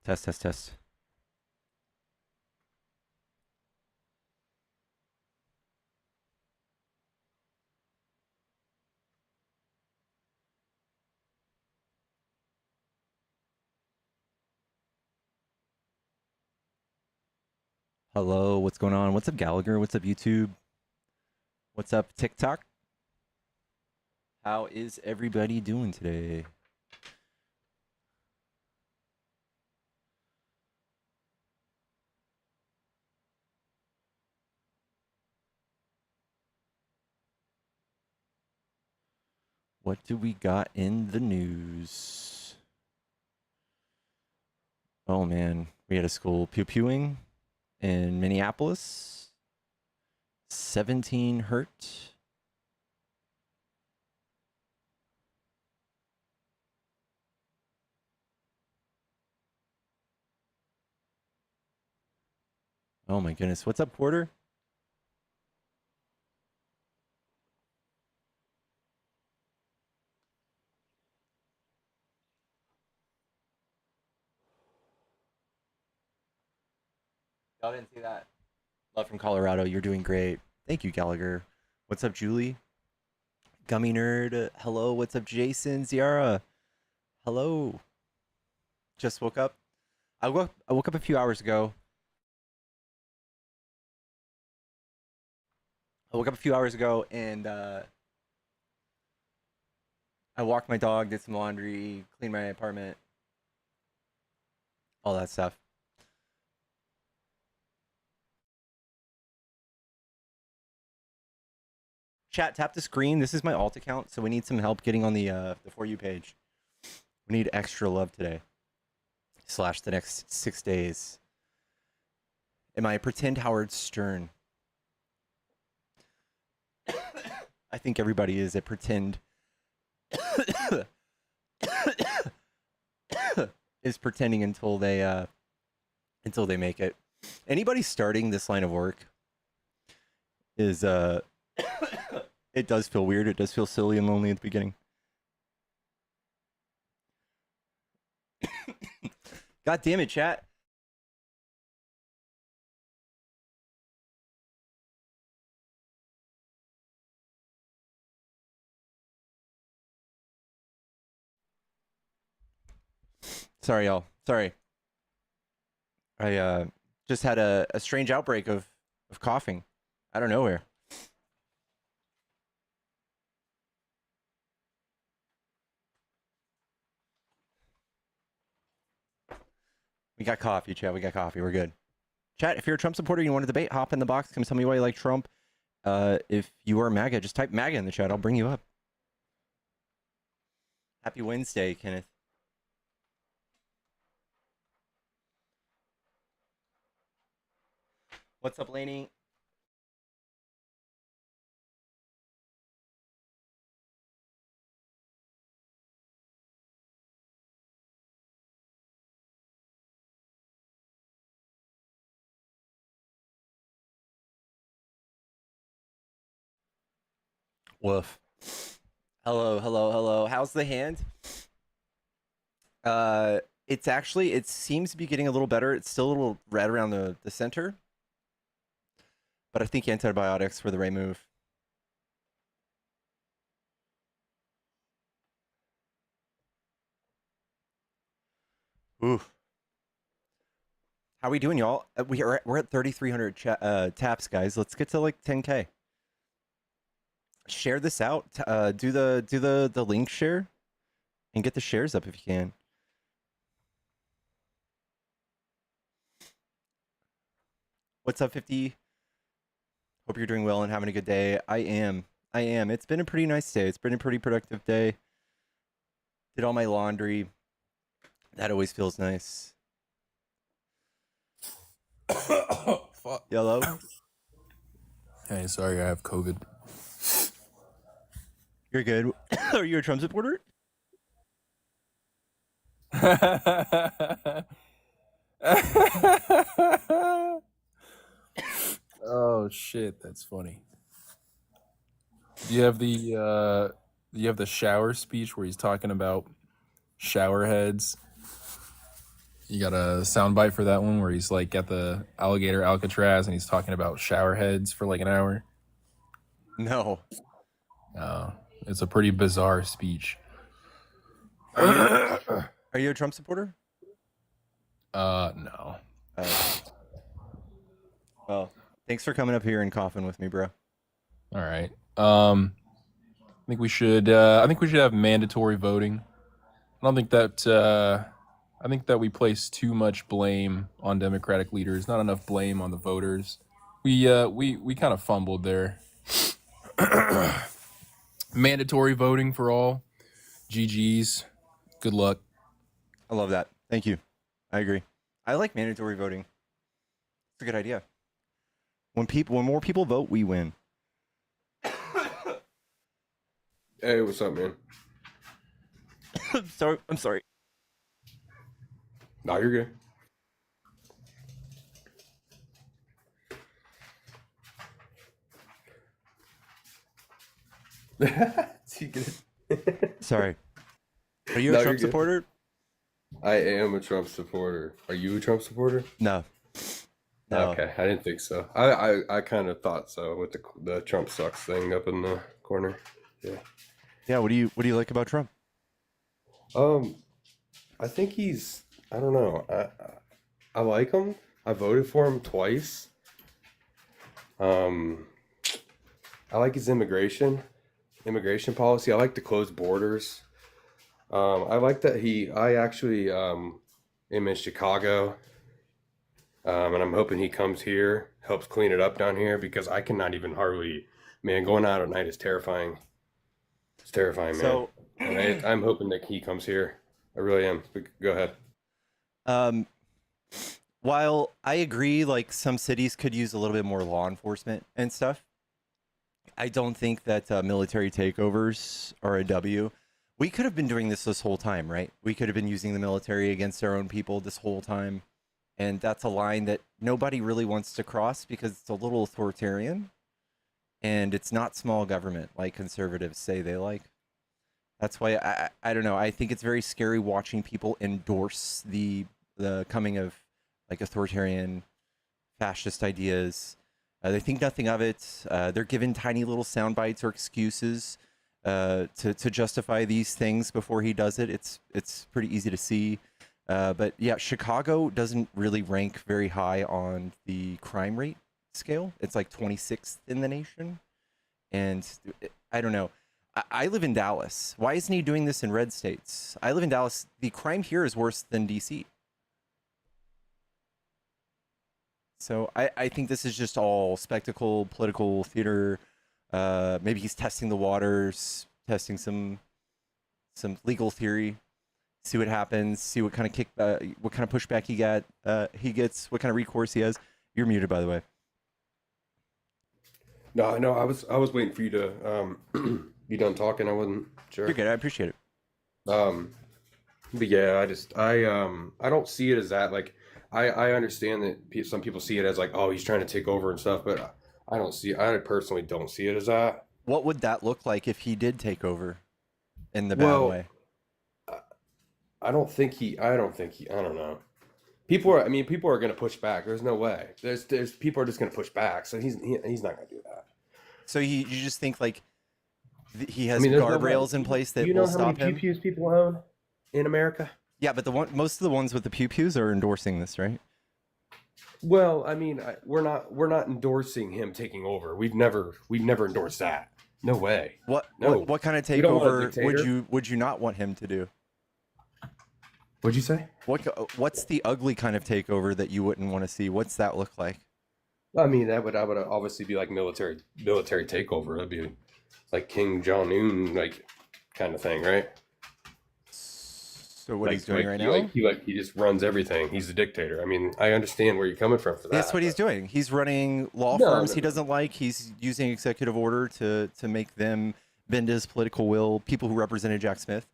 Test, test, test. Hello, what's going on? What's up, Gallagher? What's up, YouTube? What's up, TikTok? How is everybody doing today? What do we got in the news? Oh man, we had a school pew-pewing in Minneapolis. 17 hurt. Oh my goodness. What's up, Porter? Y'all didn't see that. Love from Colorado. You're doing great. Thank you, Gallagher. What's up, Julie? Gummy Nerd. Hello. What's up, Jason? Ziara. Hello. Just woke up. I woke up a few hours ago. I woke up a few hours ago and I walked my dog, did some laundry, cleaned my apartment, all that stuff. Chat, tap the screen. This is my alt account, so we need some help getting on the For You page. We need extra love today. Slash the next 6 days. Am I pretend Howard Stern? I think everybody is at pretend is pretending until they make it. Anybody starting this line of work is it does feel weird. It does feel silly and lonely at the beginning. God damn it, chat. Sorry, y'all. Sorry. I just had a strange outbreak of coughing out of nowhere. We got coffee, chat. We got coffee. We're good. Chat, if you're a Trump supporter, you want to debate, hop in the box. Come tell me why you like Trump. If you are MAGA, just type MAGA in the chat. I'll bring you up. Happy Wednesday, Kenneth. What's up, Lainey? Woof. Hello, hello, hello. How's the hand? It's actually, it seems to be getting a little better. It's still a little red around the center. But I think antibiotics were the right move. Oof. How we doing, y'all? We're at 3,300 taps, guys. Let's get to like 10K. Share this out. Do the link share, and get the shares up if you can. What's up, 50? Hope you're doing well and having a good day. I am. I am. It's been a pretty nice day. It's been a pretty productive day. Did all my laundry. That always feels nice. Fuck. Yellow. Hey, sorry, I have COVID. You're good. Are you a Trump supporter? Oh shit, that's funny. Do you have the shower speech where he's talking about shower heads? You got a soundbite for that one where he's like at the alligator Alcatraz and he's talking about shower heads for like an hour. No. It's a pretty bizarre speech. Are you a Trump supporter? No. Well, thanks for coming up here and coughing with me, bro. All right. I think we should. I think we should have mandatory voting. I don't think that. I think that we place too much blame on Democratic leaders, not enough blame on the voters. We kind of fumbled there. Mandatory voting for all. GG's. Good luck. I love that. Thank you. I agree. I like mandatory voting. It's a good idea. When more people vote, we win. Hey, what's up, man? I'm sorry. No, you're good. You good? Sorry. Are you No, a you're Trump good. supporter? I am a Trump supporter. Are you a Trump supporter? No. No. Okay, I didn't think so. I kind of thought so with the Trump sucks thing up in the corner. Yeah. Yeah. What do you like about Trump? I think he's. I don't know. I like him. I voted for him twice. I like his immigration policy. I like to close borders. I like that I actually am in Chicago. And I'm hoping he comes here, helps clean it up down here because I cannot even hardly, man, going out at night is terrifying. It's terrifying, man. So, And I'm hoping that he comes here. I really am. Go ahead. while I agree, like some cities could use a little bit more law enforcement and stuff, I don't think that military takeovers are a W. We could have been doing this whole time, right? We could have been using the military against our own people this whole time. And that's a line that nobody really wants to cross because it's a little authoritarian and it's not small government like conservatives say they like. That's why I don't know. I think it's very scary watching people endorse the coming of like authoritarian fascist ideas. They think nothing of it. They're given tiny little sound bites or excuses to justify these things before he does it. It's pretty easy to see. But yeah, Chicago doesn't really rank very high on the crime rate scale. It's like 26th in the nation. And I don't know. I live in Dallas. Why isn't he doing this in red states? I live in Dallas. The crime here is worse than DC. So I think this is just all spectacle, political theater. Maybe he's testing the waters, testing some legal theory. See what happens. See what kind of what kind of pushback he gets. What kind of recourse he has. You're muted, by the way. No, I was waiting for you to be done talking. I wasn't sure. You're good. I appreciate it. But yeah, I don't see it as that. Like, I understand that some people see it as like, oh, he's trying to take over and stuff, but I personally don't see it as that. What would that look like if he did take over in the bad way? I don't know. People are going to push back. There's no way. There's people are just going to push back. So he's not going to do that. So you just think like he has guardrails in place that will stop him? Do you know how many pew-pews people own in America? Yeah, but most of the ones with the pew-pews are endorsing this, right? Well, I mean, we're not endorsing him taking over. We've never endorsed that. No way. What kind of We don't want a takeover dictator. would you not want him to do? What'd you say? What's the ugly kind of takeover that you wouldn't want to see? What's that look like? I mean, I would obviously be like military takeover. That'd be like King Jong-un, like kind of thing, right? So what he's doing right now? He just runs everything. He's a dictator. I mean, I understand where you're coming from for that. That's what he's doing. He's running law No, firms no, he doesn't like. He's using executive order to make them bend his political will. People who represented Jack Smith.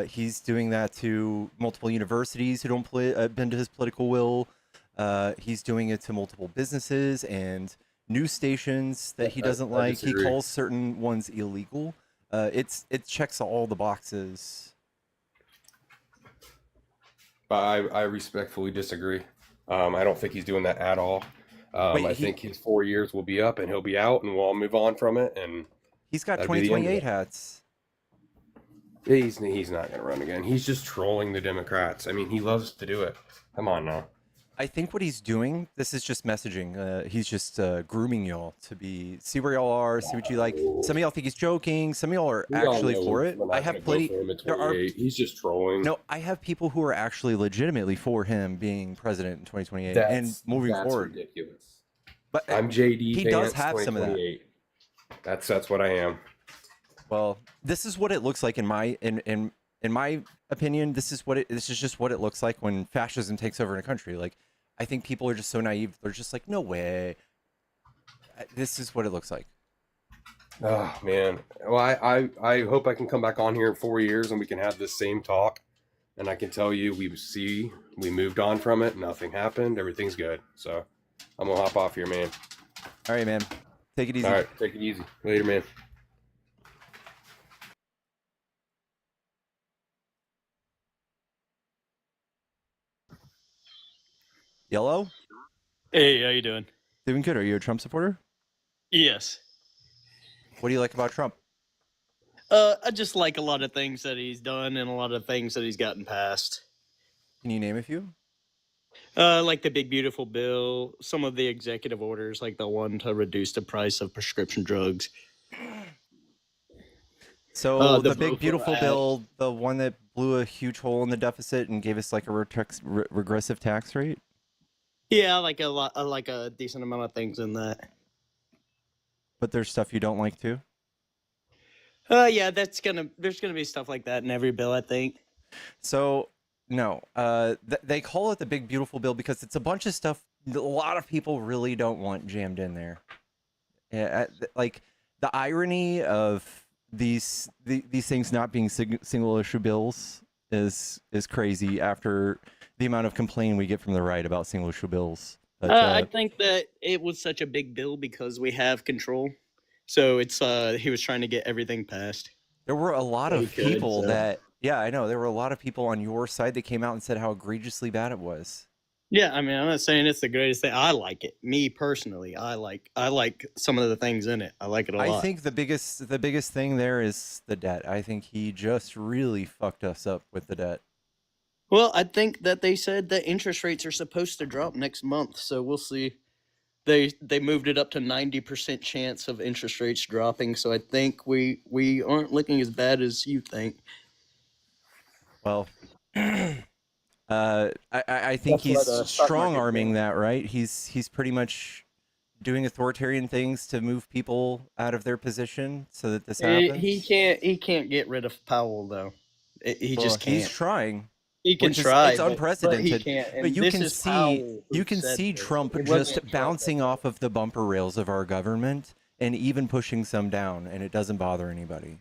He's doing that to multiple universities who don't bend to his political will. He's doing it to multiple businesses and news stations that he doesn't like. He calls certain ones illegal. It checks all the boxes. but I respectfully disagree. I don't think he's doing that at all. Wait, I think his 4 years will be up and he'll be out and we'll all move on from it, and he's got that'd be the end of 2028 it. hats. He's not going to run again. He's just trolling the Democrats. I mean, he loves to do it. Come on now. I think what he's doing, this is just messaging. He's just grooming y'all to see where y'all are, see what you like. Some of y'all think he's joking. Some of y'all are We all actually know for it. we're not I gonna have vote plenty. for him at There are 28. He's just trolling. no. I have people who are actually legitimately for him being president in 2028 and moving That's forward. ridiculous. But I'm JD he Vance, does have some of that. 2028. That's what I am. Well, this is what it looks like in my opinion. This is just what it looks like when fascism takes over in a country. Like, I think people are just so naive. They're just like, no way. This is what it looks like. Oh man. Well, I hope I can come back on here in 4 years and we can have this same talk. And I can tell you, we moved on from it. Nothing happened. Everything's good. So I'm gonna hop off here, man. All right, man. Take it easy. All right, take it easy. Later, man. Yellow? Hey, how you doing? Doing good. Are you a Trump supporter? Yes. What do you like about Trump? I just like a lot of things that he's done and a lot of things that he's gotten passed. Can you name a few? Like the big beautiful bill, some of the executive orders, like the one to reduce the price of prescription drugs. So The the big Vote beautiful Act. bill, the one that blew a huge hole in the deficit and gave us like a regressive tax rate. Yeah, like a decent amount of things in that. But there's stuff you don't like too. Yeah, there's gonna be stuff like that in every bill, I think. So no, they call it the big beautiful bill because it's a bunch of stuff that a lot of people really don't want jammed in there. Yeah, like the irony of these things not being single issue bills is crazy after the amount of complaint we get from the right about single issue bills. But, I think that it was such a big bill because we have control. So it's he was trying to get everything passed. there were a lot Very of good, people so. that, yeah, I know there were a lot of people on your side that came out and said how egregiously bad it was. Yeah, I mean, I'm not saying it's the greatest thing. I like it. Me personally, I like some of the things in it. I like it a lot. I think the biggest thing there is the debt. I think he just really fucked us up with the debt. Well, I think that they said that interest rates are supposed to drop next month, so we'll see. They moved it up to 90% chance of interest rates dropping, so I think we aren't looking as bad as you think. Well, I think That's why he's the stock strong market's arming down. that, right? He's pretty much doing authoritarian things to move people out of their position so that this happens. He can't get rid of Powell though. He Well, just he's can't. trying. He can Which is try, it's but he unprecedented. can't. And But you this can is see Powell who you can said see this. Trump It wasn't just Trump that bouncing said off of the bumper rails of our government and even pushing some down, and it doesn't bother anybody.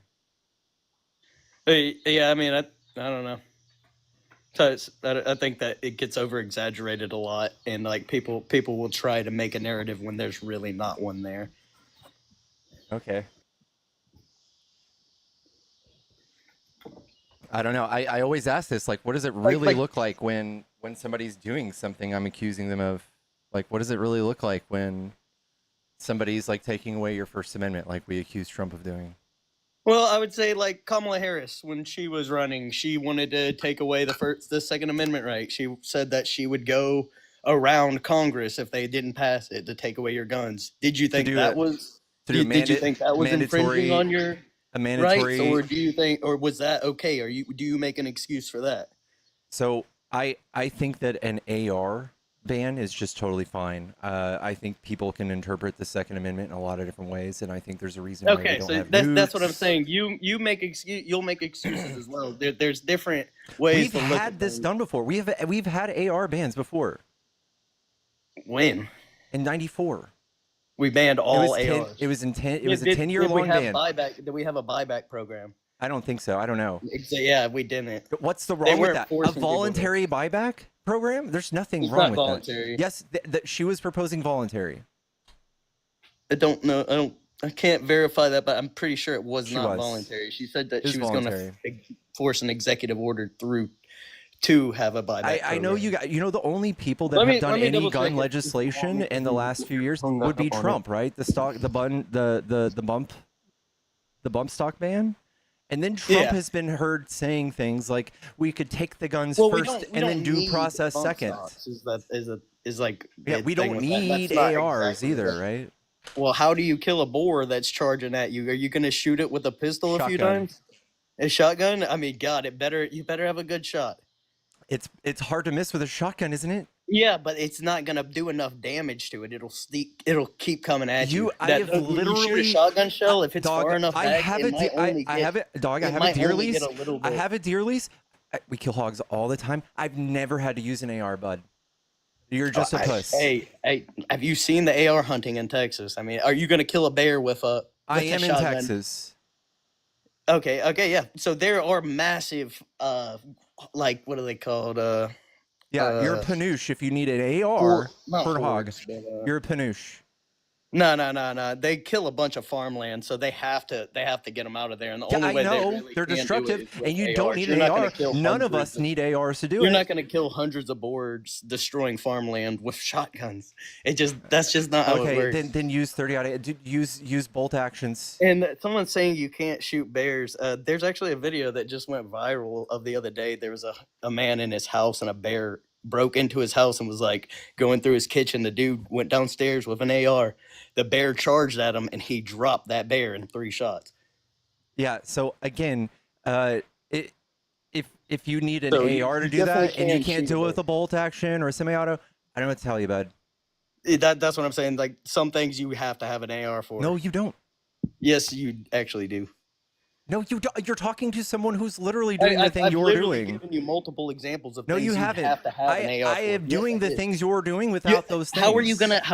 Yeah, I mean, I don't know. So I think that it gets over exaggerated a lot, and like people will try to make a narrative when there's really not one there. Okay. I don't know. I always ask this, like, what does it really like- look like when somebody's doing something I'm accusing them of? Like, what does it really look like when somebody's like taking away your First Amendment, like we accuse Trump of doing? Well, I would say like Kamala Harris when she was running, she wanted to take away the Second Amendment right. She said that she would go around Congress if they didn't pass it to take away your guns. Did you think do that it- was? To do Did you think that was infringing on your a mandatory? rights, or do you think, or was that okay? Do you make an excuse for that? So I think that an AR ban is just totally fine. I think people can interpret the Second Amendment in a lot of different ways, and I think there's a reason why we Okay, don't so have that's what I'm nukes. saying. You'll make excuses as well. There's different ways We've to look had at this things. done before. We've had AR bans before When in '94. we banned all it ARs. was a 10-year-long ban. Did we have a buyback program? I don't think so. I don't know. Yeah, we didn't. But what's the They wrong with weren't that? A forcing people to- voluntary buyback program? There's nothing It's wrong not with voluntary. that. Yes, she was proposing voluntary. I don't know. I can't verify that, but I'm pretty sure it was She not was. voluntary. She said that It was she was going voluntary. to force an executive order through to have a buyback. I know you program. got, the only people that Let have me done let me any double check gun it. legislation in the last few years Hung would be up on it. Trump, right? The bump stock ban. And then Trump Yeah. has been heard saying things like we could take the guns Well, first we and then don't due need process bump second. stocks. Is like Yeah, the we thing don't with that. need That's not ARs exactly either, what- right? Well, how do you kill a boar that's charging at you? Are you going to shoot it with a pistol a few Shotgun. times? A shotgun? I mean, God, you better have a good shot. It's hard to miss with a shotgun, isn't it? Yeah, but it's not gonna do enough damage to it. It'll keep coming at you. I have When you shoot a literally shotgun shell, if it's dog. far enough I back, have it might only I get. have it, dog. I It have a might deer only lease. get a little I bit. have a deer lease. We kill hogs all the time. I've never had to use an AR, bud. You're just a puss. Hey, have you seen the AR hunting in Texas? I mean, are you gonna kill a bear with a? I with a am in shotgun? Texas. Okay, yeah. So there are massive, like what are they called? Yeah, you're a Uh, panoosh if you need an AR not for a hog. hordes, but, You're a panoosh. No. They kill a bunch of farmland, so they have to get them out of there. And the Yeah, only I way they know really they're can do it destructive, is with and you ARs. don't need You're an not gonna AR. kill None of hundreds us need ARs to do You're it. not going to kill hundreds of boards destroying farmland with shotguns. That's just not how it Okay, works. then use 30 out of use bolt actions. And someone's saying you can't shoot bears. There's actually a video that just went viral of the other day. There was a man in his house, and a bear broke into his house and was like going through his kitchen. The dude went downstairs with an AR. The bear charged at him, and he dropped that bear in 3 shots. Yeah. So again, if you need an So you AR to do definitely that and you can can't shoot do a it with bear. a bolt action or a semi-auto, I don't know what to tell you, bud. That's what I'm saying. Like some things you have to have an AR for. No, you don't. Yes, you actually do. No, you don't. You're talking to someone who's literally doing the thing I've you're literally doing. given you multiple examples of No, things you you haven't. have to have an AR I for. am Yes, doing I the did. things you're doing without those things. How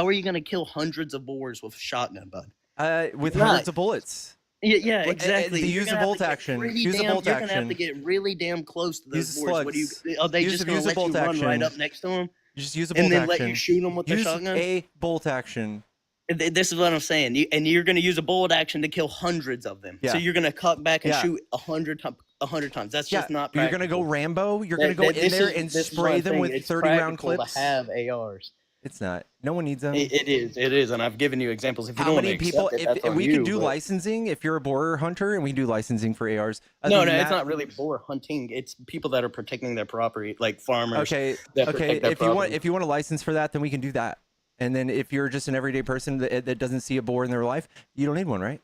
are you gonna kill hundreds of boars with a shotgun, bud? With Not- hundreds of bullets. Yeah, Well, exactly. the You're use gonna a have bolt to get action. pretty Use a damn- bolt You're gonna have action. to get really damn close to Use those the boars. What do you? slugs. Are they Use just a- gonna use a let you bolt run right action. up next to them Just use a bolt and then action. let you shoot them with the Use shotgun? a bolt action. This is what I'm saying. You're going to use a bolt action to kill hundreds of them. So Yeah. you're going to cut back and Yeah. shoot 100 times. That's just not You're practical. gonna go Rambo. You're gonna go in there and spray them with 30-round clips. To have ARs. It's not. No one needs them. It is, and I've given you examples. If you How don't many wanna people? accept it, that's If on we you, could do but- licensing, if you're a boar hunter, and we can do licensing for ARs. No, other than it's that- not really boar hunting. It's people that are protecting their property, like farmers. Okay, that okay. protect their If you want a license for that, then we can do that. And then if you're just an everyday person that doesn't see a boar in their life, you don't need one, right?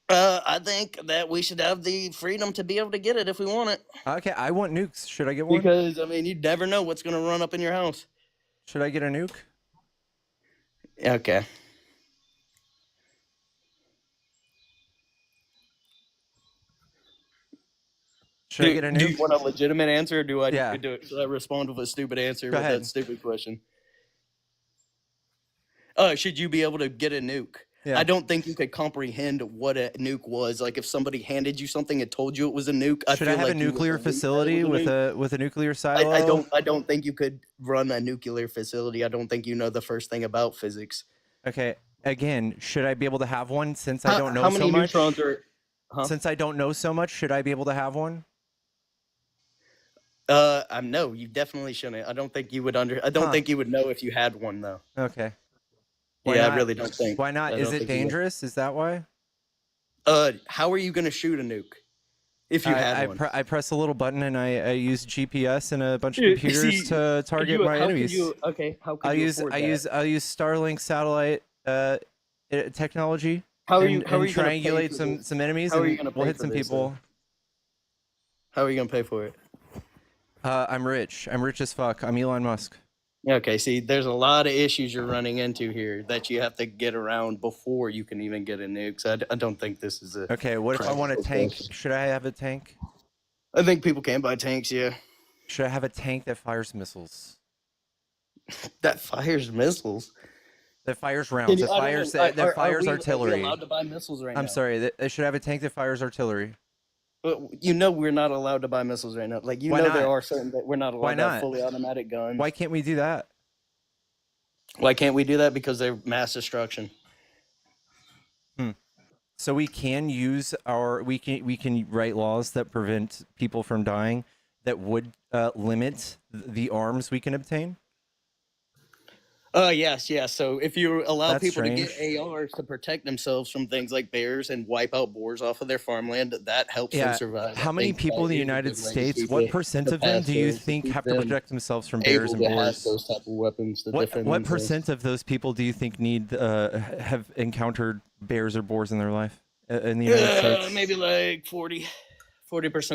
I think that we should have the freedom to be able to get it if we want it. Okay, I want nukes. Should I get one? Because I mean, you never know what's going to run up in your house. Should I get a nuke? Okay. Should I get a Do you nuke? want a legitimate answer, or do I Yeah. should I respond with a stupid answer Go with ahead. that stupid question? Should you be able to get a nuke? Yeah. I don't think you could comprehend what a nuke was. Like if somebody handed you something and told you it was a nuke, Should feel I have like a you would nuclear believe that it facility was with nuke. a nuclear silo? I don't think you could run a nuclear facility. I don't think you know the first thing about physics. Okay. Again, should I be able to have one since I don't know how many so much? neutrons are? Huh? Since I don't know so much, should I be able to have one? No, you definitely shouldn't. I don't think you would I don't Huh. think you would know if you had one though. Okay. Why Yeah, not? I really don't think. Why not? I Is don't it think you would. dangerous? Is that why? How are you gonna shoot a nuke if you had one? I press a little button and I use GPS and a bunch of Dude, computers see, to target my enemies. How I'll can you use afford I that? use I'll use Starlink satellite technology How are and, you and gonna pay triangulate for this? some enemies How are you and gonna we'll pay hit for some this, people. How are you gonna pay for it? I'm rich. I'm rich as fuck. I'm Elon Musk. Okay, see, there's a lot of issues you're running into here that you have to get around before you can even get a nuke. So I don't think this is a. Okay, what if I want a practical tank? question. Should I have a tank? I think people can buy tanks. Yeah, Should I have a tank that fires missiles? that fires missiles. That fires rounds. That fires Are artillery. we allowed to buy missiles right now? I'm sorry. That should have a tank that fires artillery. But you know we're not allowed to buy missiles right now. Like Why there not? are certain that we're not allowed Why to have not? fully automatic guns. Why can't we do that? Why can't we do that? Because they're mass destruction. So we can use we can write laws that prevent people from dying that would limit the arms we can obtain? Yes, yeah. So if you allow That's people to strange. get ARs to protect themselves from things like bears and wipe out boars off of their farmland, that helps them Yeah. survive. How I many think people in that the is a United good way to States, keep what it percent to of them pass do you those, to think keep have to them protect themselves from bears able and to have boars? those type of weapons to defend What themselves. percent of those people do you think need have encountered bears or boars in their life in the United States? Maybe like 40%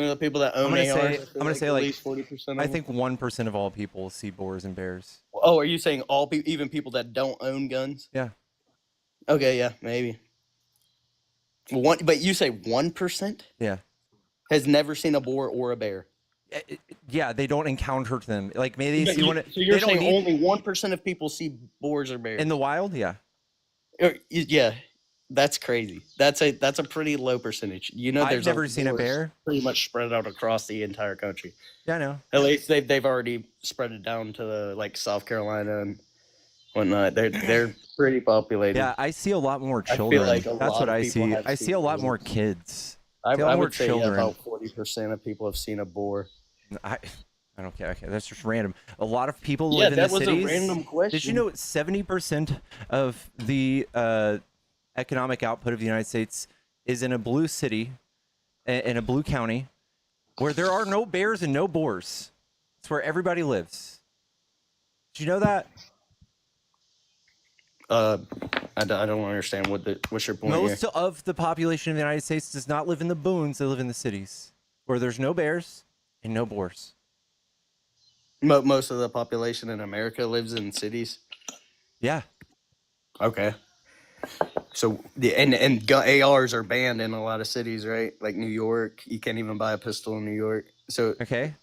of the people that own gonna ARs. say- I feel I'm gonna say, at like, least 40% of I them. think 1% of all people see boars and bears. Oh, are you saying all people, even people that don't own guns? Yeah. Okay, yeah, maybe. But you say 1% Yeah. has never seen a boar or a bear. Yeah, they don't encounter them. Like maybe they But see one. so you're They don't saying need only 1% of people see boars or bears in the wild. Yeah. Yeah, that's crazy. That's a pretty low percentage. You know, I've there's never seen a boars bear. pretty much spread out across the entire country. Yeah, I know. At least they've already spread it down to like South Carolina and whatnot. They're pretty populated. Yeah, I see a lot more I feel children. like a That's lot what of I people see. have I see seen a lot boars. more kids. I See a lot more would say yeah, children. about 40% of people have seen a boar. I don't care. Okay, that's just random. A lot of people Yeah, live in that the was cities. a random question. Did you know 70% of the economic output of the United States is in a blue city, in a blue county, where there are no bears and no boars? It's where everybody lives. Did you know that? I don't understand what's your point Most here. of the population of the United States does not live in the boons. They live in the cities, where there's no bears and no boars. Most of the population in America lives in cities. Yeah. Okay. So ARs are banned in a lot of cities, right? Like New York, you can't even buy a pistol in New York. So Okay.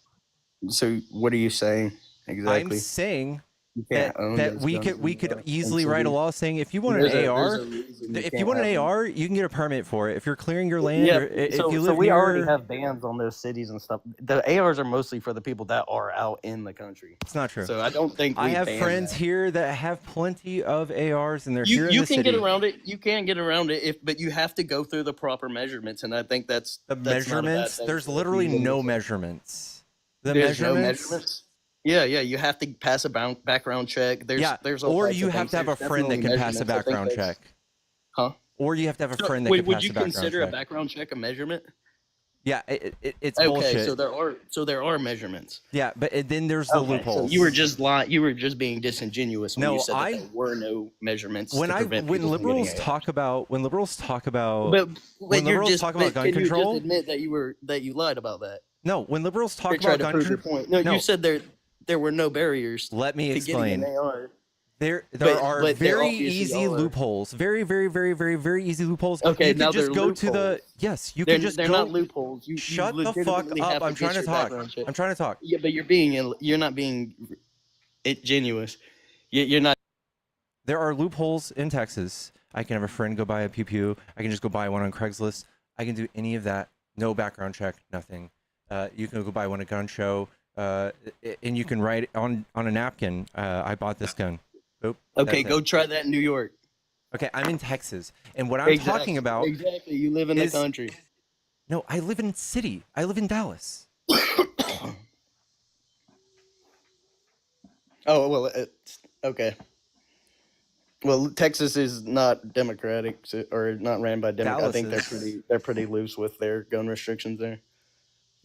what are you saying exactly? I'm saying You can't own that those we guns could in easily cities. write a law saying if you want There's an a AR, reason you if you can't want an have them. AR, you can get a permit for it. If you're clearing your land, Yeah, or if so you live we near, already have bans on those cities and stuff. The ARs are mostly for the people that are out in the country. It's not true. So I don't think I we have ban friends that. here that have plenty of ARs, and they're here in You the can city. get around it. You can get around it, but you have to go through the proper measurements, and I think that's The not a bad measurements, thing there's for literally people to no do. measurements. The There's no measurements, measurements. Yeah, you have to pass a background check. There's all or types you of have things. to have a There's friend that definitely can pass a measurements. I think background that's- check. Huh? Or you have to have a So, friend that wait, can would pass you a background consider check. a background check a measurement? Yeah, it's Okay, bullshit. so there are measurements. Yeah, but then there's the Okay, loopholes. so you were just lying. You were just being disingenuous when No, you said that I- there were no measurements. when to prevent when people from getting liberals AR. talk about but when you're liberals just talk about gun can control- you just admit that you lied about that? no, when liberals talk You're about trying to gun prove your control, point. No, no. you said there were no barriers let me to getting an explain. AR. There But- are but there very obviously easy are. loopholes. Very, very, very, very, very easy loopholes. Okay, you can now just they're go to the loopholes. yes. You They're, can just they're go. not loopholes. You Shut the fuck legitimately up! have I'm trying to get your talk. background check. I'm trying to talk. Yeah, but you're not being genuous. You're not. There are loopholes in Texas. I can have a friend go buy a pew pew. I can just go buy one on Craigslist. I can do any of that. No background check. Nothing. You can go buy one at gun show. And you can write on a napkin. I bought this gun. Boop, Okay, that's go it. try that in New York. Okay, I'm in Texas, and what I'm talking about. Exactly, you live in the is- country. No, I live in city. I live in Dallas. Oh well, okay. Well, Texas is not democratic or not ran by Democrats. I think Dallas is. they're pretty loose with their gun restrictions there.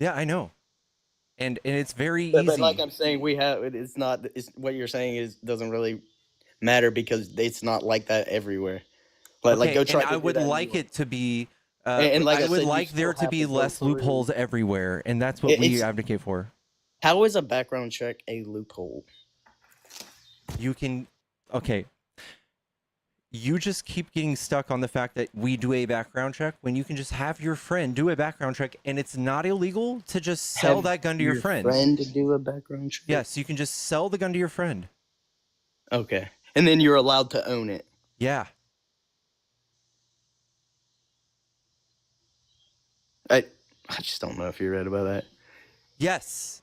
Yeah, I know. And it's very But easy. like I'm saying, it's not. It's what you're saying is doesn't really matter because it's not like that everywhere. Like Okay, go try. and to I do would that in like New York. it to be. And like I I would said, you like still there to have be to go less through- loopholes everywhere, and that's what we It's- advocate for. How is a background check a loophole? You can, okay. You just keep getting stuck on the fact that we do a background check when you can just have your friend do a background check, and it's not illegal to just sell Have that gun to your friend. Friend to do a background check. Yes, you can just sell the gun to your friend. Okay, and then you're allowed to own it. Yeah. I just don't know if you're right about that. Yes.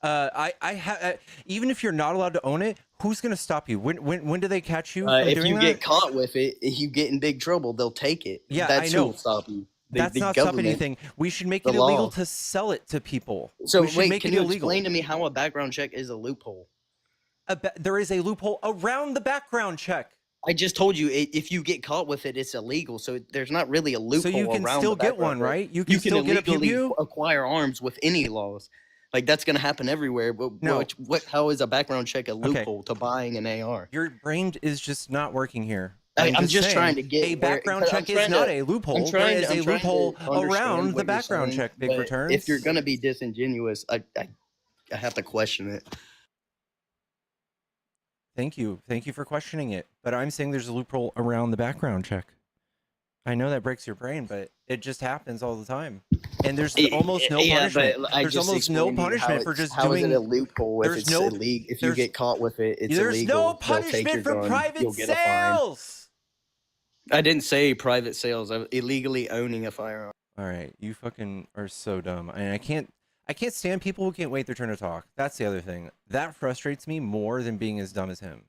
I have. Even if you're not allowed to own it, who's gonna stop you? When do they catch you? from If doing you that? get caught with it, if you get in big trouble, they'll take it. Yeah, That's I know. who will stop you. That's the not stopping government, anything. We should make the it illegal law. to sell it to people. So We should wait, make can it you illegal. explain to me how a background check is a loophole? There is a loophole around the background check. I just told you if you get caught with it, it's illegal. So there's not really a loophole. So you can around still the get background one, check. right? You You can still get a pew illegally pew. acquire arms with any laws. Like that's going to happen everywhere. But No. how is a background check a Okay. loophole to buying an AR? Your brain is just not working here. I'm just saying, trying to get a background check is not a loophole. There is a loophole around the background check. Big returns. If you're going to be disingenuous, I have to question it. Thank you for questioning it. But I'm saying there's a loophole around the background check. I know that breaks your brain, but it just happens all the time. And there's almost no punishment. There's almost no punishment for just how doing. Is it a loophole if there's it's no- illegal? If you there's- get caught with it, it's There's illegal. no They'll take punishment your for gun, private you'll get a fine. sales. I didn't say private sales. I'm illegally owning a firearm. All right, you fucking are so dumb. And I can't stand people who can't wait their turn to talk. That's the other thing. That frustrates me more than being as dumb as him.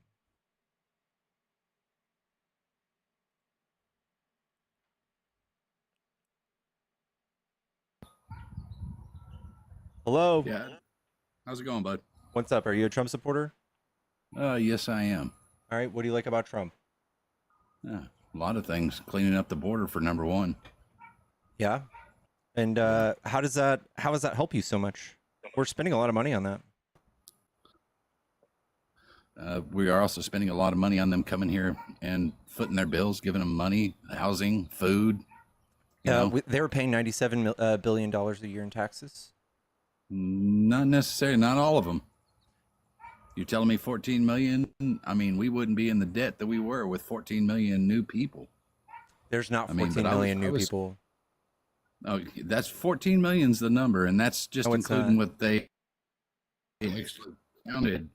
Hello. Yeah. How's it going, bud? What's up? Are you a Trump supporter? Yes, I am. All right. What do you like about Trump? A lot of things. Cleaning up the border for number one. Yeah. And how does that help you so much? We're spending a lot of money on that. We are also spending a lot of money on them coming here and footing their bills, giving them money, housing, food. You know? They were paying $97 billion a year in taxes. Not necessarily, not all of them. You're telling me 14 million? I mean, we wouldn't be in the debt that we were with 14 million new people. There's not I mean, 14 but I million was- new people. Oh, that's 14 million's the number, and that's just No, it's including not. what they actually counted.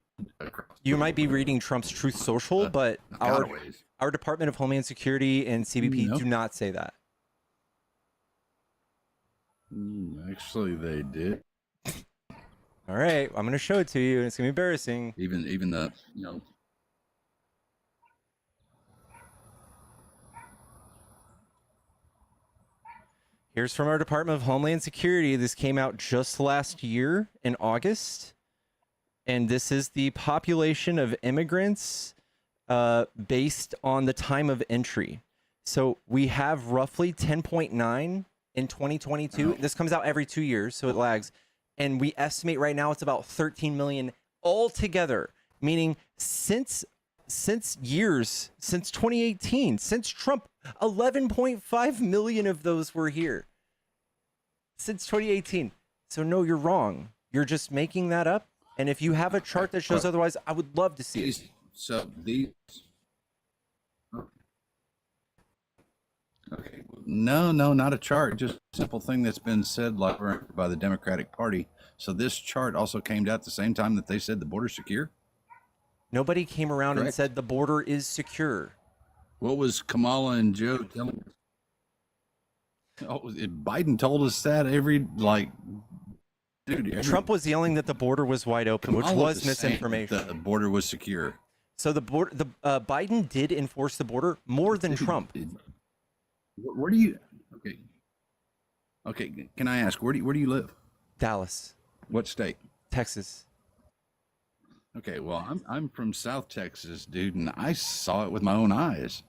You might be reading Trump's Truth Social, but our Gotaways. Department of Homeland Security and CBP No. do not say that. Actually, they did. All right, I'm going to show it to you, and it's going to be embarrassing. Even the Here's from our Department of Homeland Security. This came out just last year in August. And this is the population of immigrants based on the time of entry. So we have roughly 10.9 in 2022. This comes out every 2 years, so it lags. And we estimate right now it's about 13 million altogether, meaning since 2018, since Trump, 11.5 million of those were here. Since 2018. So no, you're wrong. You're just making that up. And if you have a chart that shows otherwise, I would love to see it. So these. Okay. No, not a chart. Just a simple thing that's been said like by the Democratic Party. So this chart also came out at the same time that they said the border's secure. Nobody came around and Correct. said the border is secure. What was Kamala and Joe telling us? Oh, Biden told us that dude. Trump was yelling that the border was wide open, which Kamala was saying misinformation. that the border was secure. So Biden did enforce the border more than Trump. Where do you? Okay. Can I ask where do you live? Dallas, What state? Texas. Okay, well, I'm from South Texas, dude, and I saw it with my own eyes.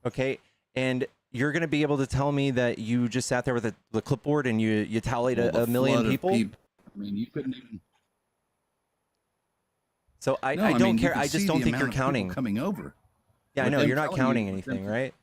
Okay, and you're going to be able to tell me that you just sat there with the clipboard and you tallied Well, the a million flood of people? I mean, you couldn't even. So I No, don't mean, you care. can I just see don't the think amount you're of people counting. coming over. Yeah, I with know them you're not telling you, counting with them- anything, right?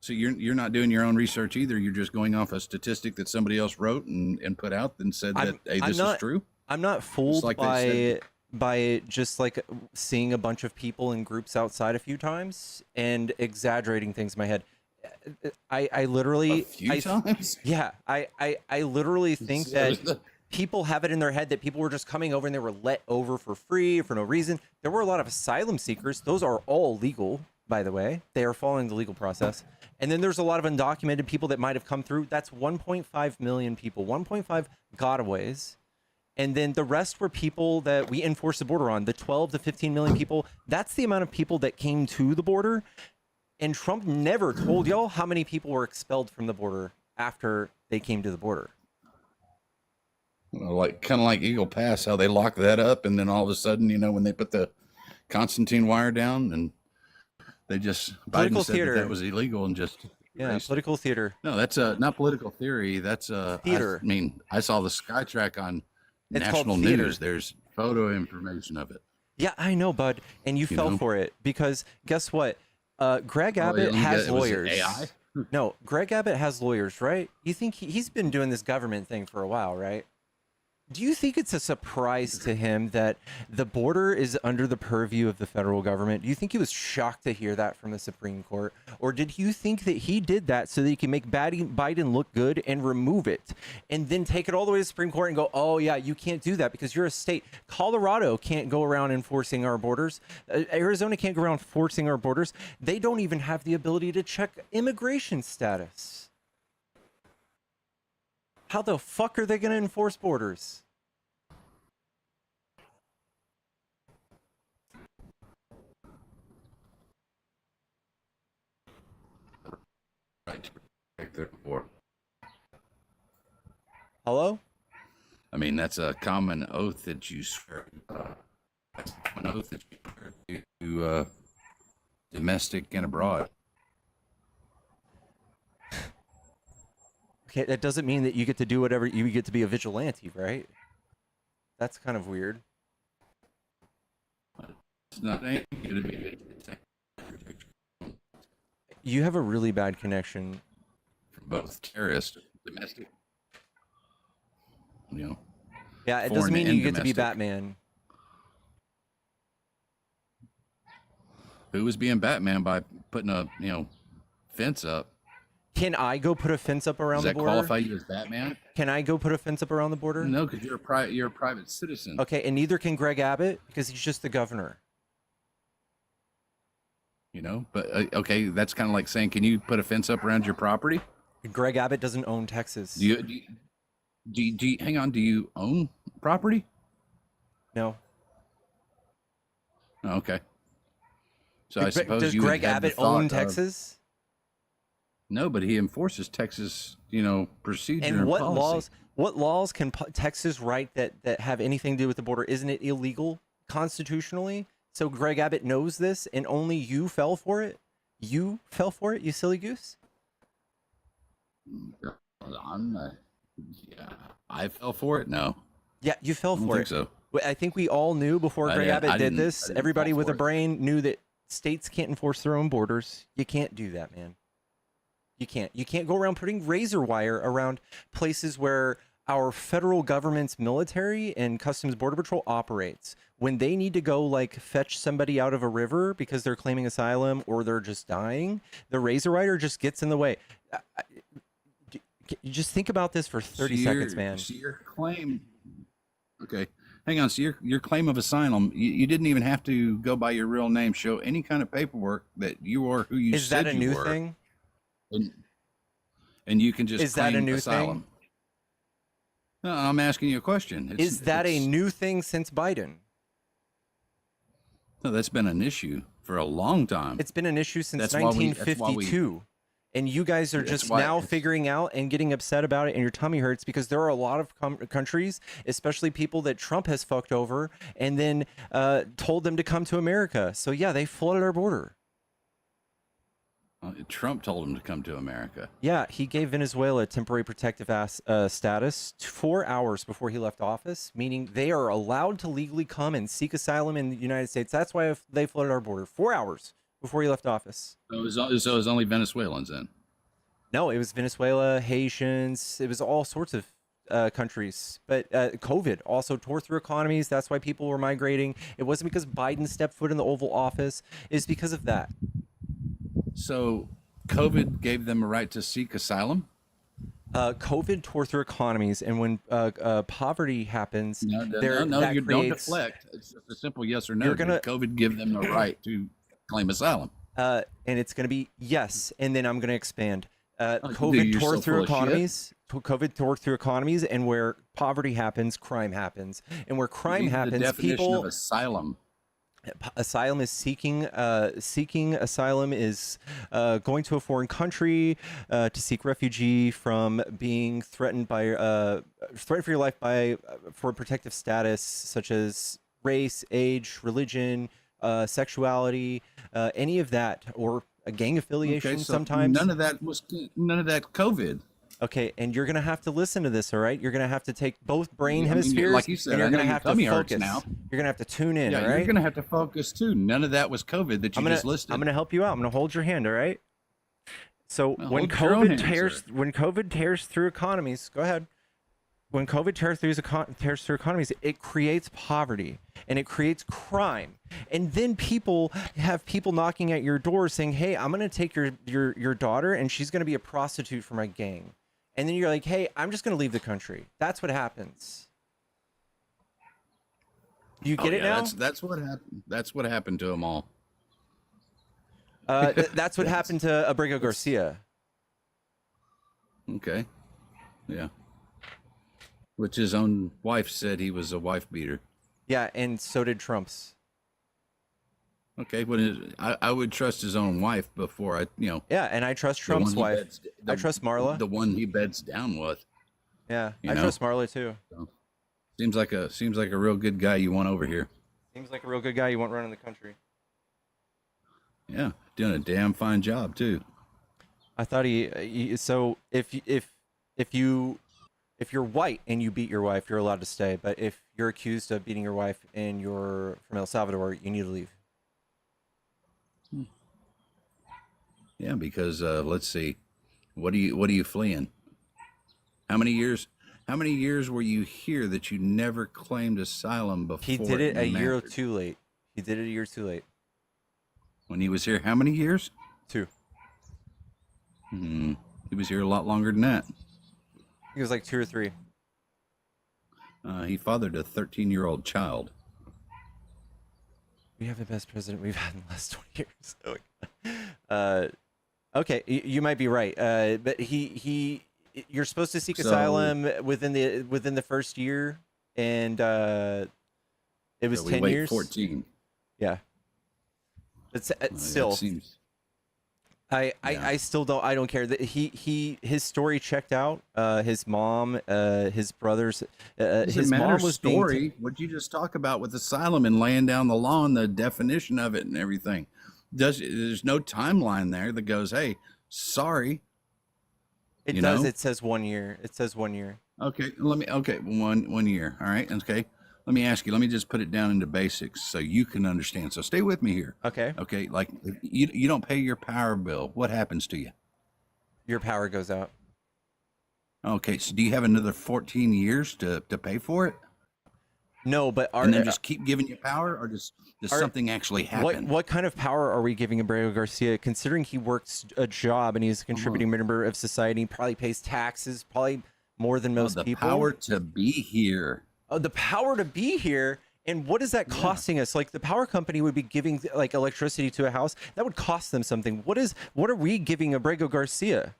So you're not doing your own research either. You're just going off a statistic that somebody else wrote and put out and said that hey, this is true. I'm not fooled like they said. by just like seeing a bunch of people in groups outside a few times and exaggerating things in my head. I literally A few times. yeah, I literally think that people have it in their head that people were just coming over and they were let over for free for no reason. There were a lot of asylum seekers. Those are all legal, by the way. They are following the legal process. And then there's a lot of undocumented people that might have come through. That's 1.5 million people, 1.5 gotaways. And then the rest were people that we enforced the border on, the 12 to 15 million people. That's the amount of people that came to the border. And Trump never told y'all how many people were expelled from the border after they came to the border. Like kind of like Eagle Pass, how they lock that up, and then all of a sudden, when they put the Constantine wire down, and they just Political Biden said theater. that was illegal and just erased it. Political theater. No, that's not political theory. That's Theater. I mean, I saw the Skytrack on It's called national theater. news. There's photo information of it. Yeah, I know, bud. And you fell for it because guess what? Greg Abbott has lawyers. AI? No, Greg Abbott has lawyers, right? You think he's been doing this government thing for a while, right? Do you think it's a surprise to him that the border is under the purview of the federal government? Do you think he was shocked to hear that from the Supreme Court? Or did you think that he did that so that he can make Biden look good and remove it and then take it all the way to the Supreme Court and go, oh, yeah, you can't do that because you're a state. Colorado can't go around enforcing our borders. Arizona can't go around forcing our borders. They don't even have the ability to check immigration status. How the fuck are they going to enforce borders? Right. Right there before. Hello? I mean, that's a common oath that you swear. That's a common oath that you swear to domestic and abroad. Okay, that doesn't mean that you get to do whatever, you get to be a vigilante, right? That's kind of weird. It's not going to be You have a really bad connection. from both terrorist and domestic. Yeah, it Foreign doesn't mean and you get to be domestic. Batman. Who was being Batman by putting a fence up? Can I go put a fence up around Does the that border? qualify you as Batman? Can I go put a fence up around the border? No, because you're a private citizen. Okay, and neither can Greg Abbott because he's just the governor. But okay, that's kind of like saying, can you put a fence up around your property? Greg Abbott doesn't own Texas. Do you hang on? Do you own property? No. Oh, okay. So I suppose Does you would Greg have the Abbott own thought of- Texas? No, but he enforces Texas, procedure and And policy. what laws can Texas write that have anything to do with the border? Isn't it illegal constitutionally? So Greg Abbott knows this, and only you fell for it. You fell for it, you silly goose. Yeah, I fell for it. No, Yeah, you fell I don't for think it. so. I think we all knew before I Greg didn't- Abbott I did didn't- this. I didn't Everybody fall with a for it. brain knew that states can't enforce their own borders. You can't do that, man. You can't. You can't go around putting razor wire around places where our federal government's military and Customs Border Patrol operates. When they need to go like fetch somebody out of a river because they're claiming asylum or they're just dying, the razor wire just gets in the way. You just think about this for 30 seconds, man. So your claim, okay, hang on. So your claim of asylum, you didn't even have to go by your real name, show any kind of paperwork that you are who you Is said that a you new were, thing? and you can just Is that a claim new asylum. thing? No, I'm asking you a question. Is that a new thing since Biden? No, that's been an issue for a long time. It's been an issue since That's why we- 1952. And you guys are That's just why- now figuring out and getting upset about it, and your tummy hurts because there are a lot of countries, especially people that Trump has fucked over and then told them to come to America. So yeah, they flooded our border. Trump told him to come to America. Yeah, he gave Venezuela temporary protective status 4 hours before he left office, meaning they are allowed to legally come and seek asylum in the United States. That's why they flooded our border 4 hours before he left office. So it was only Venezuelans then. No, it was Venezuela, Haitians. It was all sorts of countries. But COVID also tore through economies. That's why people were migrating. It wasn't because Biden stepped foot in the Oval Office. It's because of that. So COVID gave them a right to seek asylum? COVID tore through economies, and when poverty happens, No, that you don't creates, deflect. It's just a simple yes or no. You're gonna- Did COVID give them the right to claim asylum? and it's going to be yes, and then I'm going to expand. dude, COVID you're tore so through full of shit. economies. COVID tore through economies, and where poverty happens, crime happens, and where crime The happens, definition people. of asylum. Asylum is seeking asylum is going to a foreign country to seek refugee from being threatened for your life by for protective status such as race, age, religion, sexuality, any of that, or a gang affiliation Okay, so sometimes. none of that COVID. Okay, and you're gonna have to listen to this, all right? You're gonna have to take both brain I mean, hemispheres, like you said, and you're I know gonna your have to tummy hurts focus. now. You're gonna have to tune in, Yeah, all you're right? gonna have to focus too. None of that was COVID that you just listed. I'm gonna help you out. I'm gonna hold your hand, all right? So Well, when hold your own COVID hand, sir. when COVID tears through economies, go ahead. When COVID tears through economies, it creates poverty and it creates crime, and then people knocking at your door saying, "Hey, I'm gonna take your daughter, and she's gonna be a prostitute for my gang," and then you're like, "Hey, I'm just gonna leave the country." That's what happens. Do you get it now? That's what happened. That's what happened to them all. That's what happened to Abrego Garcia. Okay. Yeah. Which his own wife said he was a wife beater. Yeah, and so did Trump's. Okay, I would trust his own wife before Yeah, and I trust the one Trump's he wife. beds- I trust Marla. the one he beds down with. Yeah, you I know? trust Marla too. So, seems like a real good guy you want over here. Seems like a real good guy you want running the country. Yeah, doing a damn fine job too. I thought so if you're white and you beat your wife, you're allowed to stay. But if you're accused of beating your wife and you're from El Salvador, you need to leave. Yeah, because let's see, what are you fleeing? How many years were you here that you never claimed asylum before? He did it a year mattered? too late. He did it a year too late. When he was here, how many years? 2. He was here a lot longer than that. He was like 2 or 3. He fathered a 13-year-old child. We have the best president we've had in the last 20 years. Okay, you might be right. But you're supposed to seek asylum within the first year, and it was So we 10 wait years. 14. Yeah. It's still. That seems, I still don't. I don't care that his story checked out. His mom, his brothers, his mom was story. What'd you just talk about with asylum and laying down the law and the definition of it and everything? There's no timeline there that goes, hey, sorry. It you does. know? It says 1 year. It says 1 year. Okay, one year. All right, okay. Let me ask you. Let me just put it down into basics so you can understand. So stay with me here. Okay. Okay, like if you don't pay your power bill, what happens to you? Your power goes out. Okay, so do you have another 14 years to pay for it? No, but And then just keep giving you power, or does something actually happen? What kind of power are we giving Abrego Garcia, considering he works a job and he's a contributing member of society, probably pays taxes, probably more than most the people? power to be here. Oh, the power to be here. And what is that costing us? Like the power company would be giving like electricity to a house. That would cost them something. What are we giving Abrego Garcia?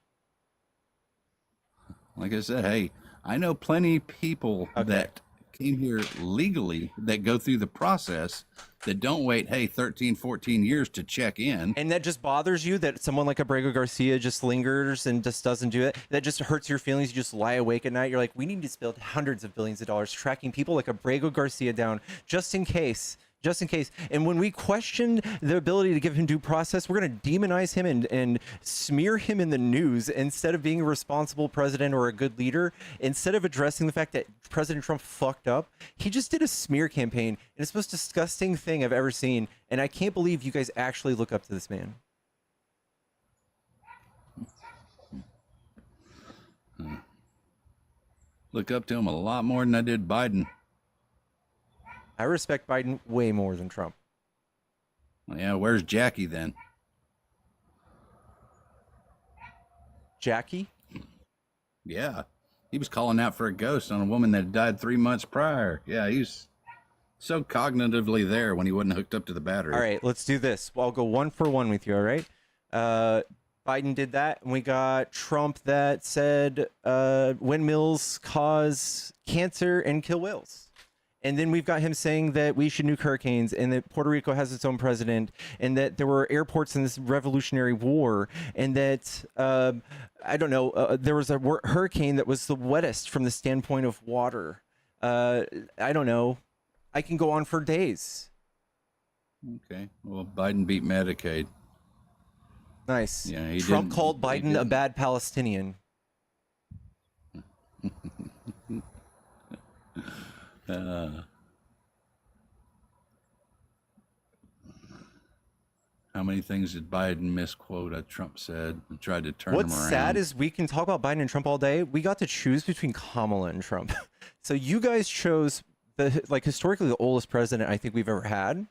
Like I said, hey, I know plenty of people that came here legally that go through the process that don't wait, 13, 14 years to check in. And that just bothers you that someone like Abrego Garcia just lingers and just doesn't do it? That just hurts your feelings? You just lie awake at night? You're like, we need to spend hundreds of billions of dollars tracking people like Abrego Garcia down just in case. Just in case. And when we question the ability to give him due process, we're going to demonize him and smear him in the news instead of being a responsible president or a good leader. Instead of addressing the fact that President Trump fucked up, he just did a smear campaign. And it's the most disgusting thing I've ever seen. And I can't believe you guys actually look up to this man. Look up to him a lot more than I did Biden. I respect Biden way more than Trump. Yeah, where's Jackie then? Jackie? Yeah, he was calling out for a ghost on a woman that had died 3 months prior. Yeah, he's so cognitively there when he wasn't hooked up to the battery. All right, let's do this. Well, I'll go 1 for 1 with you, all right? Biden did that, and we got Trump that said windmills cause cancer and kill whales. And then we've got him saying that we should nuke hurricanes and that Puerto Rico has its own president and that there were airports in this revolutionary war and that, I don't know, there was a hurricane that was the wettest from the standpoint of water. I don't know. I can go on for days. Okay. Well, Biden beat Medicaid. Nice. Yeah, Trump called Biden a bad Palestinian. How many things did Biden misquote? Trump said and tried to turn him around. What's sad is we can talk about Biden and Trump all day. We got to choose between Kamala and Trump. So you guys chose historically the oldest president I think we've ever had.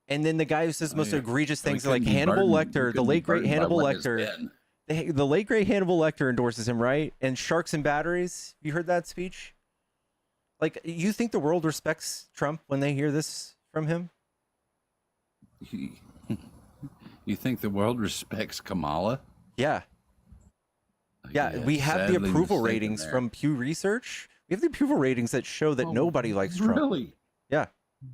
And then the guy who says most egregious things like Hannibal Lecter, the late great Hannibal Lecter. The late great Hannibal Lecter endorses him, right? And Sharks and Batteries. You heard that speech? Like, you think the world respects Trump when they hear this from him? You think the world respects Kamala? Yeah. Yeah, we have the approval ratings from Pew Research. We have the approval ratings that show that nobody likes Trump. Really? Yeah.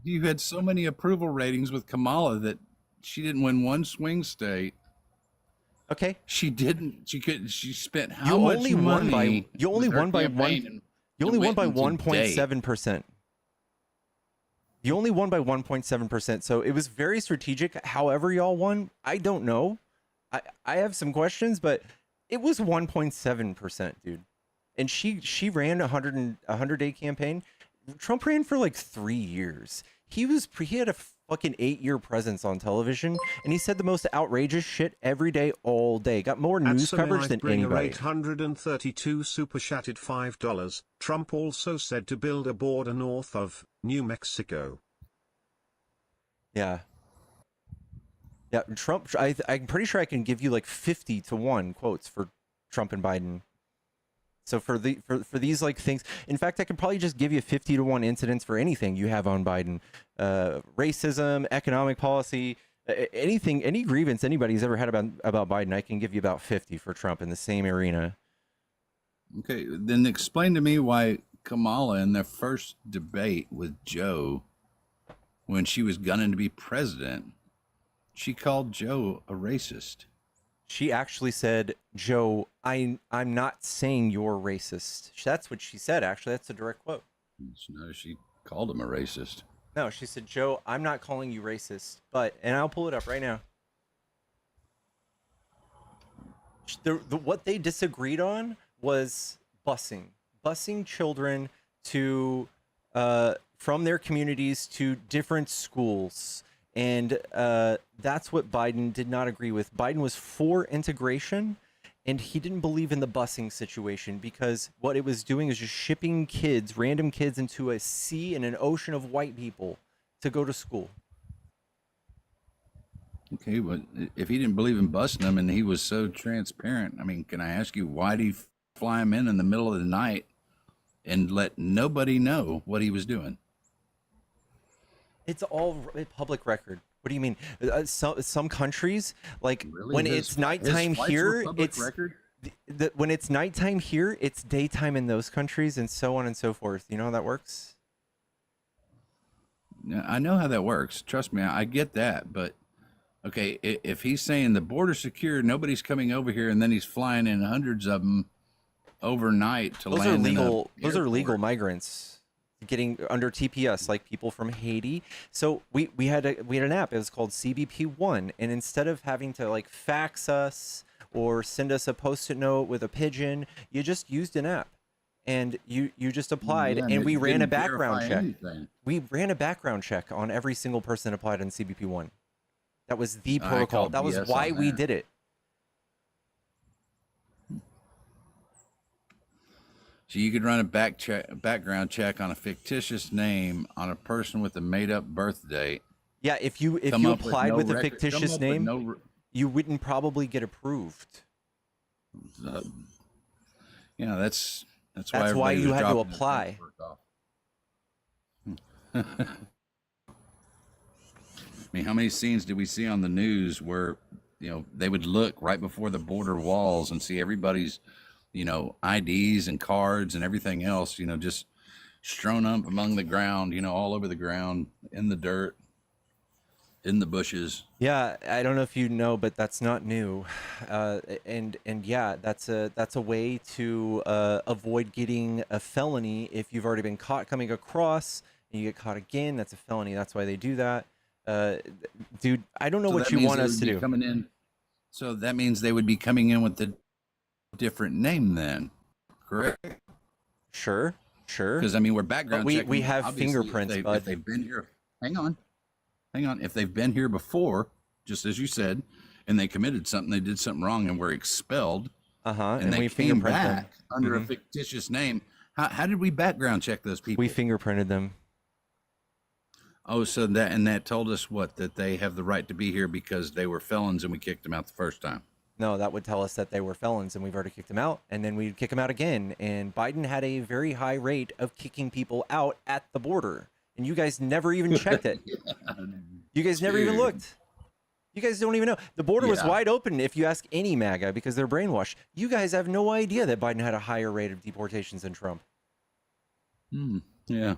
You had so many approval ratings with Kamala that she didn't win one swing state. Okay. She didn't. She spent how much money? You only won by 1.7%. You only won by 1.7%. So it was very strategic. However y'all won, I don't know. I have some questions, but it was 1.7%, dude. And she ran a 100-day campaign. Trump ran for like 3 years. He had a fucking 8-year presence on television, and he said the most outrageous shit every day, all day. Got more news coverage than anybody. 832 super chatted $5. Trump also said to build a border north of New Mexico. Yeah. Yeah, Trump. I'm pretty sure I can give you like 50-1 quotes for Trump and Biden. So for these like things, in fact, I could probably just give you 50-1 incidents for anything you have on Biden, racism, economic policy, anything, any grievance anybody's ever had about Biden. I can give you about 50 for Trump in the same arena. Okay, then explain to me why Kamala in their first debate with Joe, when she was gunning to be president, she called Joe a racist. She actually said, Joe, I'm not saying you're racist. That's what she said, actually. That's a direct quote. No, she called him a racist. No, she said, Joe, I'm not calling you racist, but, and I'll pull it up right now. What they disagreed on was busing children to, from their communities to different schools. And that's what Biden did not agree with. Biden was for integration, and he didn't believe in the busing situation because what it was doing is just shipping kids, random kids, into a sea and an ocean of white people to go to school. Okay, but if he didn't believe in busing them and he was so transparent, I mean, can I ask you, why did he fly him in the middle of the night and let nobody know what he was doing? It's all public record. What do you mean? Some countries, like Really? when it's nighttime here, it's record? when it's nighttime here, it's daytime in those countries, and so on and so forth. You know how that works? I know how that works. Trust me, I get that. But okay, if he's saying the border's secure, nobody's coming over here, and then he's flying in hundreds of them overnight to land in a Those are legal airport. migrants getting under TPS, like people from Haiti. So we had an app. It was called CBP1, and instead of having to like fax us or send us a post-it note with a pigeon, you just used an app, and you just applied, Yeah, and we ran a didn't background verify check. anything. We ran a background check on every single person that applied on CBP1. That was the I protocol. call That was BS why on we that. did it. So you could run a background check on a fictitious name on a person with a made-up birth date. Yeah, if you come up applied no with a record- fictitious come up with name, no you wouldn't probably get approved. Yeah, that's why That's why everybody you was had to dropping their apply. paperwork off. I mean, how many scenes did we see on the news where, they would look right before the border walls and see everybody's, IDs and cards and everything else, just strewn up among the ground, all over the ground, in the dirt, in the bushes. Yeah, I don't know if you know, but that's not new, and yeah, that's a way to avoid getting a felony if you've already been caught coming across and you get caught again. That's a felony. That's why they do that. Dude, I don't know So what that you means want they us would to be do. coming in. So that means they would be coming in with a different name then, correct? Sure, sure. Because I mean, we're But background we checking. have Obviously, fingerprints, if bud. they've been here, hang on. If they've been here before, just as you said, and they committed something, they did something wrong, and were expelled, And and they we came fingerprint them. back under a fictitious name. How did we background check those people? We fingerprinted them. Oh, so that told us what? That they have the right to be here because they were felons and we kicked them out the first time. No, that would tell us that they were felons and we've already kicked them out, and then we'd kick them out again. And Biden had a very high rate of kicking people out at the border, and you guys never even checked it. You guys never even Dude. looked. You guys don't even know. The border was Yeah. wide open if you ask any MAGA because they're brainwashed. You guys have no idea that Biden had a higher rate of deportations than Trump. Yeah,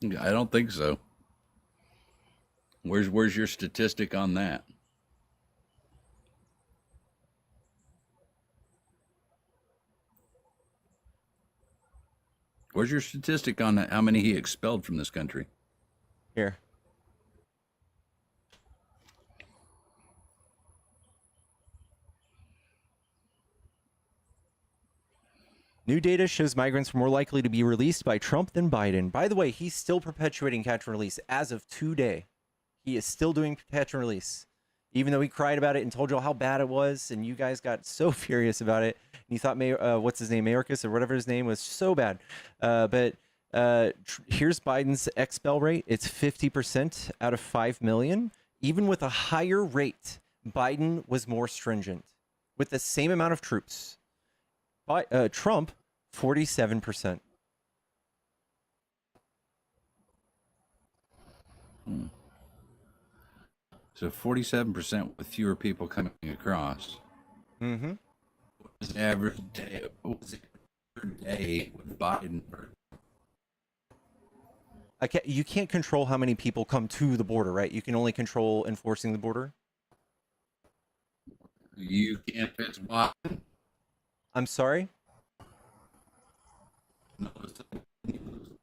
I don't think so. Where's your statistic on that? Where's your statistic on how many he expelled from this country? Here. New data shows migrants were more likely to be released by Trump than Biden. By the way, he's still perpetuating catch and release as of today. He is still doing catch and release, even though he cried about it and told you all how bad it was, and you guys got so furious about it. And you thought, what's his name, Mayorkas or whatever his name was, so bad. Here's Biden's expel rate. It's 50% out of 5 million. Even with a higher rate, Biden was more stringent with the same amount of troops. Trump, 47%. So 47% with fewer people coming across. Mm-hmm. What was the average day? What was it per day with Biden? You can't control how many people come to the border, right? You can only control enforcing the border. You can't. It's why. I'm sorry?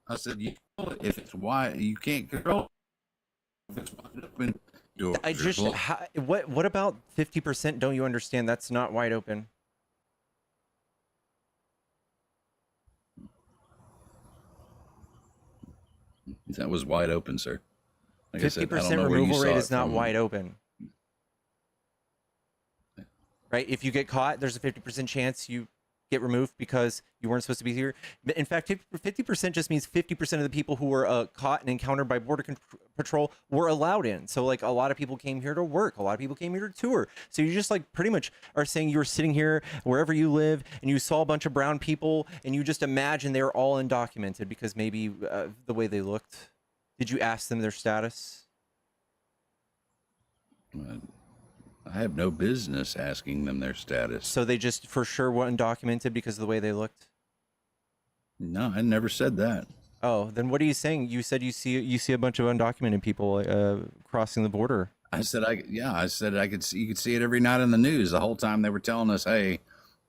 I said, if it's wide, you can't control. If it's wide open, What about 50%? Don't you understand? That's not wide open. That was wide open, sir. Like I said, I don't 50% know where you removal saw rate it is not from. wide open. Right? If you get caught, there's a 50% chance you get removed because you weren't supposed to be here. In fact, 50% just means 50% of the people who were caught and encountered by Border Patrol were allowed in. So, like, a lot of people came here to work. A lot of people came here to tour. So you just, like, pretty much are saying you were sitting here wherever you live and you saw a bunch of brown people and you just imagine they were all undocumented because maybe the way they looked. Did you ask them their status? I have no business asking them their status. So they just for sure were undocumented because of the way they looked? No, I never said that. Oh, then what are you saying? You said you see a bunch of undocumented people crossing the border. I said I could see, you could see it every night in the news. The whole time they were telling us, "Hey,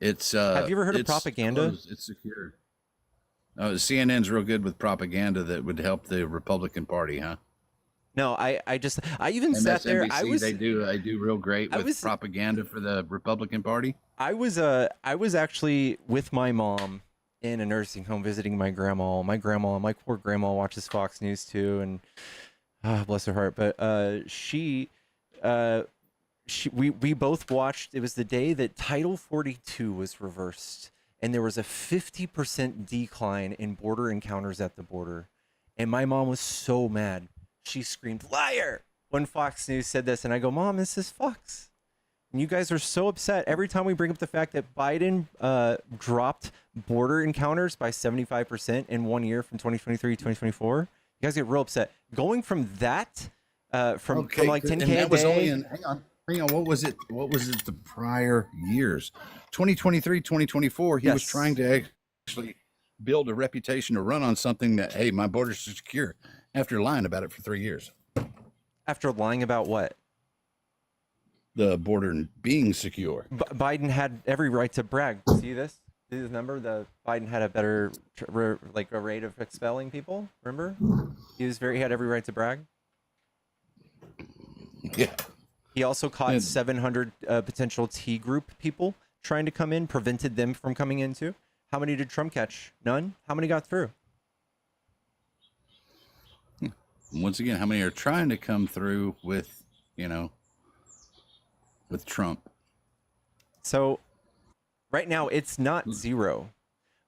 it's." Have you ever heard of propaganda? Closed, it's secure. Oh, CNN's real good with propaganda that would help the Republican Party, huh? No, I even sat there. They do real great with propaganda for the Republican Party. I was actually with my mom in a nursing home visiting my grandma. My poor grandma watches Fox News too, and bless her heart. But we both watched. It was the day that Title 42 was reversed, and there was a 50% decline in border encounters at the border, and my mom was so mad. She screamed, "Liar!" when Fox News said this. And I go, "Mom, this is Fox." And you guys are so upset. Every time we bring up the fact that Biden dropped border encounters by 75% in 1 year from 2023 to 2024, you guys get real upset. Going from that, from like 10K and that a was day. only in, hang on, what was it the prior years? 2023, 2024, he was Yes. trying to actually build a reputation to run on something that, hey, my border's secure, after lying about it for 3 years. After lying about what? The border being secure. Biden had every right to brag. See this? See this number? The Biden had a better like a rate of expelling people. Remember? He had every right to brag. Yeah. He also caught 700 potential T group people trying to come in, prevented them from coming in too. How many did Trump catch? None. How many got through? Once again, how many are trying to come through with, with Trump? So right now it's not zero,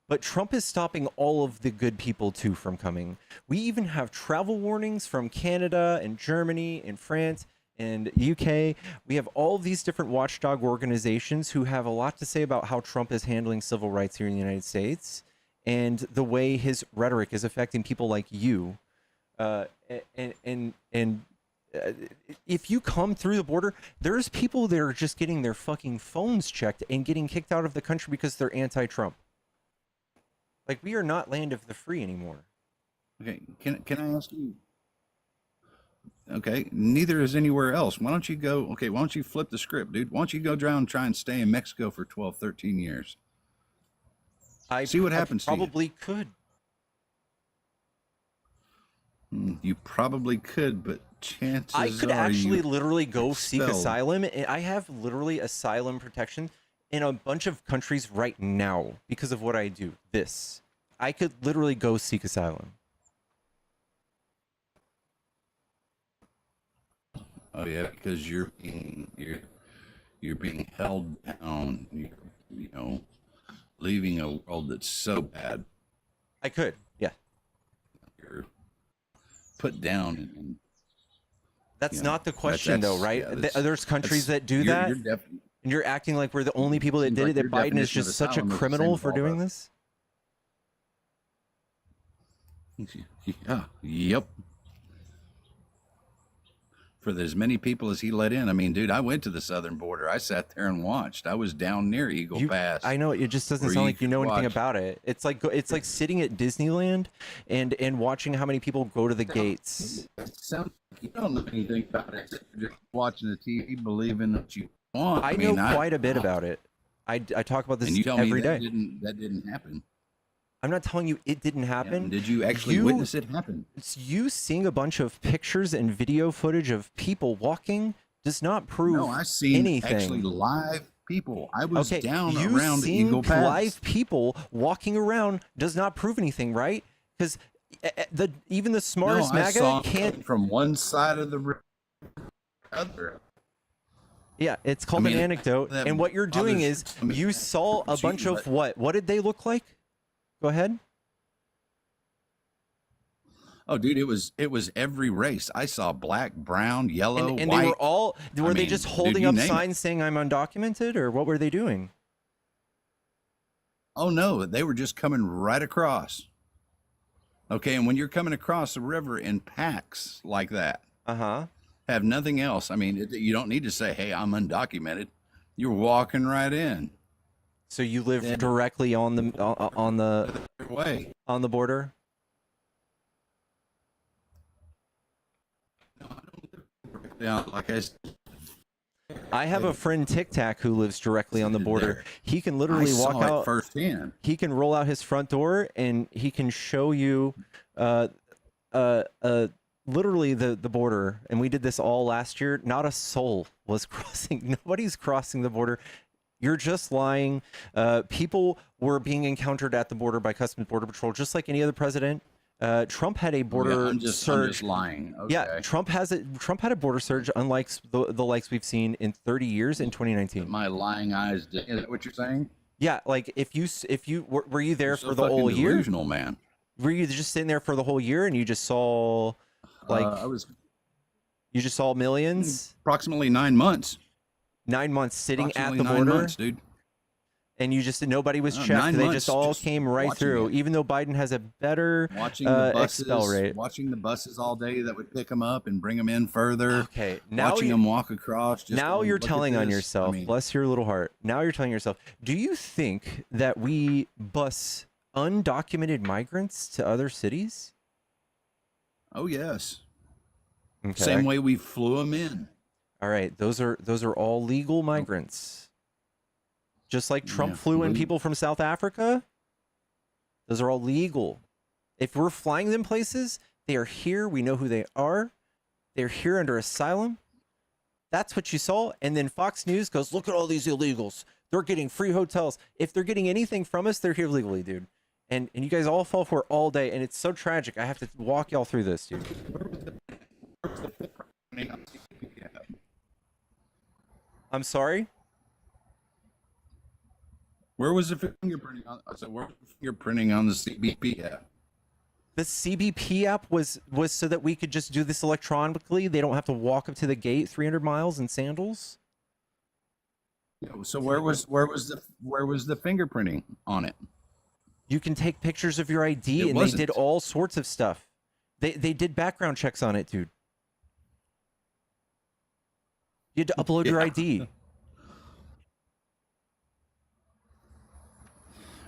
but Trump is stopping all of the good people too from coming. We even have travel warnings from Canada and Germany and France and UK. We have all these different watchdog organizations who have a lot to say about how Trump is handling civil rights here in the United States and the way his rhetoric is affecting people like you. If you come through the border, there's people that are just getting their fucking phones checked and getting kicked out of the country because they're anti-Trump. Like, we are not land of the free anymore. Okay, can I ask you? Okay, neither is anywhere else. Why don't you go, why don't you flip the script, dude? Why don't you go down and try and stay in Mexico for 12, 13 years? See what happens to you. Probably could. You probably could, but chances I could are actually you literally go seek expelled. asylum. I have literally asylum protection in a bunch of countries right now because of what I do. I could literally go seek asylum. Oh yeah, because you're being held down. Leaving a world that's so bad. I could, yeah. You're put down, and that's not the question, though, right? Yeah, there's countries that do that, and you're acting like we're the only people that did it. That Biden is just such a criminal for doing this. Yeah. Yep. For as many people as he let in. I mean, dude, I went to the southern border. I sat there and watched. I was down near Eagle Pass. I know it just doesn't sound like you know anything about it. It's like sitting at Disneyland and watching how many people go to the gates. It sounds like you don't know anything about it. You're just watching the TV, believing that you want. I know quite a bit about it. I talk about this and you tell every me that day. That didn't happen. I'm not telling you it didn't happen. Yeah, did you actually witness it happen? You seeing a bunch of pictures and video footage of people walking does not prove anything. No, I seen actually live people. I was down around Eagle Pass. Live people walking around does not prove anything, right? Because even the smartest MAGA can't from one side of the other. Yeah, it's called an anecdote. And what you're doing is you saw a bunch of what? What did they look like? Go ahead. Oh, dude, it was every race. I saw black, brown, yellow, and white. They were all. Were they just holding up signs saying I'm undocumented, or what were they doing? Oh no, they were just coming right across. Okay, and when you're coming across the river in packs like that, have nothing else. I mean, you don't need to say, "Hey, I'm undocumented." You're walking right in. So you live directly on the way on the border. Yeah, like I have a friend Tic Tac who lives directly on the border. He can literally walk out firsthand. He can roll out his front door and he can show you, literally the border. And we did this all last year. Not a soul was crossing. Nobody's crossing the border. You're just lying. People were being encountered at the border by Customs Border Patrol, just like any other president. Trump had a border surge. I'm just lying. Okay. Yeah, Trump had a border surge unlike the likes we've seen in 30 years in 2019. My lying eyes did. Is that what you're saying? Yeah, like if you were you there for the whole year? Delusional, man. Were you just sitting there for the whole year and you just saw you just saw millions? Approximately 9 months. 9 months sitting at the border, 9 months, dude. And you just nobody was checked. They just all came right through. Even though Biden has a better expel rate. Watching the buses all day that would pick them up and bring them in further. Okay, now watching them walk across. Just now you're telling on yourself. Bless your little heart. Now you're telling yourself. Do you think that we bus undocumented migrants to other cities? Oh yes. Okay. Same way we flew them in. All right, those are all legal migrants. Just like Trump Yeah, flew in legal. people from South Africa, those are all legal. If we're flying them places, they are here. We know who they are. They're here under asylum. That's what you saw. And then Fox News goes, look at all these illegals. They're getting free hotels. If they're getting anything from us, they're here legally, dude. And you guys all fall for it all day. And it's so tragic. I have to walk y'all through this, dude. I'm sorry? Where was the fingerprinting on? I said, where was the fingerprinting on the CBP app? The CBP app was so that we could just do this electronically. They don't have to walk up to the gate 300 miles in sandals. So where was the fingerprinting on it? You can take pictures of your ID, It and wasn't. they did all sorts of stuff. They did background checks on it, dude. You had to upload your ID.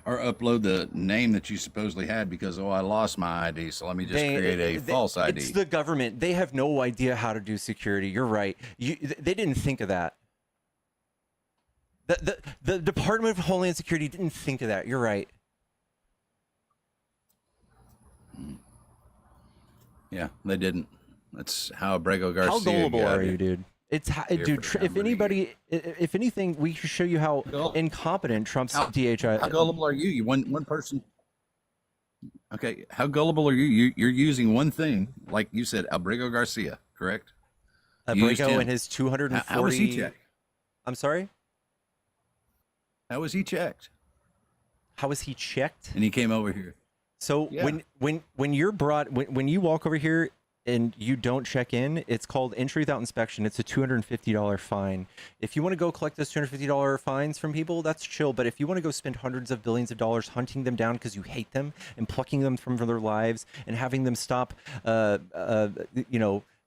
Or upload the name that you supposedly had because, I lost my ID, so let me just create a false ID. It's the government. They have no idea how to do security. You're right. They didn't think of that. The Department of Homeland Security didn't think of that. You're right. Yeah, they didn't. That's how Abrego Garcia How gullible got are it. you, dude? It's Here dude. for If anybody, if anything, we should show you how incompetent Trump's DHI. How gullible are you? You one person. Okay, how gullible are you? You're using one thing, like you said, Abrego Garcia, correct? You used Abrego him. and his 240. How was he checked? I'm sorry. How was he checked? How was he checked? And he came over here. So Yeah. when you're brought when you walk over here and you don't check in, it's called entry without inspection. It's a $250 fine. If you want to go collect those $250 fines from people, that's chill. But if you want to go spend hundreds of billions of dollars hunting them down because you hate them and plucking them from their lives and having them stop,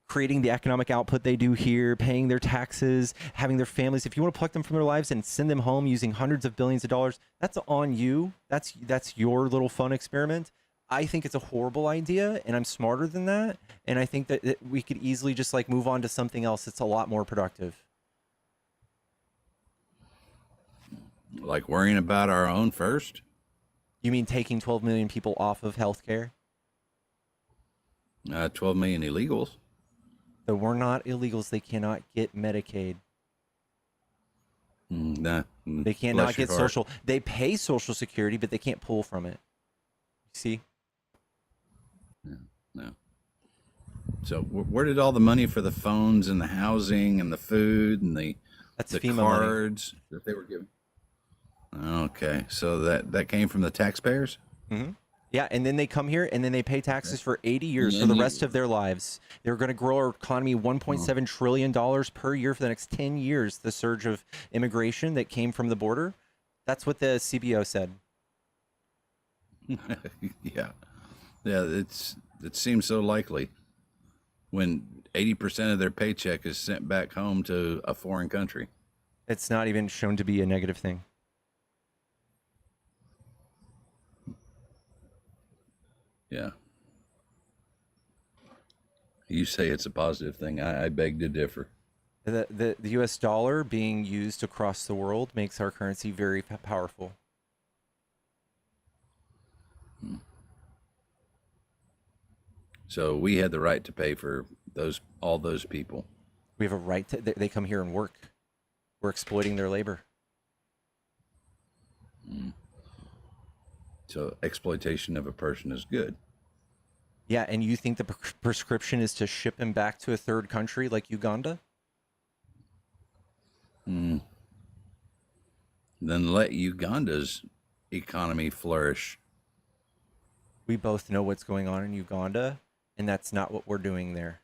creating the economic output they do here, paying their taxes, having their families. If you want to pluck them from their lives and send them home using hundreds of billions of dollars, that's on you. That's your little fun experiment. I think it's a horrible idea, and I'm smarter than that. And I think that we could easily just like move on to something else that's a lot more productive. Like worrying about our own first? You mean taking 12 million people off of healthcare? 12 million illegals. So we're not illegals. They cannot get Medicaid. Nah. They cannot get social. They pay Social Security, but they can't pull from it. See? No. So where did all the money for the phones and the housing and the food and the FEMA cards that they were giving? Okay, so that came from the taxpayers? Mm-hmm. Yeah, and then they come here and then they pay taxes for 80 years for the rest of their lives. They're going to grow our economy $1.7 trillion per year for the next 10 years, the surge of immigration that came from the border. That's what the CBO said. Yeah, it seems so likely when 80% of their paycheck is sent back home to a foreign country. It's not even shown to be a negative thing. Yeah. You say it's a positive thing. I beg to differ. The U.S. dollar being used across the world makes our currency very powerful. So we had the right to pay for all those people. We have a right to. They come here and work. We're exploiting their labor. So exploitation of a person is good. Yeah, and you think the prescription is to ship him back to a third country like Uganda? Then let Uganda's economy flourish. We both know what's going on in Uganda, and that's not what we're doing there.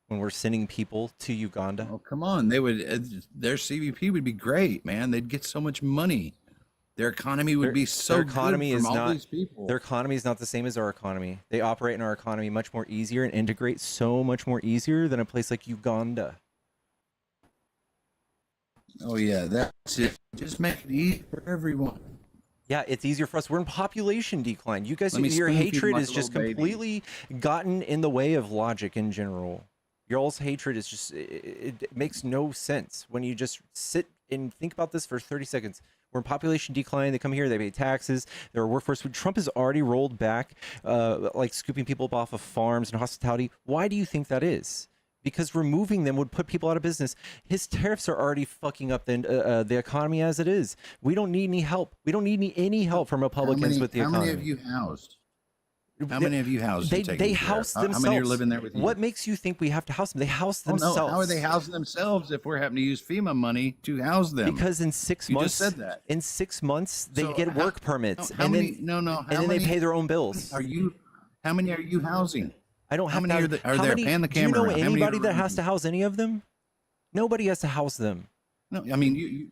When we're sending people to Uganda. Oh, come on. They would, their CVP would be great, man. They'd get so much money. Their economy would be so their good economy from is all not, these people. Their economy is not the same as our economy. They operate in our economy much more easier and integrate so much more easier than a place like Uganda. Oh, yeah, that's it. Just make it easy for everyone. Yeah, it's easier for us. We're in population decline. You guys, Let me your spoon feed hatred my is just little baby. completely gotten in the way of logic in general. Your all's hatred is just, it makes no sense when you just sit and think about this for 30 seconds. We're in population decline. They come here, they pay taxes. They're a workforce. Trump has already rolled back, like scooping people up off of farms and hospitality. Why do you think that is? Because removing them would put people out of business. His tariffs are already fucking up the economy as it is. We don't need any help. We don't need any help from Republicans with the How economy. many have you housed? How many have you housed? and taken They care of? house themselves. How many are living there with you? What makes you think we have to house them? They house Oh, themselves. no. How are they housing themselves if we're having to use FEMA money to house them? Because in 6 You months, just said that. in 6 months, they So get how- work permits, how and many? then No. and then they pay their own bills. Are you? How many are you housing? I don't How have many to. are how there? many- Pan the do you know camera around. How many anybody are that has renting? to house any of them? Nobody has to house them. No, I mean you.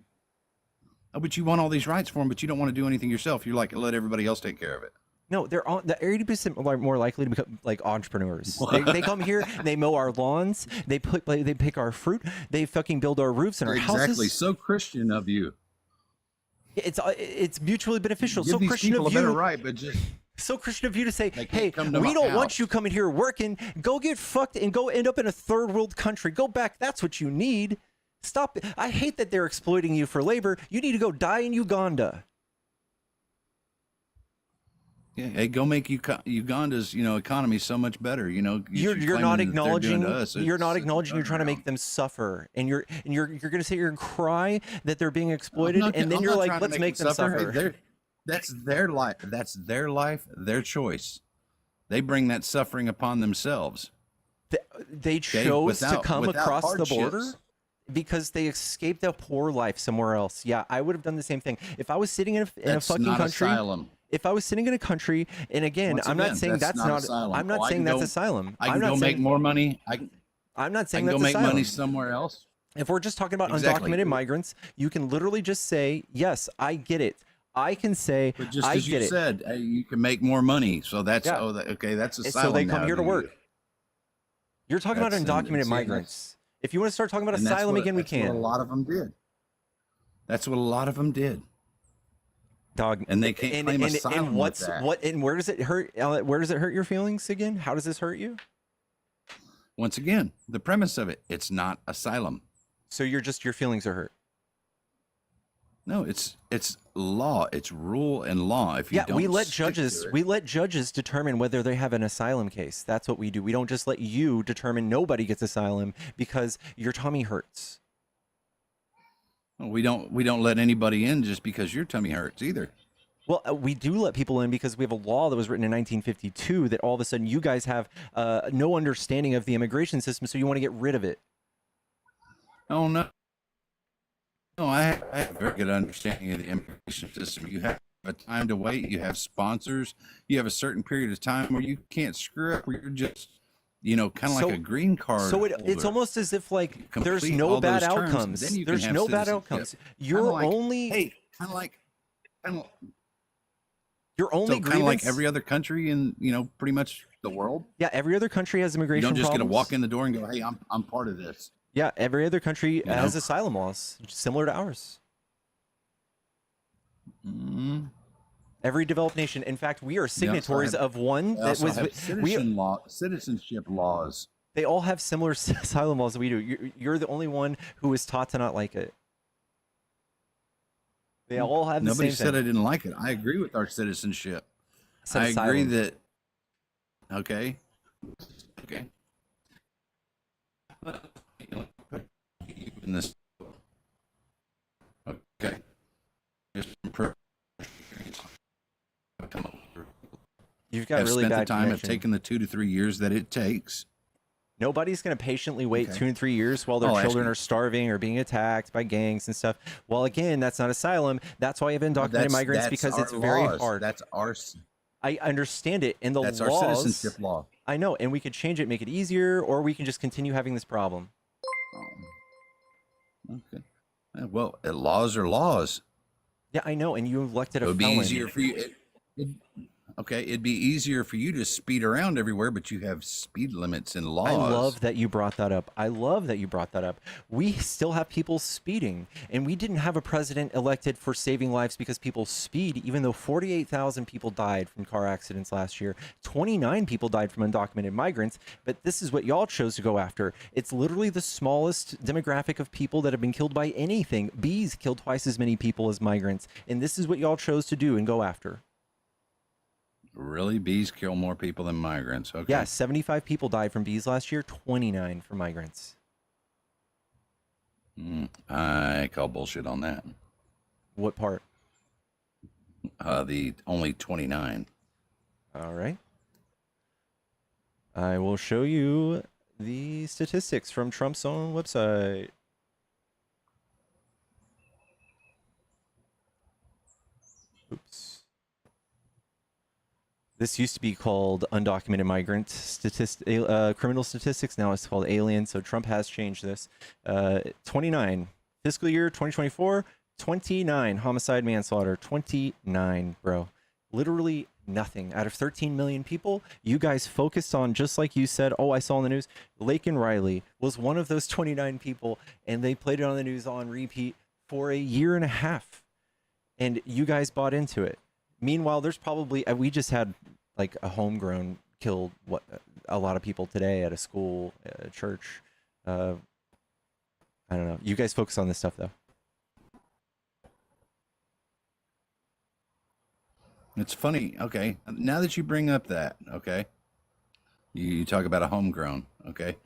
Oh, but you want all these rights for them, but you don't want to do anything yourself. You're like, let everybody else take care of it. No, they're 80% more likely to become like entrepreneurs. They come here, they mow our lawns, they pick our fruit, they fucking build our roofs and our Exactly. houses. So Christian of you. It's mutually beneficial. Give So these Christian people of a better you, right, but just so Christian of you to say, They can't hey, come to we my don't want house. you coming here working. Go get fucked and go end up in a third world country. Go back. That's what you need. Stop. I hate that they're exploiting you for labor. You need to go die in Uganda. yeah, hey, go make Uganda's economy so much better. You're claiming not that they're doing acknowledging. to us, You're not it's acknowledging. You're trying to make unreal. them suffer, and you're gonna sit here and cry that they're being I'm exploited, not- and then I'm you're not like, trying to let's make them Hey, suffer. that's their life. That's their life, their choice. They bring that suffering upon themselves. They chose to come without across the border hardships. because they escaped a poor life somewhere else. Yeah, I would have done the same thing if I was sitting in a That's fucking not country. asylum. If I was sitting in a country, and again, Once I'm not again, saying that's not. asylum. I'm not Oh, I saying can that's go- asylum. I I'm can not go saying. make more money. I'm not I saying can go that's make asylum. money somewhere else. If we're just talking about Exactly. undocumented migrants, you can literally just say, "Yes, I get it." I can say, But just "I as you get it." said, hey, you can make more money. So that's Yeah. okay. That's And asylum. so they now come here to you. work. You're talking about That's- and- undocumented and see, migrants. If you want to start talking about And that's asylum what- again, we that's what can. a lot of them did. That's what a lot of them did. Dog, And they can't claim asylum with that. and where does it hurt? Where does it hurt your feelings again? How does this hurt you? Once again, the premise of it, it's not asylum. So your feelings are hurt. No, it's law. It's rule and law. If you Yeah, don't we let stick to judges it- determine whether they have an asylum case. That's what we do. We don't just let you determine nobody gets asylum because your tummy hurts. We don't let anybody in just because your tummy hurts either. Well, we do let people in because we have a law that was written in 1952 that all of a sudden you guys have no understanding of the immigration system, so you want to get rid of it. Oh no. No, I have a very good understanding of the immigration system. You have a time to wait. You have sponsors. You have a certain period of time where you can't screw up. Where you're just, kind of So- like a green card. So it's holder. almost as if like there's Complete no all bad those terms, outcomes. then you can There's have no bad citizenship. outcomes. Kinda like, kind of like, Your only so kind of grievance. like every other country in pretty much the world. Yeah, every other country has You immigration don't just get to problems. walk in the door and go, "Hey, I'm part of this." Yeah, every other country know? has asylum laws similar to ours. Mm. Every developed nation. In fact, we are signatories have- of one They that also was. have We, citizenship laws. they all have similar asylum laws that we do. You're the only one who was taught to not like it. They all have the Nobody same said thing. I didn't like it. I agree with our citizenship. Said I agree asylum. that. Okay. Okay. In this. Okay. Just You've got have really spent bad the time of connection. taking the 2 to 3 years that it takes. Nobody's going to patiently wait Okay. 2 and 3 years while their I'll ask children you. are starving or being attacked by gangs and stuff. Well, again, that's not asylum. That's why you have undocumented migrants because our it's very laws. hard. That's our I understand it. And the that's laws, our citizenship law. I know, and we could change it, make it easier, or we can just continue having this problem. Okay. Well, laws are laws. Yeah, I know, and you elected It a would be felon. easier for you. Okay, it'd be easier for you to speed around everywhere, but you have speed limits and laws. I love that you brought that up. I love that you brought that up. We still have people speeding, and we didn't have a president elected for saving lives because people speed, even though 48,000 people died from car accidents last year. 29 people died from undocumented migrants, but this is what y'all chose to go after. It's literally the smallest demographic of people that have been killed by anything. Bees killed twice as many people as migrants, and this is what y'all chose to do and go after. Really? Bees kill more people than migrants? Okay. Yeah, 75 people died from bees last year, 29 from migrants. I call bullshit on that. What part? The only 29. All right. I will show you the statistics from Trump's own website. Oops. This used to be called undocumented migrant criminal statistics. Now it's called alien. So Trump has changed this. 29 fiscal year 2024, 29 homicide manslaughter, 29, bro. Literally nothing. Out of 13 million people, you guys focused on, just like you said, oh, I saw in the news, Laken Riley was one of those 29 people, and they played it on the news on repeat for a year and a half. And you guys bought into it. Meanwhile, there's probably, we just had like a homegrown killed a lot of people today at a school, a church. I don't know. You guys focus on this stuff though. It's funny. Okay. Now that you bring up that, okay, you talk about a homegrown, okay,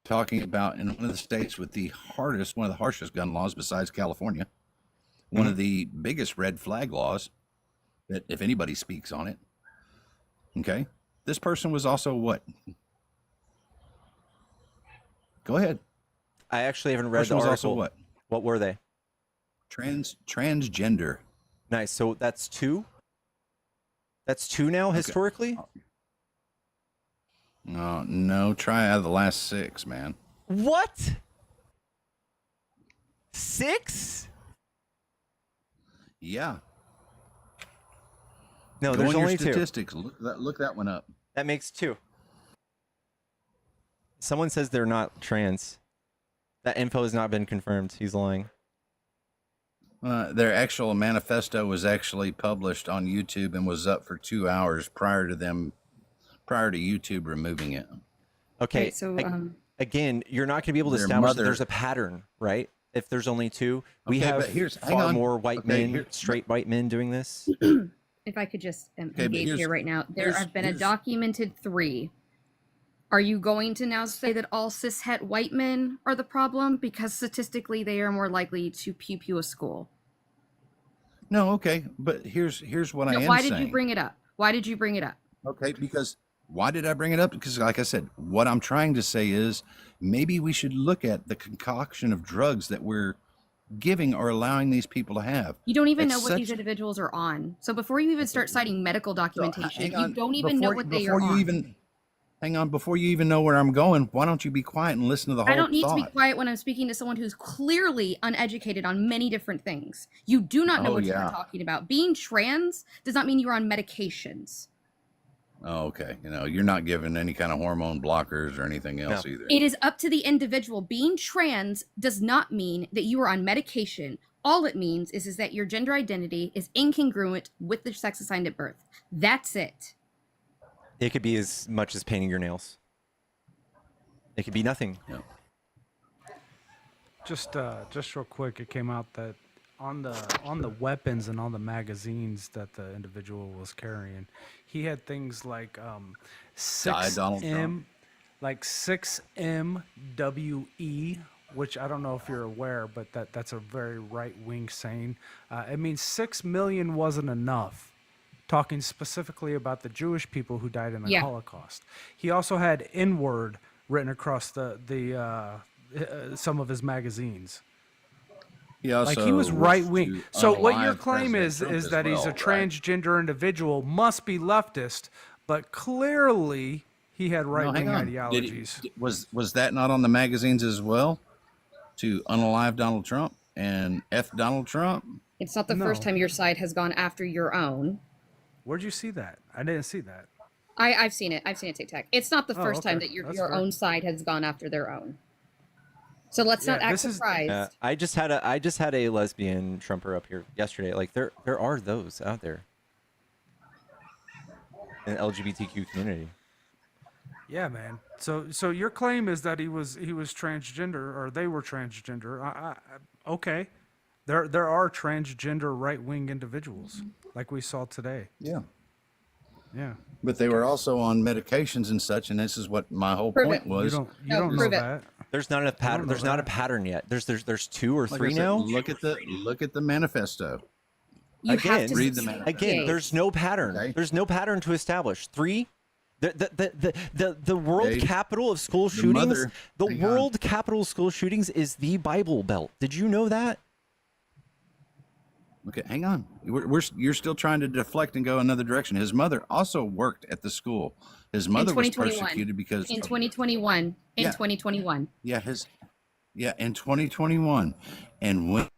talking about in one of the states with one of the harshest gun laws besides California, one of the biggest red flag laws, that if anybody speaks on it, okay, this person was also what? Go ahead. I actually haven't read the Was article. also what? What were they? Transgender. Nice. So that's two? That's two now, historically? No, try out of the last 6, man. What? 6? Yeah. No, Go there's on only your two. statistics. Look that one up. That makes 2. Someone says they're not trans. That info has not been confirmed. He's lying. Their actual manifesto was actually published on YouTube and was up for 2 hours prior to YouTube removing it. Okay. Right, so again, you're not going to be able to Their establish that mother- there's a pattern, right? If there's only 2, we Okay, have but hang far on. more white Okay, men, straight white men doing this. if I could just Okay, but engage here's- here right now, there here's- have been a here's- documented 3. Are you going to now say that all cishet white men are the problem because statistically they are more likely to pew a school? No, okay, but here's what I am Why saying. did you bring it up? Why did you bring it up? Okay, because why did I bring it up? Because, like I said, what I'm trying to say is maybe we should look at the concoction of drugs that we're giving or allowing these people to have. You don't even It's know what these such- individuals are on. So before you even start citing medical documentation, hang you on, don't even know what they are before you on. even hang on, before you even know where I'm going, why don't you be quiet and listen to the whole I don't need to be thought? quiet when I'm speaking to someone who's clearly uneducated on many different things. You do not know Oh, what yeah. you're talking about. Being trans does not mean you're on medications. Oh, okay. You're not given any kind of hormone blockers or anything else either. It is up to the individual. Being trans does not mean that you are on medication. All it means is that your gender identity is incongruent with the sex assigned at birth. That's it. It could be as much as painting your nails. It could be nothing. Yeah. Just real quick, it came out that on the weapons and on the magazines that the individual was carrying, he had things like Donald 6M, Trump. like 6MWE, which I don't know if you're aware, but that's a very right-wing saying. It means 6 million wasn't enough. Talking specifically about the Jewish people who died in the Yeah. Holocaust. He also had N-word written across the some of his magazines. He also Like he was wished right wing. to So what your unalive claim President is Trump is as that he's well, a right? transgender individual, must be leftist, but clearly he had No, right hang wing on. ideologies. Was that not on the magazines as well? To unalive Donald Trump and F Donald Trump? It's not the first No. time your side has gone after your own. Where'd you see that? I didn't see that. I've seen it. I've seen it TikTok. It's not the Oh, first time okay. that your That's your fair. own side has gone after their own. So let's not Yeah, act this is surprised. I just had a lesbian Trumper up here yesterday. Like there are those out there in the LGBTQ community. yeah, man. So your claim is that he was transgender, or they were transgender. Okay. There are transgender right wing individuals, like we saw today. Yeah. Yeah. But they were also on medications and such, and this is what my whole Prove point it. was. You No, don't know prove it. that. There's not enough pattern. know There's not a that. pattern yet. There's 2 or Like I 3 said, now. look at the manifesto. You Again, have to read the see manifesto. Again, gays. there's no pattern. Okay. There's no pattern to establish. 3. The world Okay. capital of school The shootings. mother- The hang on. world capital of school shootings is the Bible Belt. Did you know that? Okay, hang on. You're still trying to deflect and go another direction. His mother also worked at the school. His mother was 2021. persecuted because In of- 2021. In Yeah. 2021. in 2021. And when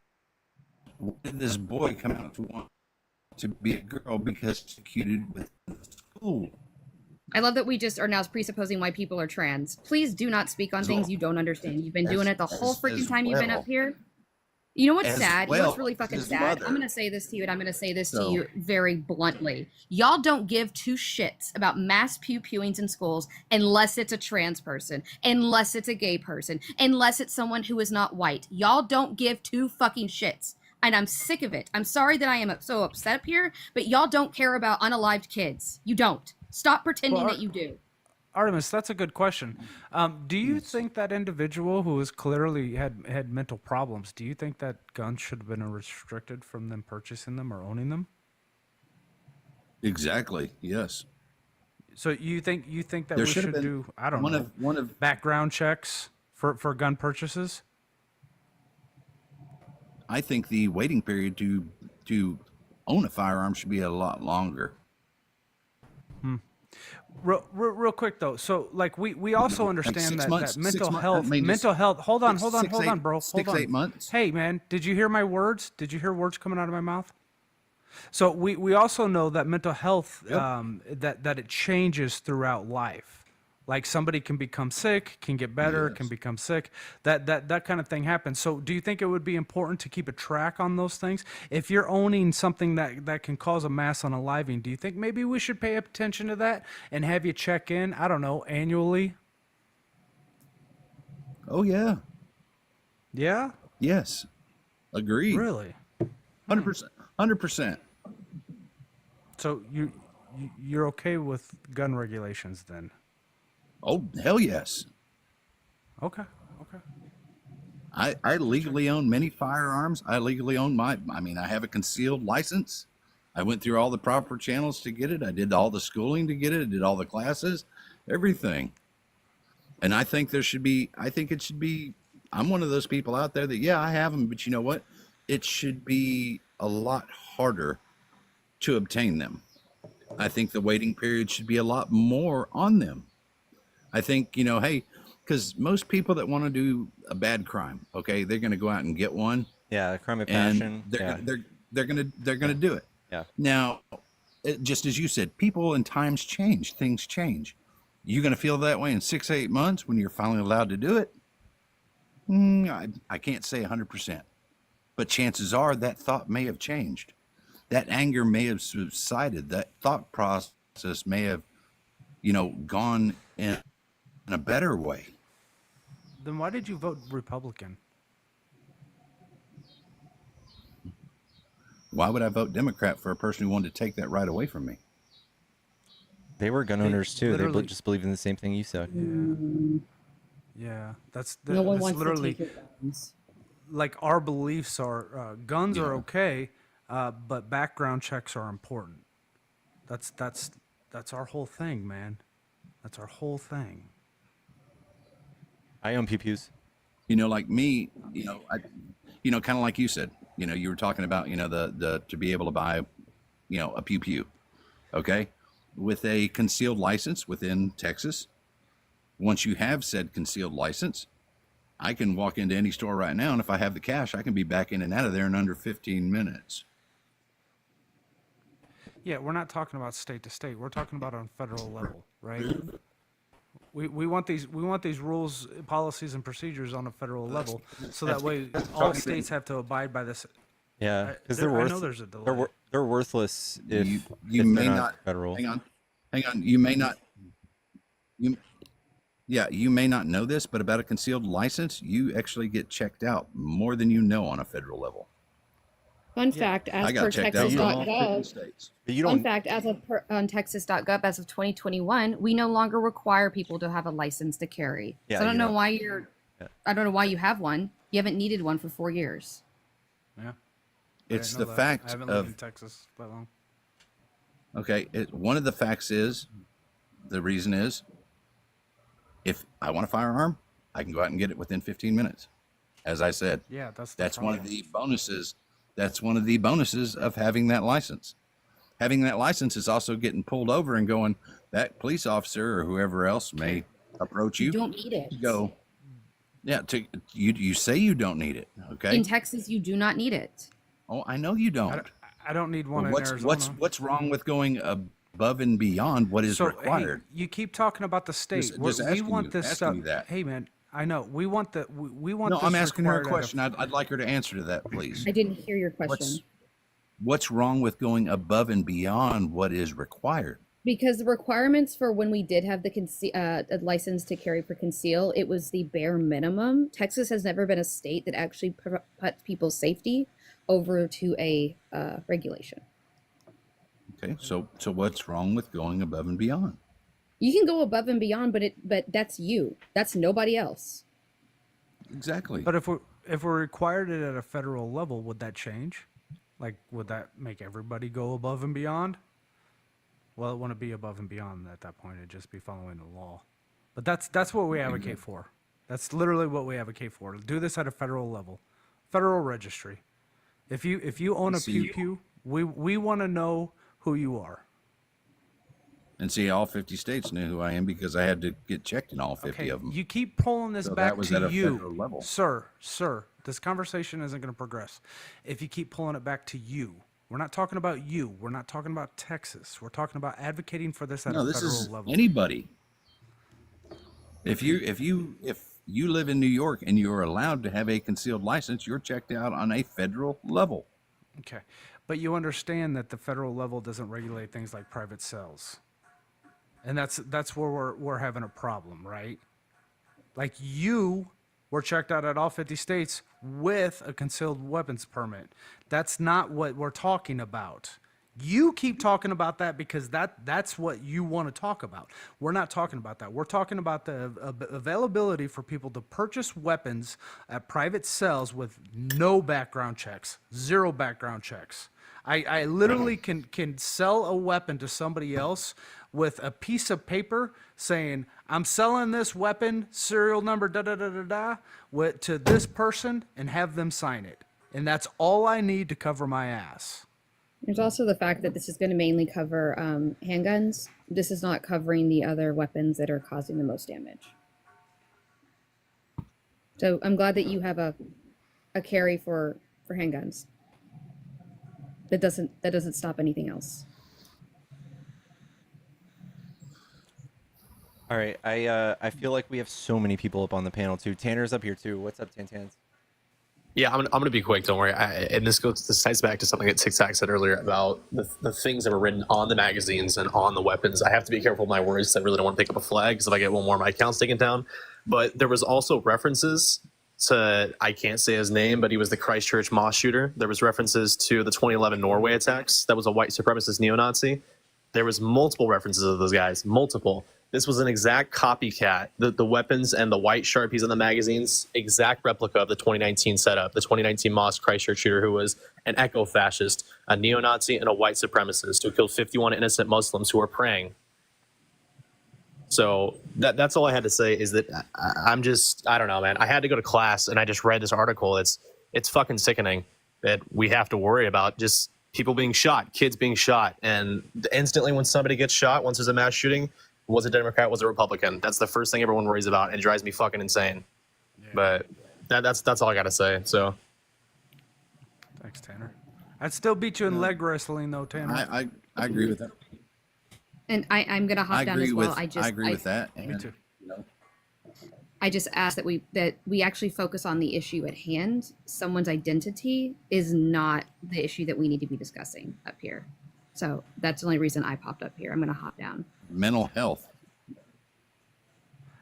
did this boy come out to want to be a girl because persecuted with the school? I love that we just are now presupposing why people are trans. Please do not speak on As things well. you don't understand. You've been doing it the whole freaking as time you've been well. up here. You know what's As sad? You know what's well really fucking as sad? mother. I'm going to say this to you, and I'm going to say this to So- you very bluntly. Y'all don't give 2 shits about mass pew-pewings in schools unless it's a trans person, unless it's a gay person, unless it's someone who is not white. Y'all don't give 2 fucking shits. And I'm sick of it. I'm sorry that I am so upset up here, but y'all don't care about unalived kids. You don't. Stop pretending Well, that you do. Artemis, that's a good question. Do you think that individual who has clearly had mental problems, do you think that guns should have been restricted from them purchasing them or owning them? Exactly. Yes. So you think that There we should have should been do, I don't one know, one of background checks for gun purchases? I think the waiting period to own a firearm should be a lot longer. Real quick though, so like we also understand 6 that, months, that mental 6 months, health, I mean, just mental health. Hold on, six, bro. Hold 6, on. 8 months. Hey man, did you hear my words? Did you hear words coming out of my mouth? So we also know that mental health, that it changes throughout life. Like somebody can become sick, can get better, can Yes. become sick. That kind of thing happens. So do you think it would be important to keep a track on those things? If you're owning something that can cause a mass unaliving, do you think maybe we should pay attention to that and have you check in, I don't know, annually? Oh yeah. Yeah? Yes. Agreed. Really? 100%. 100%. So you're okay with gun regulations then? Oh hell yes. Okay. I legally own many firearms. I legally own I have a concealed license. I went through all the proper channels to get it. I did all the schooling to get it. I did all the classes, everything. And I think it should be, I'm one of those people out there that, yeah, I have them, but you know what? It should be a lot harder to obtain them. I think the waiting period should be a lot more on them. I think, hey, because most people that want to do a bad crime, okay, they're going to go out and get one, Yeah, crime of and passion. they're gonna do it. Yeah. Now, just as you said, people and times change, things change. You going to feel that way in 6, 8 months when you're finally allowed to do it? I can't say 100%, but chances are that thought may have changed. That anger may have subsided. That thought process may have, gone in a better way. Then why did you vote Republican? Why would I vote Democrat for a person who wanted to take that right away from me? They were gun owners too. They literally- just believe in the same thing you said. Yeah, that's No one that's wants to literally take your guns. like our beliefs are guns are Yeah. okay, but background checks are important. That's our whole thing, man. That's our whole thing. I own pew-pews. Like me, kind of like you said, you were talking about, the to be able to buy, a pew pew, okay, with a concealed license within Texas. Once you have said concealed license, I can walk into any store right now, and if I have the cash, I can be back in and out of there in under 15 minutes. Yeah, we're not talking about state to state. We're talking about on federal level, right? We want these rules, policies, and procedures on a federal level, so that way all states have to abide by this. Yeah, because I know there's a delay. they're worthless if You if may they're not federal. hang on. You may not. You may not know this, but about a concealed license, you actually get checked out more than you know on a federal level. Fun fact, I as got per checked out in all 50 Texas.gov, states. But you fun don't. fact, on Texas.gov, as of 2021, we no longer require people to have a license to carry. Yeah, So I don't you know don't- why I don't know why you have one. You haven't needed one for 4 years. Yeah, It's I the know that. I fact haven't lived in of Texas that long. okay. One of the facts is the reason is if I want a firearm, I can go out and get it within 15 minutes. As I said, Yeah, that's one of the bonuses. That's one of the bonuses of having that license. Having that license is also getting pulled over and going, that police officer or whoever else may approach you. You don't need it. Go. Yeah, you say you don't need it. Okay. In Texas, you do not need it. Oh, I know you don't. I don't need one But in Arizona. what's wrong with going above and beyond what is So, required? Hey, you keep talking about the state. Just we asking want you- this asking stuff. you that. Hey, man, I know. We want we want. No, this I'm asking her a required question. I'd like her to answer to that, please. I didn't hear your question. What's wrong with going above and beyond what is required? Because the requirements for when we did have the a license to carry for conceal, it was the bare minimum. Texas has never been a state that actually put people's safety over to a regulation. Okay, so what's wrong with going above and beyond? You can go above and beyond, but that's you. That's nobody else. Exactly. But if we required it at a federal level, would that change? Like, would that make everybody go above and beyond? Well, it wouldn't be above and beyond at that point. It'd just be following the law. But that's what we advocate for. That's literally what we advocate for. Do this at a federal level, federal registry. If you own a pew pew, we want to know who you are. And see, all 50 states knew who I am because I had to get checked in all 50 Okay, of them. you keep pulling this So back that was to at a you, federal level. sir. This conversation isn't going to progress if you keep pulling it back to you. We're not talking about you. We're not talking about Texas. We're talking about advocating for this at No, a this federal is level. anybody. If you live in New York and you're allowed to have a concealed license, you're checked out on a federal level. Okay, but you understand that the federal level doesn't regulate things like private cells, and that's where we're having a problem, right? Like you were checked out at all 50 states with a concealed weapons permit. That's not what we're talking about. You keep talking about that because that's what you want to talk about. We're not talking about that. We're talking about the availability for people to purchase weapons at private cells with no background checks, zero background checks. I literally can sell a weapon to somebody else with a piece of paper saying, I'm selling this weapon, serial number, to this person, and have them sign it. And that's all I need to cover my ass. There's also the fact that this is going to mainly cover handguns. This is not covering the other weapons that are causing the most damage. So I'm glad that you have a carry for handguns. That doesn't stop anything else. All right, I feel like we have so many people up on the panel too. Tanner's up here too. What's up, Tantans? Yeah, I'm gonna be quick. Don't worry. And this ties back to something that TikTok said earlier about the things that were written on the magazines and on the weapons. I have to be careful with my words. I really don't want to pick up a flag because if I get one more, my account's taken down. But there was also references to, I can't say his name, but he was the Christchurch mosque shooter. There was references to the 2011 Norway attacks. That was a white supremacist neo-Nazi. There was multiple references of those guys, multiple. This was an exact copycat. The weapons and the white Sharpies on the magazines, exact replica of the 2019 setup, the 2019 mosque Christchurch shooter who was an eco-fascist, a neo-Nazi, and a white supremacist who killed 51 innocent Muslims who were praying. So that's all I had to say is that I don't know, man. I had to go to class and I just read this article. It's fucking sickening that we have to worry about just people being shot, kids being shot. And instantly when somebody gets shot, once there's a mass shooting, was a Democrat, was a Republican. That's the first thing everyone worries about, and it drives me fucking insane. Yeah. But that's all I got to say. So, thanks, Tanner. I'd still beat you in leg wrestling, though, Tanner. I agree with that. And I'm gonna hop I down agree as well. with. I agree with that. Me And, too. you know, I just ask that we actually focus on the issue at hand. Someone's identity is not the issue that we need to be discussing up here. So that's the only reason I popped up here. I'm gonna hop down. mental health.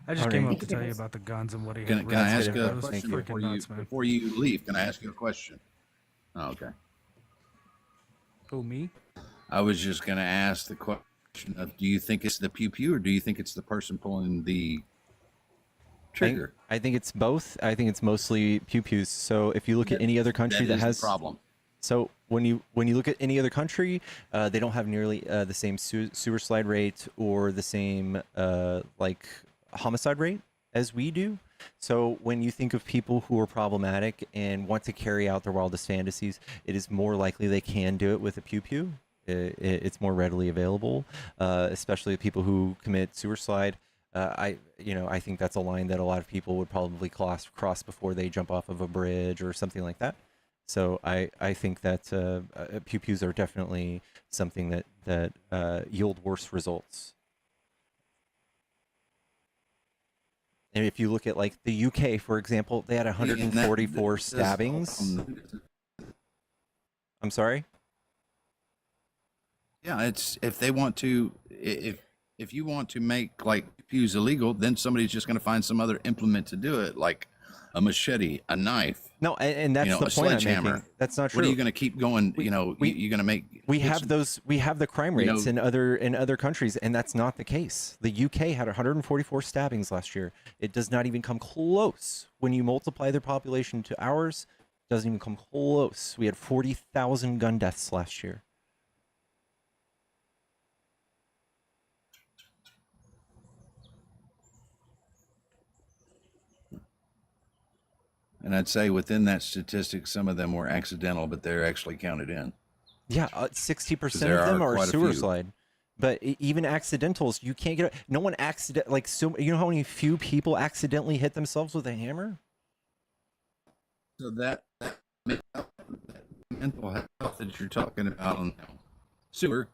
I just All came right. up to tell you about the guns and what he Can, had. can I read. ask good. a That was question freaking before you nuts, man. before you leave? Can I ask you a question? Oh, okay. Who, me? I was just going to ask the question of: do you think it's the pew pew, or do you think it's the person pulling the trigger? I think it's both. I think it's mostly pew pews. So if you look at any other country that is has the problem. So when you look at any other country, they don't have nearly the same sewer slide rate or the same like homicide rate as we do. So when you think of people who are problematic and want to carry out their wildest fantasies, it is more likely they can do it with a pew pew. It's more readily available, especially people who commit sewer slide. I think that's a line that a lot of people would probably cross before they jump off of a bridge or something like that. So I think that pew pews are definitely something that yield worse results. And if you look at like the UK, for example, they had 144 stabbings. I'm sorry? Yeah, it's if they want to, if you want to make like pews illegal, then somebody's just going to find some other implement to do it, like a machete, a knife. No, and that's You know, the a point I'm sledgehammer. making. That's not true. What are you going to keep going? We- You know, we- you're going to make. We have the crime you know- rates in other countries, and that's not the case. The UK had 144 stabbings last year. It does not even come close. When you multiply their population to ours, it doesn't even come close. We had 40,000 gun deaths last year. And I'd say within that statistic, some of them were accidental, but they're actually counted in. Yeah, 60% there of them are are quite a sewer few. slide. But even accidentals, you can't get. No one so you know how many few people accidentally hit themselves with a hammer? So that mental health that you're talking about on sewer,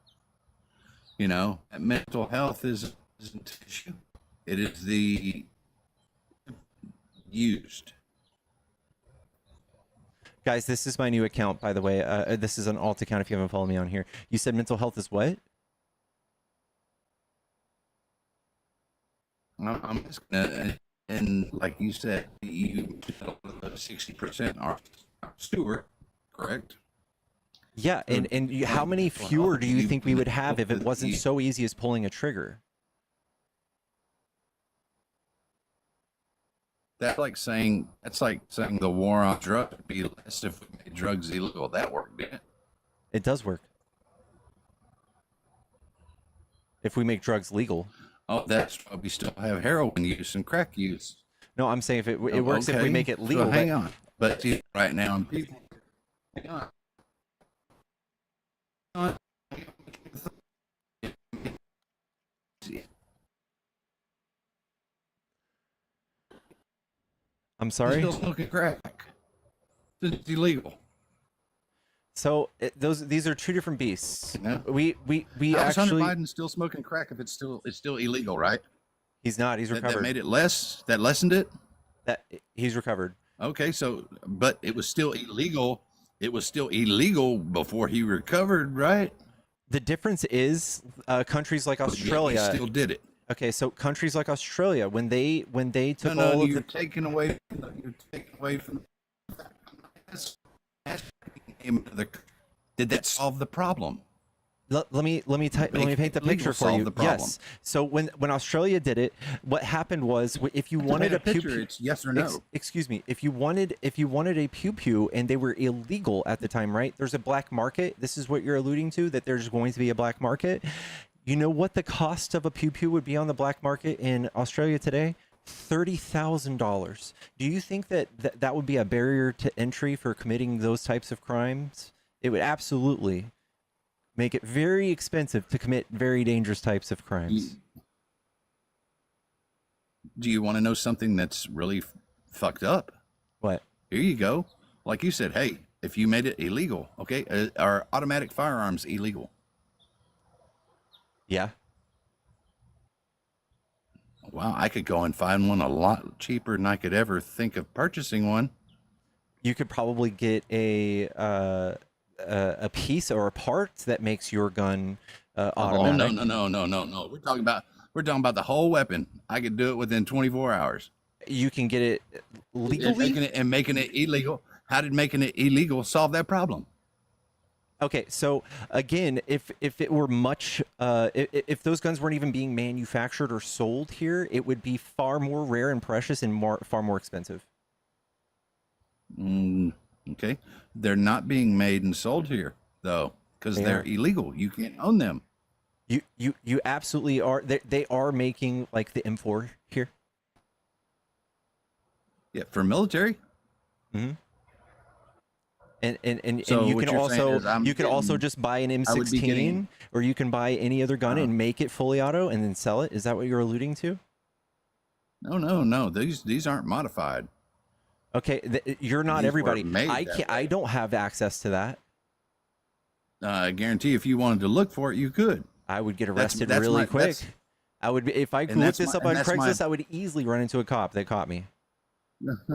you know, that mental health isn't an issue. It is the used. Guys, this is my new account, by the way. This is an alt account if you haven't followed me on here. You said mental health is what? I'm asking, and like you said, you 60% are sewer, correct? Yeah, and how many fewer do you think we would have if it wasn't so easy as pulling a trigger? That's like saying the war on drugs would be less if we made drugs illegal. That worked, didn't it? It does work. If we make drugs legal. Oh, that's why we still have heroin use and crack use. No, I'm saying if it works if we Okay, make it so legal. hang on, but see, right now, people. Hang on. I'm sorry. Still smoking crack. It's illegal. So these are two different beasts. Yeah. We How is Hunter actually. Biden still smoking crack if it's still illegal, right? He's not. He's That recovered. made it less. That lessened it. That he's recovered. Okay, so but it was still illegal. It was still illegal before he recovered, right? The difference is countries like Yet Australia. he still did it. Okay, so countries like Australia, when they took No, all of you're the taking away. You're taking away from. Did that solve the problem? let me paint the legal picture for solve you. the problem. Yes. So when Australia did it, what happened was if you wanted a pew picture, pew, it's yes or no. excuse me, if you wanted a pew pew and they were illegal at the time, right? There's a black market. This is what you're alluding to, that there's going to be a black market. You know what the cost of a pew pew would be on the black market in Australia today? $30,000. Do you think that would be a barrier to entry for committing those types of crimes? It would absolutely make it very expensive to commit very dangerous types of crimes. Do you want to know something that's really fucked up? What? Here you go. Like you said, hey, if you made it illegal, okay, are automatic firearms illegal? Yeah. Wow, I could go and find one a lot cheaper than I could ever think of purchasing one. You could probably get a piece or a part that makes your gun Oh automatic. no. We're talking about the whole weapon. I could do it within 24 hours. You can get it legally. Making it illegal. How did making it illegal solve that problem? Okay, so again, if it were much, if those guns weren't even being manufactured or sold here, it would be far more rare and precious and far more expensive. Okay, they're not being made and sold here though, because they're illegal. You can't own them. You absolutely are. They are making like the M4 here. Yeah, for military. Mm-hmm. And So you what can you're also saying is also just buy an I would be M16 getting- or you can buy any other gun and make it fully auto and then sell it. Is that what you're alluding to? No. These aren't modified. Okay, you're not These were everybody. made I that can't. I don't have access to that. I guarantee if you wanted to look for it, you could. I would get That's- arrested that's really my- quick. that's- I would be, if I and looked that's this my- up on and that's my- Craigslist, I would easily run into a cop that caught me.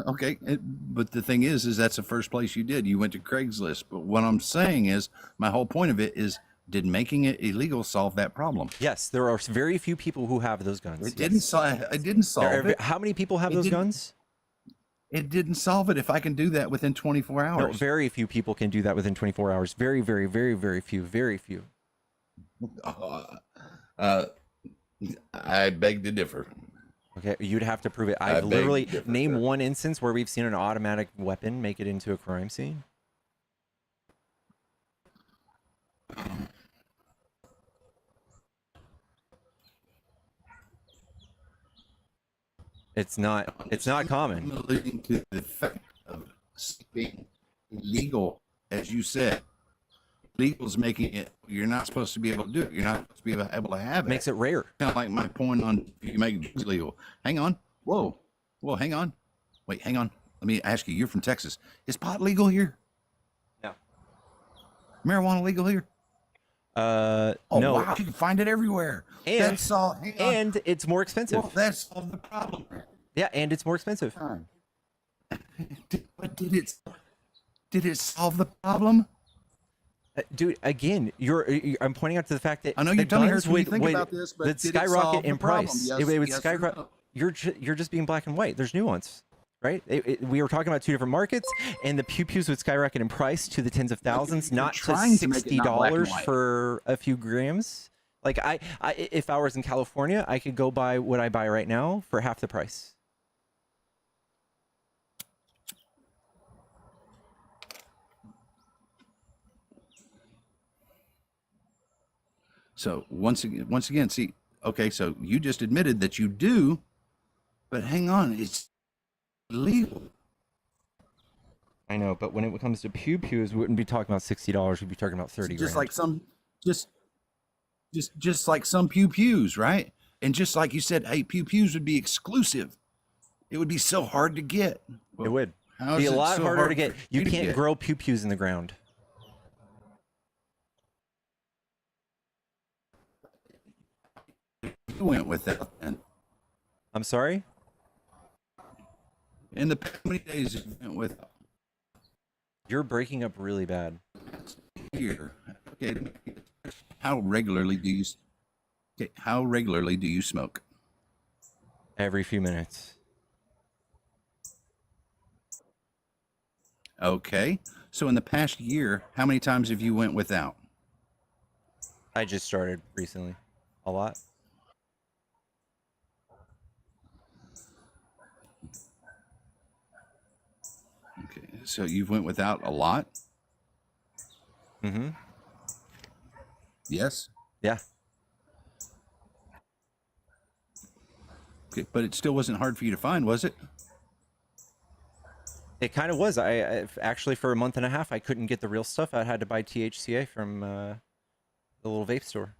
Okay, but the thing is that's the first place you did. You went to Craigslist. But what I'm saying is, my whole point of it is, did making it illegal solve that problem? Yes, there are very few people who have those guns. It didn't solve. It didn't solve it. How many people have It those didn't- guns? It didn't solve it. If I can do that within 24 No, hours. very few people can do that within 24 hours. Very, very, very, very few. Very few. I beg to differ. Okay, you'd have to prove it. I I've beg literally to differ, named sir. one instance where we've seen an automatic weapon make it into a crime scene. It's not common. I'm alluding to the fact of being illegal, as you said. Legal's making it. You're not supposed to be able to do it. You're not supposed to be able to have it. Makes it rare. Kind of like my point on if you make it illegal. Hang on. Whoa, hang on. Wait, hang on. Let me ask you. You're from Texas. Is pot legal here? No. Marijuana legal here? No. Wow, you can find it everywhere. And That's all. Hang on. and it's more expensive. Well, that solved the problem. Yeah, and it's more expensive. But did it solve the problem? Dude, again, I'm pointing out to the fact that I know the you're telling me guns what you would- think would- about this, but would did it skyrocket solve in the problem? price. Yes, It would yes or skyrocket. no? You're just being black and white. There's nuance, right? We were talking about two different markets, and the pew pews would skyrocket in price to the tens of thousands, you're not to trying to make it not black and $60 white. for a few grams. Like if I was in California, I could go buy what I buy right now for half the price. So once again, see, okay, so you just admitted that you do, but hang on, it's illegal. I know, but when it comes to pew pews, we wouldn't be talking about $60. We'd be talking about 30 Just grand. like some, just like some pew pews, right? And just like you said, hey, pew pews would be exclusive. It would be so hard to get. It would How be is a it lot so harder to hard get. for You to can't get? grow pew pews in the ground. You went with that. And I'm sorry? in the how many days you went with You're breaking up really bad. here? Okay, how regularly do you? Okay, how regularly do you smoke? Every few minutes. Okay, so in the past year, how many times have you went without? I just started recently. A lot. Okay, so you've went without a lot. Mm-hmm. Yes. Yeah. Okay, but it still wasn't hard for you to find, was it? It kind of was. I actually, for a month and a half, I couldn't get the real stuff. I had to buy THCA from the little vape store.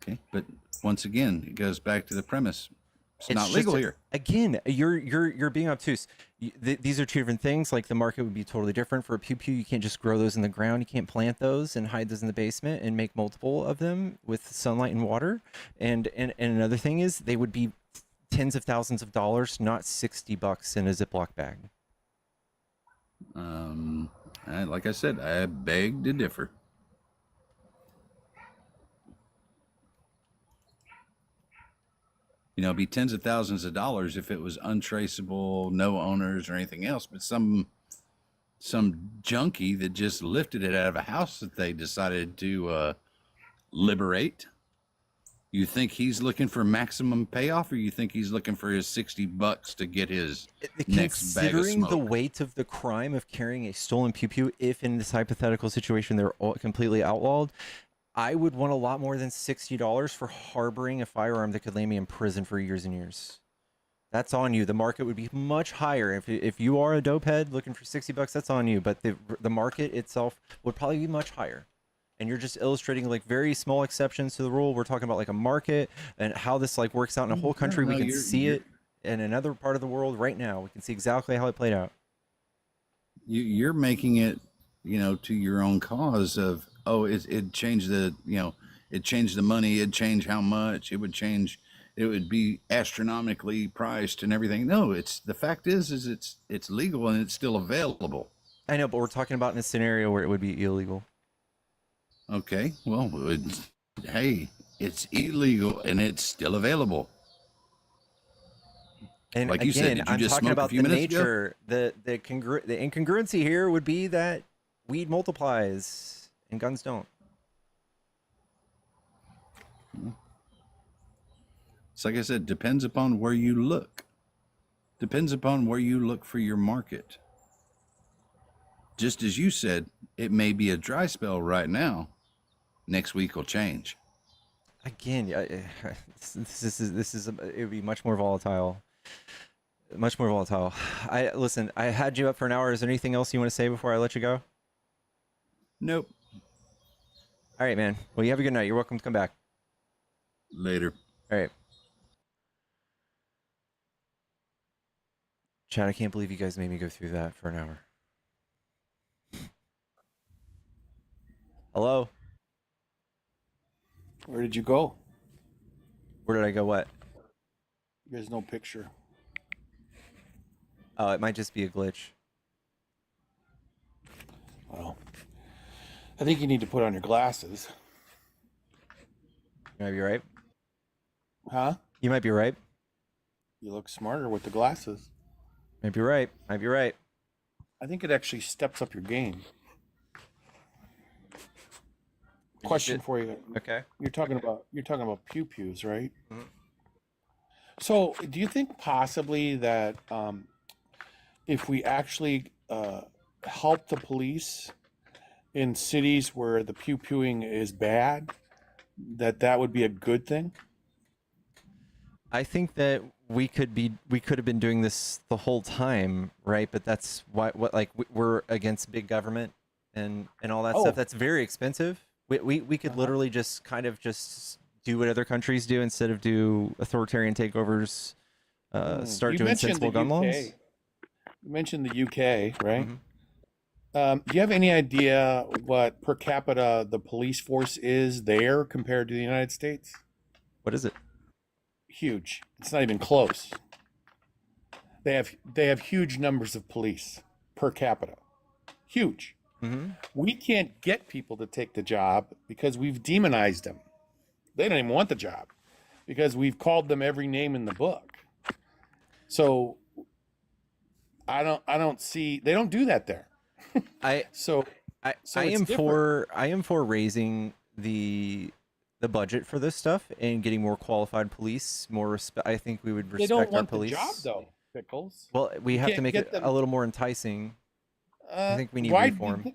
Okay, but once again, it goes back to the premise. It's not legal here. Again, you're being obtuse. These are two different things. Like the market would be totally different. For a pew pew, you can't just grow those in the ground. You can't plant those and hide those in the basement and make multiple of them with sunlight and water. And another thing is they would be tens of thousands of dollars, not $60 in a Ziploc bag. Like I said, I beg to differ. You know, it'd be tens of thousands of dollars if it was untraceable, no owners or anything else. But some junkie that just lifted it out of a house that they decided to liberate. You think he's looking for maximum payoff, or you think he's looking for his $60 to get his next bag of Considering smoke? the weight of the crime of carrying a stolen pew pew, if in this hypothetical situation they're all completely outlawed, I would want a lot more than $60 for harboring a firearm that could land me in prison for years and years. That's on you. The market would be much higher. If you are a dope head looking for $60, that's on you. But the market itself would probably be much higher. And you're just illustrating like very small exceptions to the rule. We're talking about like a market and how this like works out in a whole country. We can see it in another part of the world right now. We can see exactly how it played out. You're making it, you know, to your own cause of, oh, it changed the, you know, it changed the money, it'd change how much, it would change, it would be astronomically priced and everything. No, it's the fact is it's legal and it's still available. I know, but we're talking about in a scenario where it would be illegal. Okay, well, hey, it's illegal and it's still available. And like again, you said, did you I'm just talking smoke about a few the minutes ago? nature, the incongruency here would be that weed multiplies and guns don't. It's like I said, depends upon where you look. Depends upon where you look for your market. Just as you said, it may be a dry spell right now. Next week will change. Again, this is it would be much more volatile. Much more volatile. Listen, I had you up for an hour. Is there anything else you want to say before I let you go? Nope. All right, man. Well, you have a good night. You're welcome to come back. Later. All right. Chad, I can't believe you guys made me go through that for an hour. Hello? Where did you go? Where did I go? What? There's no picture. Oh, it might just be a glitch. Well, I think you need to put on your glasses. You might be right. Huh? You might be right. You look smarter with the glasses. Might be right. Might be right. I think it actually steps up your game. Question for you. Okay. You're talking about pew pews, right? Mhm. So, do you think possibly that if we actually help the police in cities where the pew pewing is bad, that would be a good thing? I think that we could have been doing this the whole time, right? But that's what like we're against big government and all that stuff. That's very expensive. We could literally just kind of just do what other countries do instead of do authoritarian takeovers. Start doing sensible gun laws. You mentioned the UK, right? Mhm. Do you have any idea what per capita the police force is there compared to the United States? What is it? Huge. It's not even close. They have huge numbers of police per capita. Huge. Mm-hmm. We can't get people to take the job because we've demonized them. They don't even want the job because we've called them every name in the book. So I don't see, they don't do that there. I it's am different. I am for raising the budget for this stuff and getting more qualified police, more respect. I think we would They respect don't our want police. the job though, Pickles. Well, we have to can't make get it them- a little more enticing. I think we need Why reform.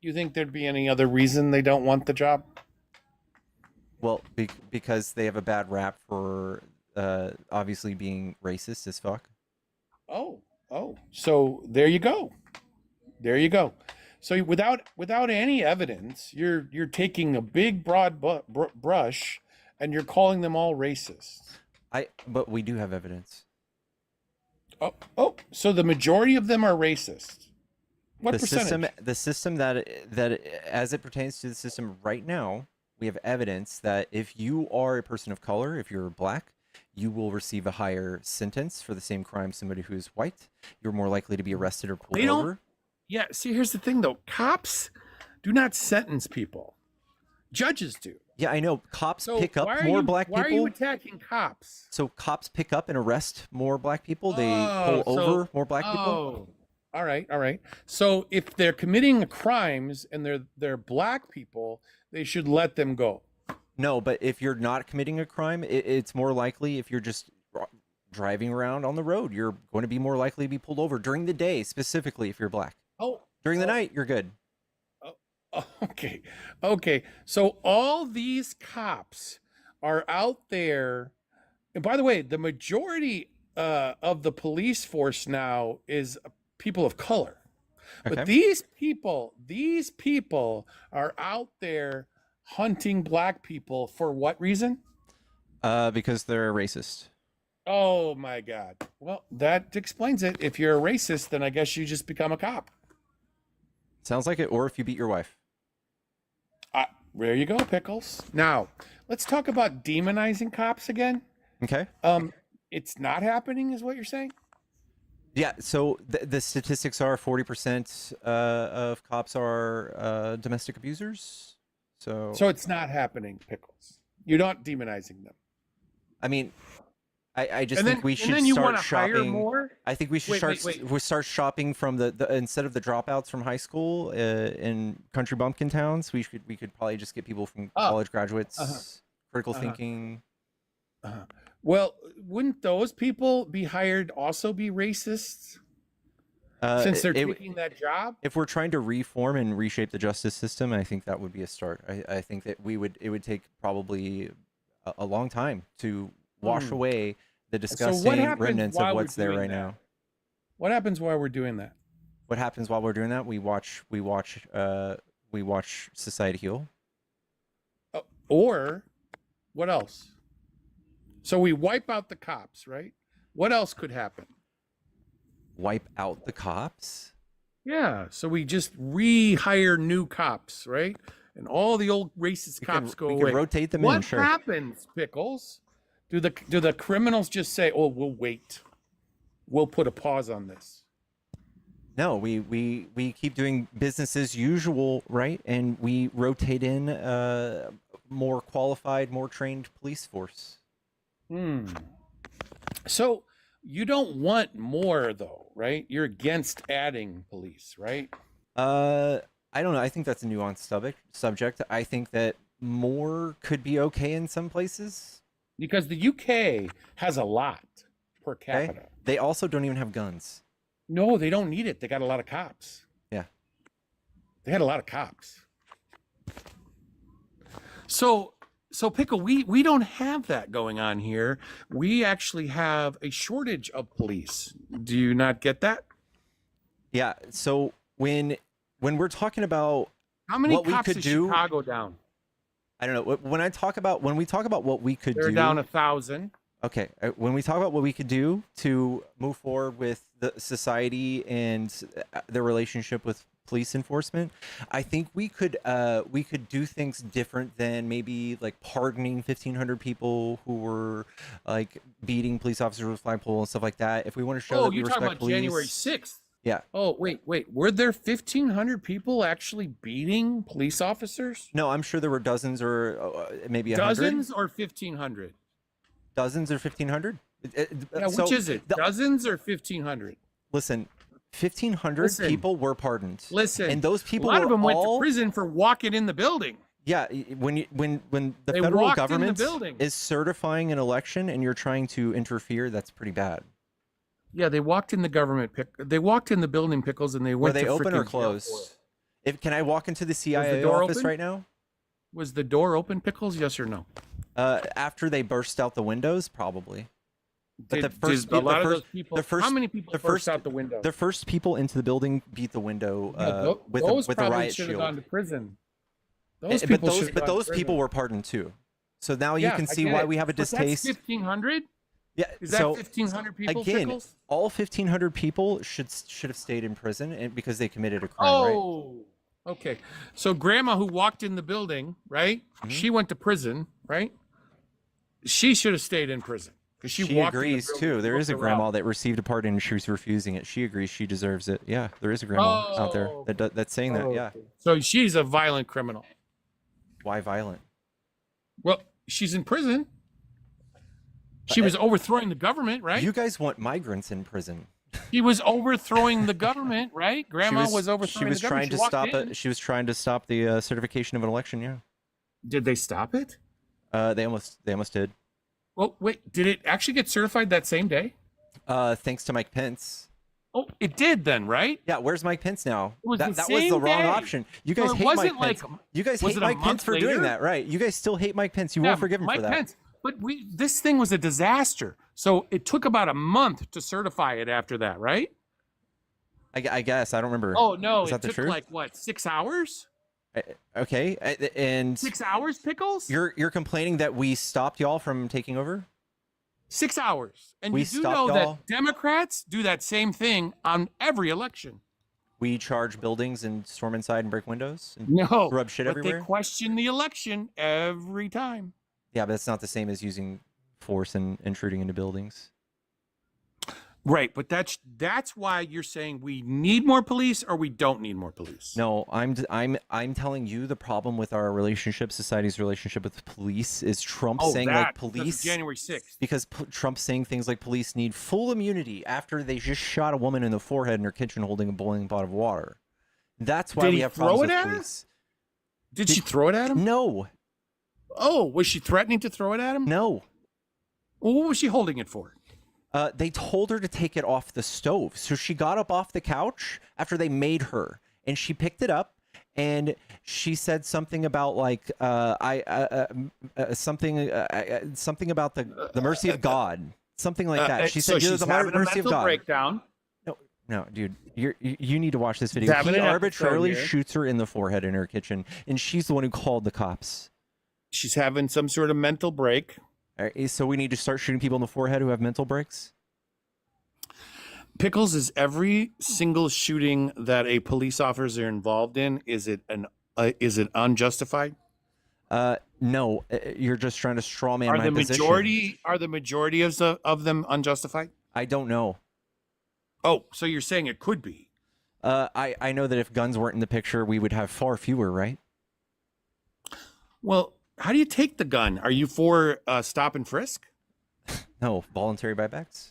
you think there'd be any other reason they don't want the job? Well, because they have a bad rap for obviously being racist as fuck. Oh. So there you go. There you go. So without any evidence, you're taking a big broad brush and you're calling them all racist. But we do have evidence. Oh, so the majority of them are racist. What percentage? The system that as it pertains to the system right now, we have evidence that if you are a person of color, if you're black, you will receive a higher sentence for the same crime somebody who is white. You're more likely to be arrested or pulled over. Yeah, see, here's the thing, though. Cops do not sentence people. Judges do. Yeah, I know. Cops So pick up why are more you, black why people. are you attacking cops? So cops pick up and arrest more black people. They pull over more black people. Oh, all right. So if they're committing crimes and they're black people, they should let them go. No, but if you're not committing a crime, it's more likely if you're just driving around on the road, you're going to be more likely to be pulled over during the day, specifically if you're black. During the night, you're good. Okay. So all these cops are out there. And by the way, the majority of the police force now is people of color. Okay. But these people are out there hunting black people for what reason? Because they're racist. Oh my God. Well, that explains it. If you're a racist, then I guess you just become a cop. Sounds like it. Or if you beat your wife. There you go, Pickles. Now, let's talk about demonizing cops again. Okay. It's not happening, is what you're saying? Yeah. So the statistics are 40% of cops are domestic abusers. So it's not happening, Pickles. You're not demonizing them. I mean, I just And think then- we and should then you start wanna hire shopping. more? I think we should we start shopping from the instead of the dropouts from high school in country bumpkin towns. We could probably just get people from college graduates, critical thinking. Well, wouldn't those people be hired also be racists? Since they're taking that job? If we're trying to reform and reshape the justice system, I think that would be a start. I think that it would take probably a long time to wash away the disgusting remnants of what's there right now. What happens while we're doing that? What happens while we're doing that? We watch society heal. Or what else? So we wipe out the cops, right? What else could happen? Wipe out the cops? Yeah. So we just rehire new cops, right? And all the old racist cops go away. We can rotate them in, sure. What happens, Pickles? Do the criminals just say, "Oh, we'll wait. We'll put a pause on this"? No, we keep doing business as usual, right? And we rotate in more qualified, more trained police force. So you don't want more, though, right? You're against adding police, right? I don't know. I think that's a nuanced subject. I think that more could be okay in some places. Because the UK has a lot per capita. Okay? They also don't even have guns. No, they don't need it. They got a lot of cops. Yeah. They had a lot of cops. So Pickle, we don't have that going on here. We actually have a shortage of police. Do you not get that? Yeah. So when we're talking about how many what cops we could is do, Chicago down? I don't know. When we talk about what we could They're do, down 1,000. Okay, when we talk about what we could do to move forward with the society and the relationship with police enforcement, I think we could do things different than maybe like pardoning 1,500 people who were like beating police officers with flagpole and stuff like that. If we want to show that we you're talking respect about police, January 6th. Yeah. Oh, wait. Were there 1,500 people actually beating police officers? No, I'm sure there were dozens or maybe 100. Dozens or 1,500? Dozens or 1,500? Yeah, which is it? Dozens or 1,500? Listen, 1,500 people were pardoned. Listen, and those people a lot of them went to all prison for walking in the building. Yeah, when the They federal walked in the government building. is certifying an election and you're trying to interfere, that's pretty bad. Yeah, they walked in the they walked in the building, Pickles, and they went. Were they to open or frickin' jail for closed? Can I walk into the it. CIA door office open? right now? Was the door open, Pickles? Yes or no? After they burst out the windows, probably. But Did a lot of those people? How many people burst out the window? The first people into the building beat the window with those a probably riot should have shield. gone to prison. But those people were pardoned too. So now you can see why we have a distaste. That's 1,500. Yeah. Is that So 1,500 people, again, Pickles? all 1,500 people should have stayed in prison and because they committed a crime, right? Oh, okay. So grandma who walked in the building, right? Mhm. She went to prison, right? She should have stayed in prison because she She walked agrees in the building too. and There is looked a grandma around. that received a pardon and she was refusing it. She agrees she deserves it. Yeah, there is a grandma out there Oh, that's saying that. Yeah. okay. So she's a violent criminal. Why violent? Well, she's in prison. She Uh, was overthrowing the government, right? You guys want migrants in prison. She was overthrowing the government, right? Grandma was She overthrowing was the government. trying to She walked stop in. it. She was trying to stop the certification of an election. Yeah. Did they stop it? They almost did. Well, wait, did it actually get certified that same day? Thanks to Mike Pence. Oh, it did then, right? Yeah, where's Mike Pence now? It was that the that was the same wrong day. option. You guys So it hate Mike wasn't Pence. like- You guys was hate it a Mike Pence month for doing later? that, right? You guys still hate Mike Pence. You Yeah, won't forgive him Mike for that. Pence. But this thing was a disaster. So it took about a month to certify it after that, right? I guess I don't remember. Oh no, Is it that the took truth? like what, 6 hours? Okay, and 6 hours, Pickles? you're complaining that we stopped y'all from taking over? 6 hours. And We you do stopped know y'all? that Democrats do that same thing on every election. We charge buildings and storm inside and break windows and No, rub shit but everywhere. they question the election every time. Yeah, but it's not the same as using force and intruding into buildings. Right, but that's why you're saying we need more police or we don't need more police. No, I'm telling you the problem with our relationship, society's relationship with police, is Trump saying like because of police January 6th. because Trump's saying things like police need full immunity after they just shot a woman in the forehead in her kitchen holding a boiling pot of water. That's why Did we he have throw problems it with at her? police. Did she throw it at him? No, Oh, was she threatening to throw it at him? no. Well, what was she holding it for? They told her to take it off the stove, so she got up off the couch after they made her, and she picked it up, and she said something about like something about the mercy of God, something like that. She so said, she's "The having a mercy of mental God." breakdown. No, dude, you need to watch this video. Having He an episode arbitrarily here. shoots her in the forehead in her kitchen, and she's the one who called the cops. She's having some sort of mental break. All right, so we need to start shooting people in the forehead who have mental breaks. Pickles, is every single shooting that a police officer involved in, is it unjustified? No, you're just trying to straw man Are my the position. majority of them unjustified? I don't know. Oh, so you're saying it could be? I know that if guns weren't in the picture, we would have far fewer, right? Well, how do you take the gun? Are you for stop and frisk? No, voluntary buybacks.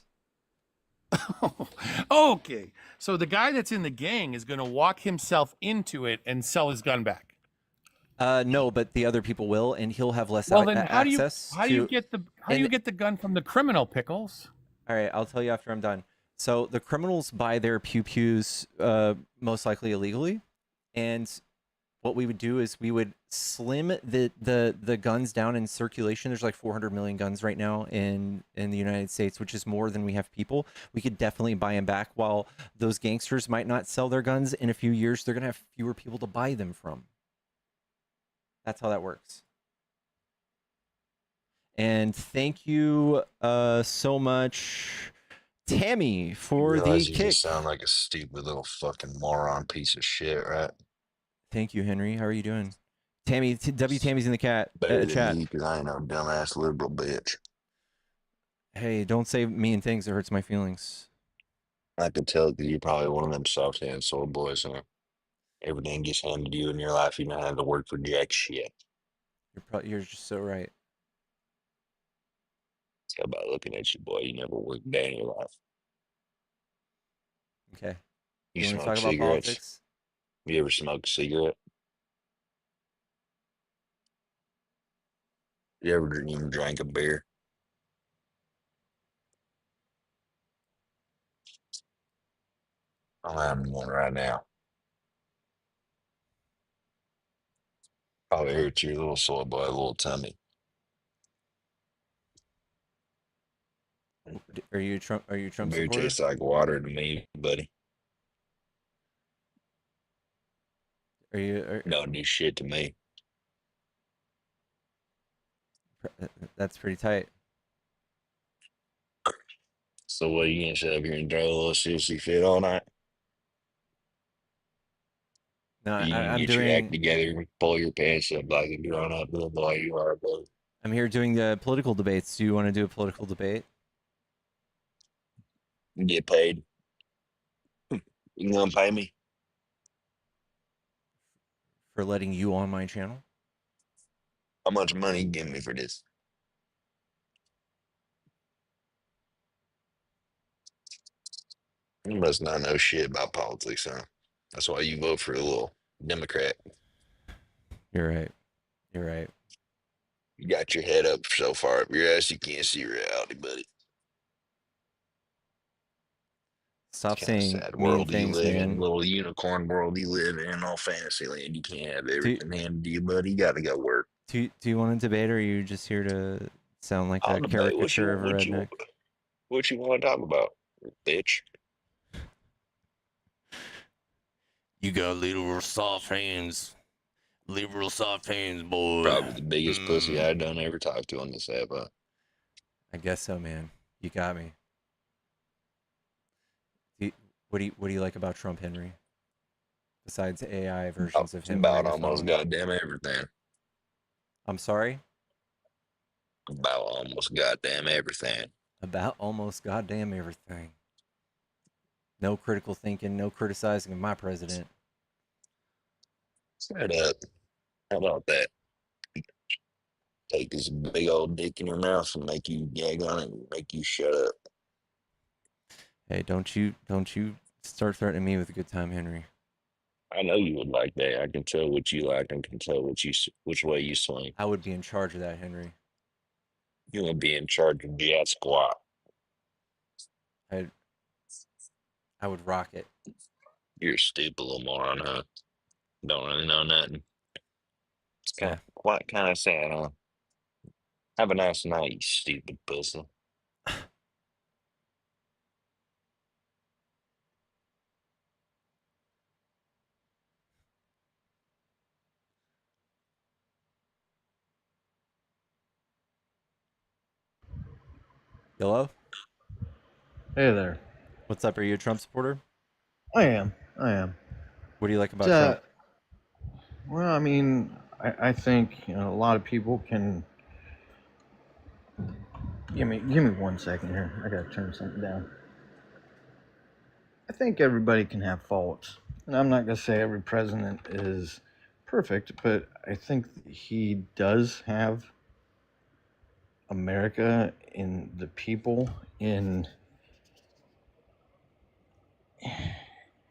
Okay, so the guy that's in the gang is going to walk himself into it and sell his gun back. No, but the other people will, and he'll have less Well, then how do you access. get the gun from the criminal, Pickles? All right, I'll tell you after I'm done. So the criminals buy their pews most likely illegally, and what we would do is we would slim the guns down in circulation. There's like 400 million guns right now in the United States, which is more than we have people. We could definitely buy them back. While those gangsters might not sell their guns in a few years, they're gonna have fewer people to buy them from. That's how that works. And thank you so much, Tammy, for the Realize you kick. just sound like a stupid little fucking moron piece of shit, right? Thank you, Henry. How are you doing? Tammy, Tammy's in the Better chat. than you, 'cause I ain't no dumbass liberal bitch. Hey, don't say mean things. It hurts my feelings. I could tell that you're probably one of them soft hand soul boys, huh? Everything gets handed to you in your life. You don't have to work for jack shit. You're just so right. Tell by looking at you, boy. You never worked a day in your life. Okay. You want to smoke talk about cigarettes? politics? You ever smoke a cigarette? You ever even drank a beer? I'm having one right now. Probably hurt your little soy boy, little tummy. Are you Trump? Are you a Trump Beer supporter? tastes like water to me, buddy. Are you? Don't do shit to me. That's pretty tight. So what, you gonna sit up here and throw a little sissy fit all night? No, You can I'm get your act doing. together, pull your pants up like a grown up little boy you are, bro. I'm here doing the political debates. Do you want to do a political debate Get paid. You gonna pay me? for letting you on my channel? How much money you give me for this? You must not know shit about politics, huh? That's why you vote for a little Democrat. You're right. You're right. You got your head up so far up your ass you can't see reality, buddy. Stop Kind of saying sad mean world you things, live in, man. little unicorn world you live in, all fantasy land. You can't have Do everything handed to you, buddy. You got to go work. do you want to debate, or are you just here to sound like I'll a debate caricature of a redneck? what you want to talk about, bitch. You got little soft hands. Liberal soft hands, boy. Probably the biggest pussy I done ever talked to on this app. Huh? I guess so, man. You got me. What do you like about Trump, Henry? Besides AI versions of him About wearing a almost phone. goddamn everything. I'm sorry? About almost goddamn everything. About almost goddamn everything. No critical thinking, no criticizing of my president. Straight up. How about that? Take this big old dick in your mouth and make you gag on it and make you shut up. Hey, don't you start threatening me with a good time, Henry. I know you would like that. I can tell what you like and can tell which way you swing. I would be in charge of that, Henry. You would be in charge of Jet Squad. I would rock it. You're a stupid little moron, huh? Don't really know nothing. It's So, quite kind of sad, huh? Have a nice night, you stupid pussy. hello? Hey there. What's up? Are you a Trump supporter? I am. I am. What do you like about Trump? Well, I mean, I think a lot of people can. Give me 1 second here. I gotta turn something down. I think everybody can have faults, and I'm not gonna say every president is perfect, but I think he does have America and the people in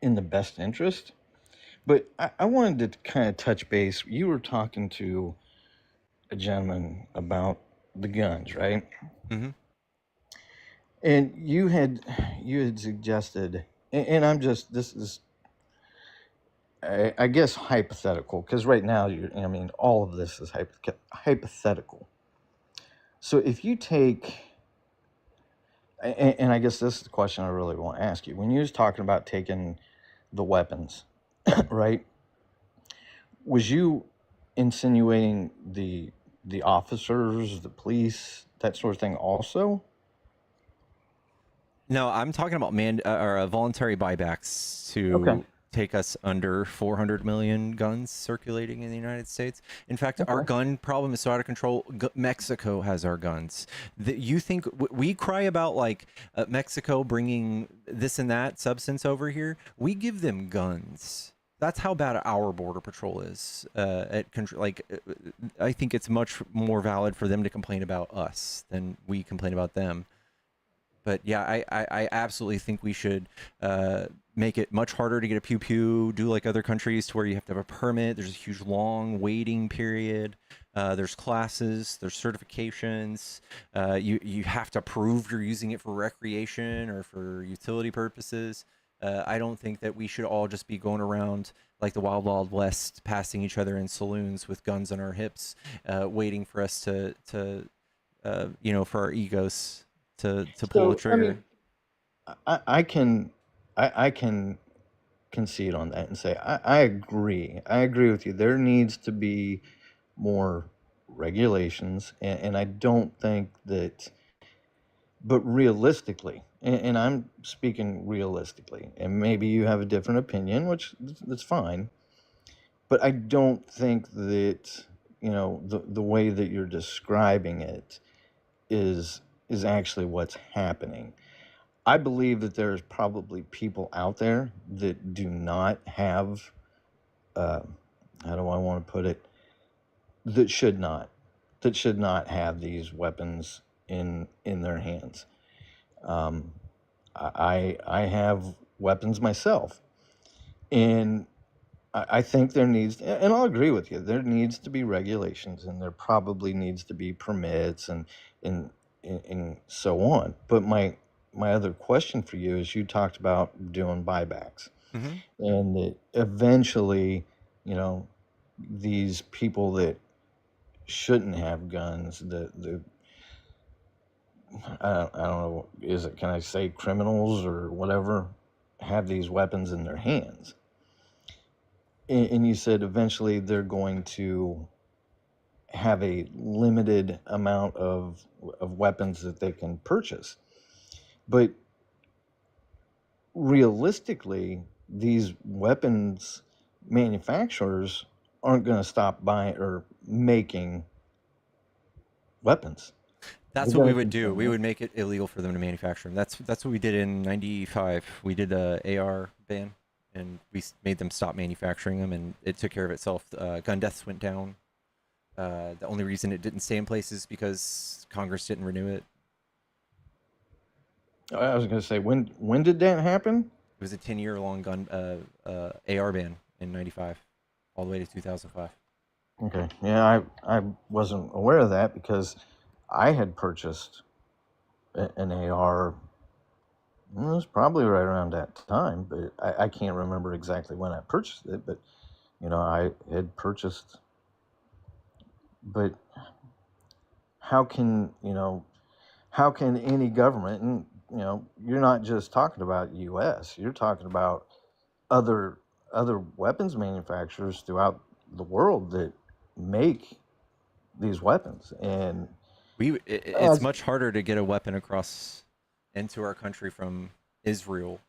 the best interest. But I wanted to kind of touch base. You were talking to a gentleman about the guns, right? Mm-hmm. And you had suggested, and I'm just, this is, I guess, hypothetical, because right now I mean, all of this is hypothetical. So if you take, and I guess this is the question I really want to ask you. When you was talking about taking the weapons, right? Was you insinuating the officers, the police, that sort of thing also? No, I'm talking about voluntary buybacks to Okay. take us under 400 million guns circulating in the United States. In fact, our gun problem is so out of control. Mexico has our guns. You think we cry about like Mexico bringing this and that substance over here? We give them guns. That's how bad our border patrol is. I think it's much more valid for them to complain about us than we complain about them. But yeah, I absolutely think we should make it much harder to get a pew pew, do like other countries to where you have to have a permit. There's a huge long waiting period. There's classes, there's certifications. You have to prove you're using it for recreation or for utility purposes. I don't think that we should all just be going around like the Wild Wild West, passing each other in saloons with guns on our hips, waiting for us to for our egos to pull the trigger. I mean, I can concede on that and say I agree. I agree with you. There needs to be more regulations, and I don't think that But realistically, and I'm speaking realistically, and maybe you have a different opinion, which that's fine. But I don't think that the way that you're describing it is actually what's happening. I believe that there's probably people out there that do not have, uh, how do I want to put it, that should not, have these weapons in their hands. Um, I have weapons myself, and I think there needs, and I'll agree with you, there needs to be regulations, and there probably needs to be permits and and so on. But my other question for you is, you talked about doing buybacks, Mm-hmm. and that eventually, these people that shouldn't have guns, I don't know, can I say criminals or whatever, have these weapons in their hands. And you said eventually they're going to have a limited amount of weapons that they can purchase. But realistically, these weapons manufacturers aren't going to stop buying or making weapons. That's They're what we gonna would do. We continue. would make it illegal for them to manufacture them. That's what we did in '95. We did a AR ban, and we made them stop manufacturing them, and it took care of itself. Gun deaths went down. The only reason it didn't stay in place is because Congress didn't renew it. I was going to say, when did that happen? It was a 10-year-long gun AR ban in '95, all the way to 2005. Okay, yeah, I wasn't aware of that because I had purchased an AR. It was probably right around that time, but I can't remember exactly when I purchased it. But I had purchased. But how can any government, and you're not just talking about U.S., you're talking about other weapons manufacturers throughout the world that make these weapons, and It's as much harder to get a weapon across into our country from Israel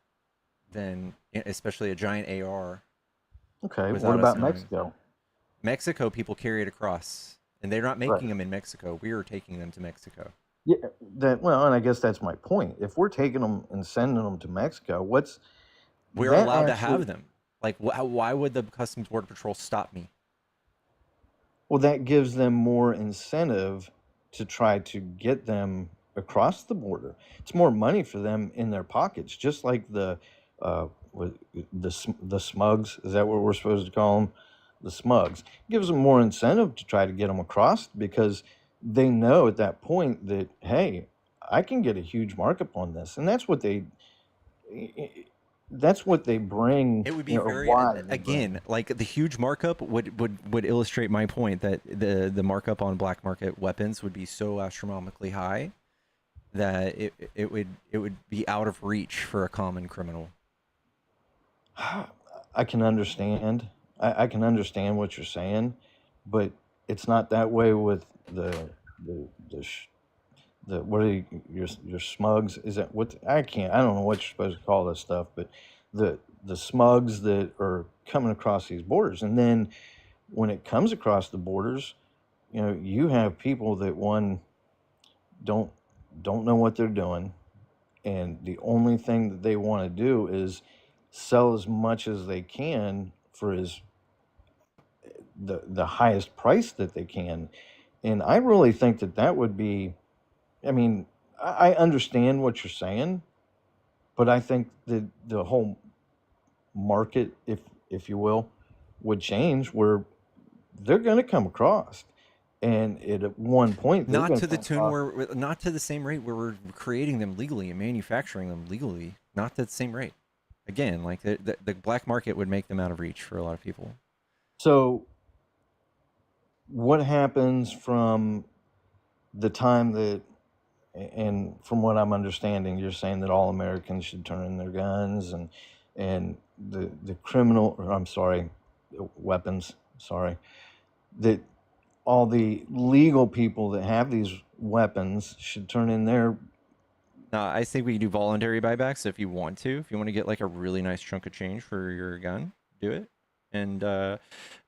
than, especially a giant AR, okay, what without us about knowing. Mexico? Mexico, people carry it across, and they're not Right. making them in Mexico. We are taking them to Mexico. Yeah, and I guess that's my point. If we're taking them and sending them to Mexico, what's We're that allowed to actually? have them. Like, why would the Customs Border Patrol stop me? Well, that gives them more incentive to try to get them across the border. It's more money for them in their pockets, just like the smugs. Is that what we're supposed to call them? The smugs gives them more incentive to try to get them across because they know at that point that, hey, I can get a huge markup on this, and that's what they bring. It would be very, why they bring. again, like the huge markup would illustrate my point that the markup on black market weapons would be so astronomically high that it would be out of reach for a common criminal. I can understand. I can understand what you're saying, but it's not that way with the what are your smugs? Is that what I can't? I don't know what you're supposed to call this stuff, but the smugs that are coming across these borders, and then when it comes across the borders, you have people that don't know what they're doing, and the only thing that they want to do is sell as much as they can for the highest price that they can. And I really think that would be, I mean, I understand what you're saying, but I think that the whole market, if you will, would change where they're going to come across, and at one point they're Not going to the come tune across. where, not to the same rate where we're creating them legally and manufacturing them legally. Not to the same rate. Again, like the black market would make them out of reach for a lot of people. So what happens from the time that, and from what I'm understanding, you're saying that all Americans should turn in their guns, and the criminal, or I'm sorry, weapons, sorry, that all the legal people that have these weapons should turn in their No, I think we can do voluntary buybacks if you want to. If you want to get like a really nice chunk of change for your gun, do it. And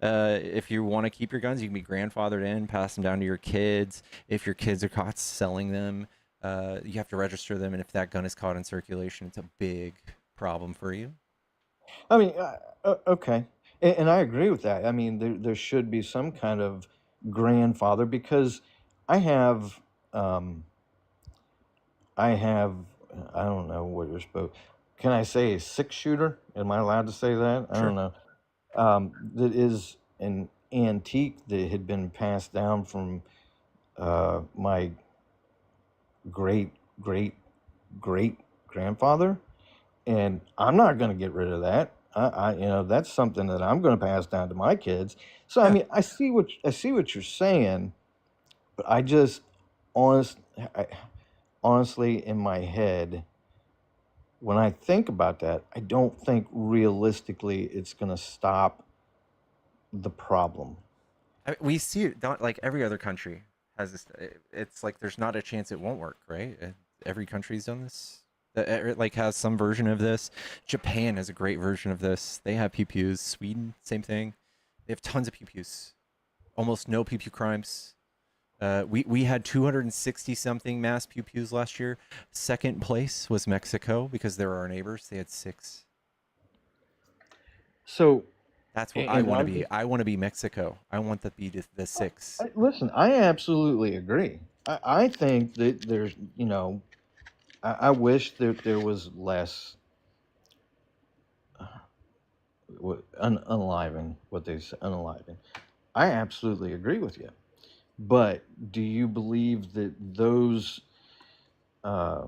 if you want to keep your guns, you can be grandfathered in, pass them down to your kids. If your kids are caught selling them, you have to register them. And if that gun is caught in circulation, it's a big problem for you. I mean, okay, and I agree with that. I mean, there should be some kind of grandfather because I have, um, I have, I don't know what you're supposed. Can I say a 6 shooter? Am I allowed to say that? I Sure. don't know. That is an antique that had been passed down from my great great great grandfather, and I'm not going to get rid of that. That's something that I'm going to pass down to my kids. So I Yeah. mean, I see what you're saying, but I just honest, I, honestly, in my head, when I think about that, I don't think realistically it's going to stop the problem. We see it, not like every other country has this. It's like there's not a chance it won't work, right? Every country's done this. Like has some version of this. Japan has a great version of this. They have PPUs. Sweden, same thing. They have tons of PPUs. Almost no PPU crimes. We had 260 something mass PPUs last year. Second place was Mexico because they're our neighbors. They had 6. So, That's what I and want to I'm be. just I want to be Mexico. I want that be the 6. listen. I absolutely agree. I think that there's, I wish that there was less unaliving, what they say, unaliving. I absolutely agree with you. But do you believe that those, uh,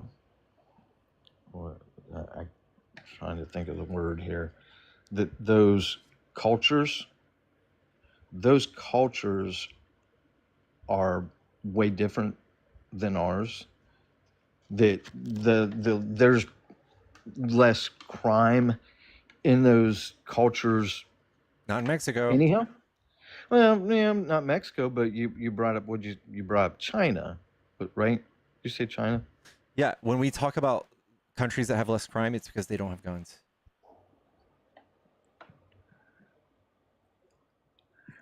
I'm trying to think of the word here, that those cultures are way different than ours? That there's less crime in those cultures Not in Mexico. anyhow? Well, yeah, not Mexico, but you brought up you brought up China, but right? You say China? Yeah, when we talk about countries that have less crime, it's because they don't have guns.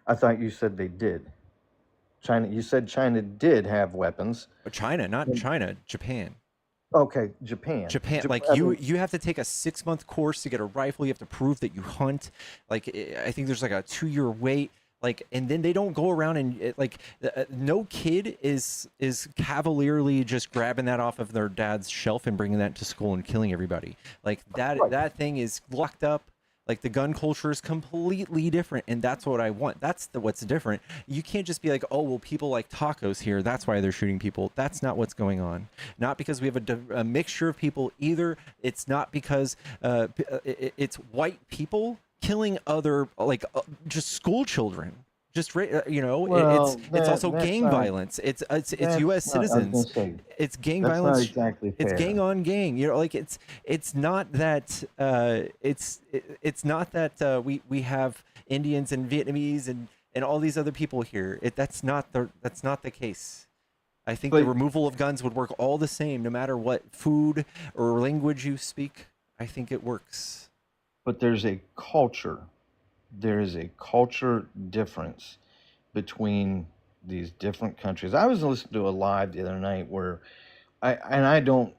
I thought you said they did. China. You said China did have weapons. But China, not And- China, Japan. Okay, Japan. Japan, like I you, mean, you have to take a 6-month course to get a rifle. You have to prove that you hunt. Like I think there's like a 2-year wait. Like, and then they don't go around and no kid is cavalierly just grabbing that off of their dad's shelf and bringing that to school and killing everybody. Like that thing is locked up. Like the gun culture is completely different, and that's what I want. That's what's different. You can't just be like, oh well, people like tacos here. That's why they're shooting people. That's not what's going on. Not because we have a mixture of people either. It's not because it's white people killing other just school children. Just well, it's also that's gang not violence. It's that's U.S. not. I was gonna citizens. say It's gang that's not violence. exactly It's fair. gang on gang. Like it's not that it's not that we have Indians and Vietnamese and all these other people here. That's not the case. I think the But removal of guns would work all the same, no matter what food or language you speak. I think it works. but there's a culture. There is a culture difference between these different countries. I was listening to a live the other night where I don't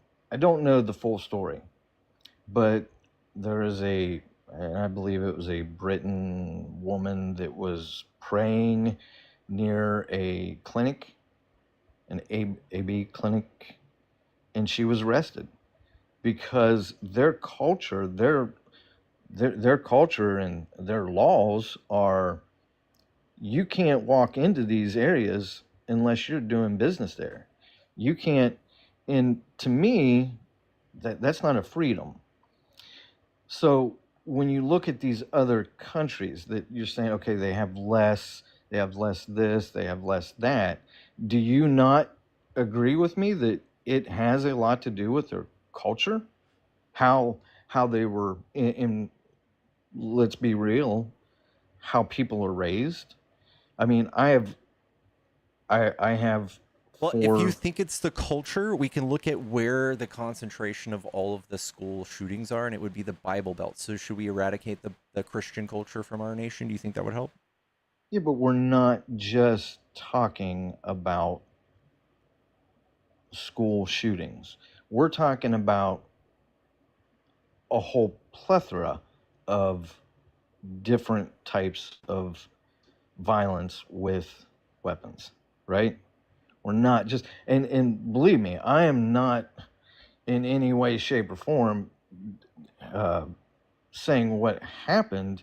know the full story, but there is and I believe it was a Britain woman that was praying near a clinic, an AB clinic, and she was arrested because their culture, their culture and their laws are you can't walk into these areas unless you're doing business there. You can't, and to me, that's not a freedom. So when you look at these other countries that you're saying, okay, they have less this, they have less that. Do you not agree with me that it has a lot to do with their culture? How they were in let's be real, how people are raised. I mean, I have Well, if you for think it's the culture, we can look at where the concentration of all of the school shootings are, and it would be the Bible Belt. So should we eradicate the Christian culture from our nation? Do you think that would help? yeah, but we're not just talking about school shootings. We're talking about a whole plethora of different types of violence with weapons, right? We're not just and believe me, I am not in any way, shape, or form uh, saying what happened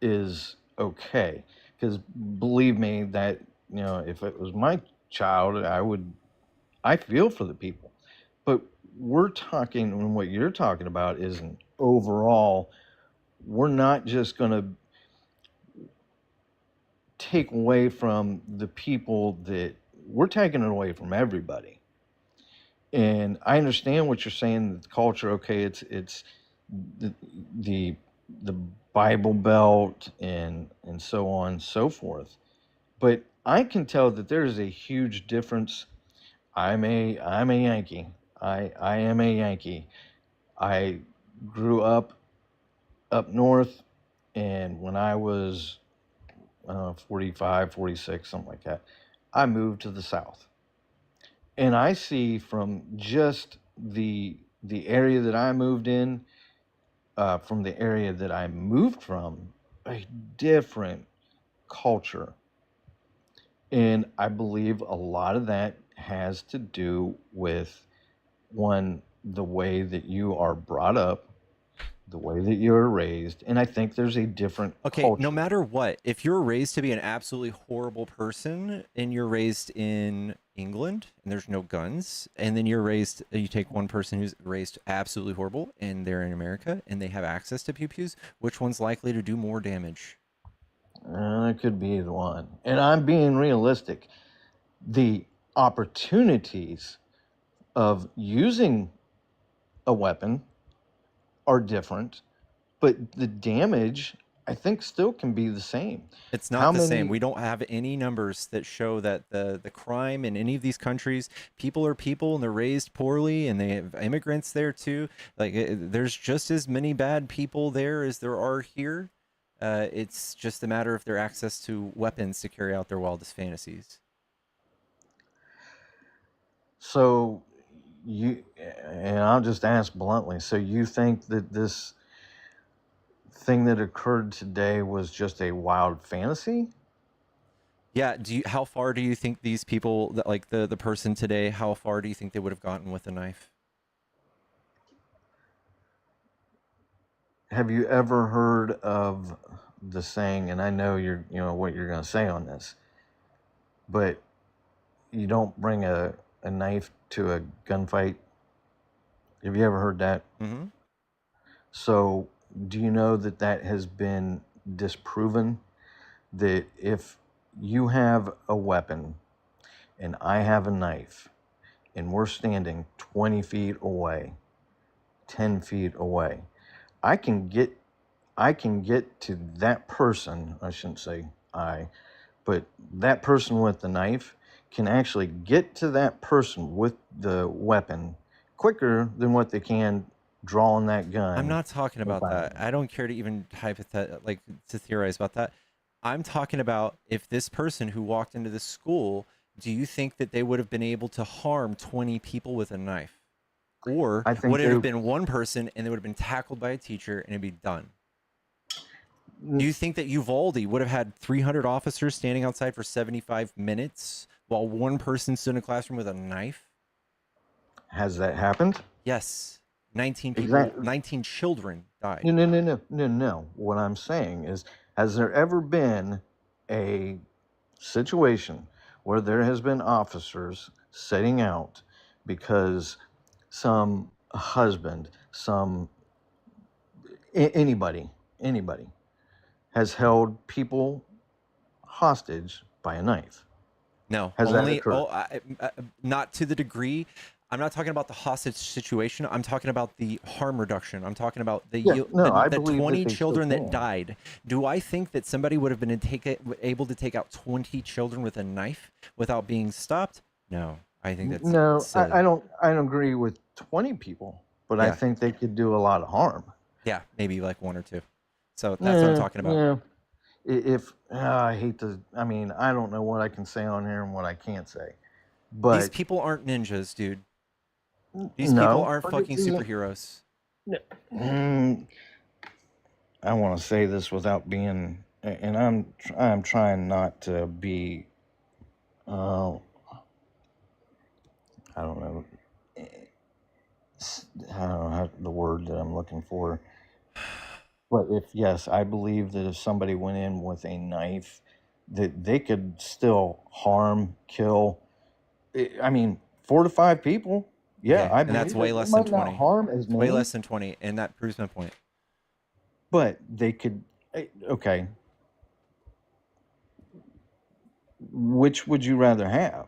is okay. Because believe me, that if it was my child, I feel for the people. But we're talking, and what you're talking about is an overall. We're not just going to take away from the people that we're taking it away from everybody. And I understand what you're saying. The culture, okay, it's the the, the Bible Belt and so on and so forth. But I can tell that there is a huge difference. I'm a Yankee. I am a Yankee. I grew up north, and when I was 45, 46, something like that, I moved to the south. And I see from just the area that I moved in, from the area that I moved from, a different culture. And I believe a lot of that has to do with one, the way that you are brought up, the way that you're raised, and I think there's a different Okay, no culture. matter what, if you're raised to be an absolutely horrible person and you're raised in England and there's no guns, and then you take one person who's raised absolutely horrible and they're in America and they have access to pew pews, which one's likely to do more damage? It could be either one. And I'm being realistic. The opportunities of using a weapon are different, but the damage, I think, still can be the same. It's How not the same. many? We don't have any numbers that show that the crime in any of these countries, people are people and they're raised poorly and they have immigrants there too. Like there's just as many bad people there as there are here. It's just a matter of their access to weapons to carry out their wildest fantasies. So and I'll just ask bluntly, so you think that this thing that occurred today was just a wild fantasy? Yeah, how far do you think these people that like the person today, how far do you think they would have gotten with a knife? Have you ever heard of the saying, and I know what you're going to say on this, but you don't bring a knife to a gunfight? Have you ever heard that? Mm-hmm. So do you know that that has been disproven, that if you have a weapon and I have a knife and we're standing 20 feet away, 10 feet away, I can get to that person. I shouldn't say but that person with the knife can actually get to that person with the weapon quicker than what they can drawing that gun. I'm not talking and about firing. that. I don't care to even to theorize about that. I'm talking about if this person who walked into this school, do you think that they would have been able to harm 20 people with a knife? Or I think would it they have been one person and they would have been tackled by a teacher and it'd be done? Do you think that Uvalde would have had 300 officers standing outside for 75 minutes while one person stood in a classroom with a knife? Has that happened? Yes. 19 people, Exactly. 19 children died. No. What I'm saying is, has there ever been a situation where there has been officers setting out because some husband, anybody has held people hostage by a knife? No, Has that only occurred? not to the degree. I'm not talking about the hostage situation. I'm talking about the harm reduction. I'm talking about Yeah, no, I the believe that 20 they still children that can. died. Do I think that somebody would have been able to take out 20 children with a knife without being stopped? No. I think that's No, silly. I don't. I don't agree with 20 people, but I Yeah. think they could do a lot of harm. Yeah, maybe like 1 or 2. So that's what I'm talking about. Yeah. If I hate to, I mean, I don't know what I can say on here and what I can't say, These but people aren't ninjas, dude. These people no, aren't but fucking it's- superheroes. I want to say this without being, and I'm trying not to be, I don't know, I don't know how, the word that I'm looking for. But if yes, I believe that if somebody went in with a knife, that they could still harm, kill. I mean, 4 to 5 people. Yeah, Okay, I and that's believe way it. They less than might not 20. harm as It's way many, less than 20, and that proves my point. but they could. Okay, which would you rather have?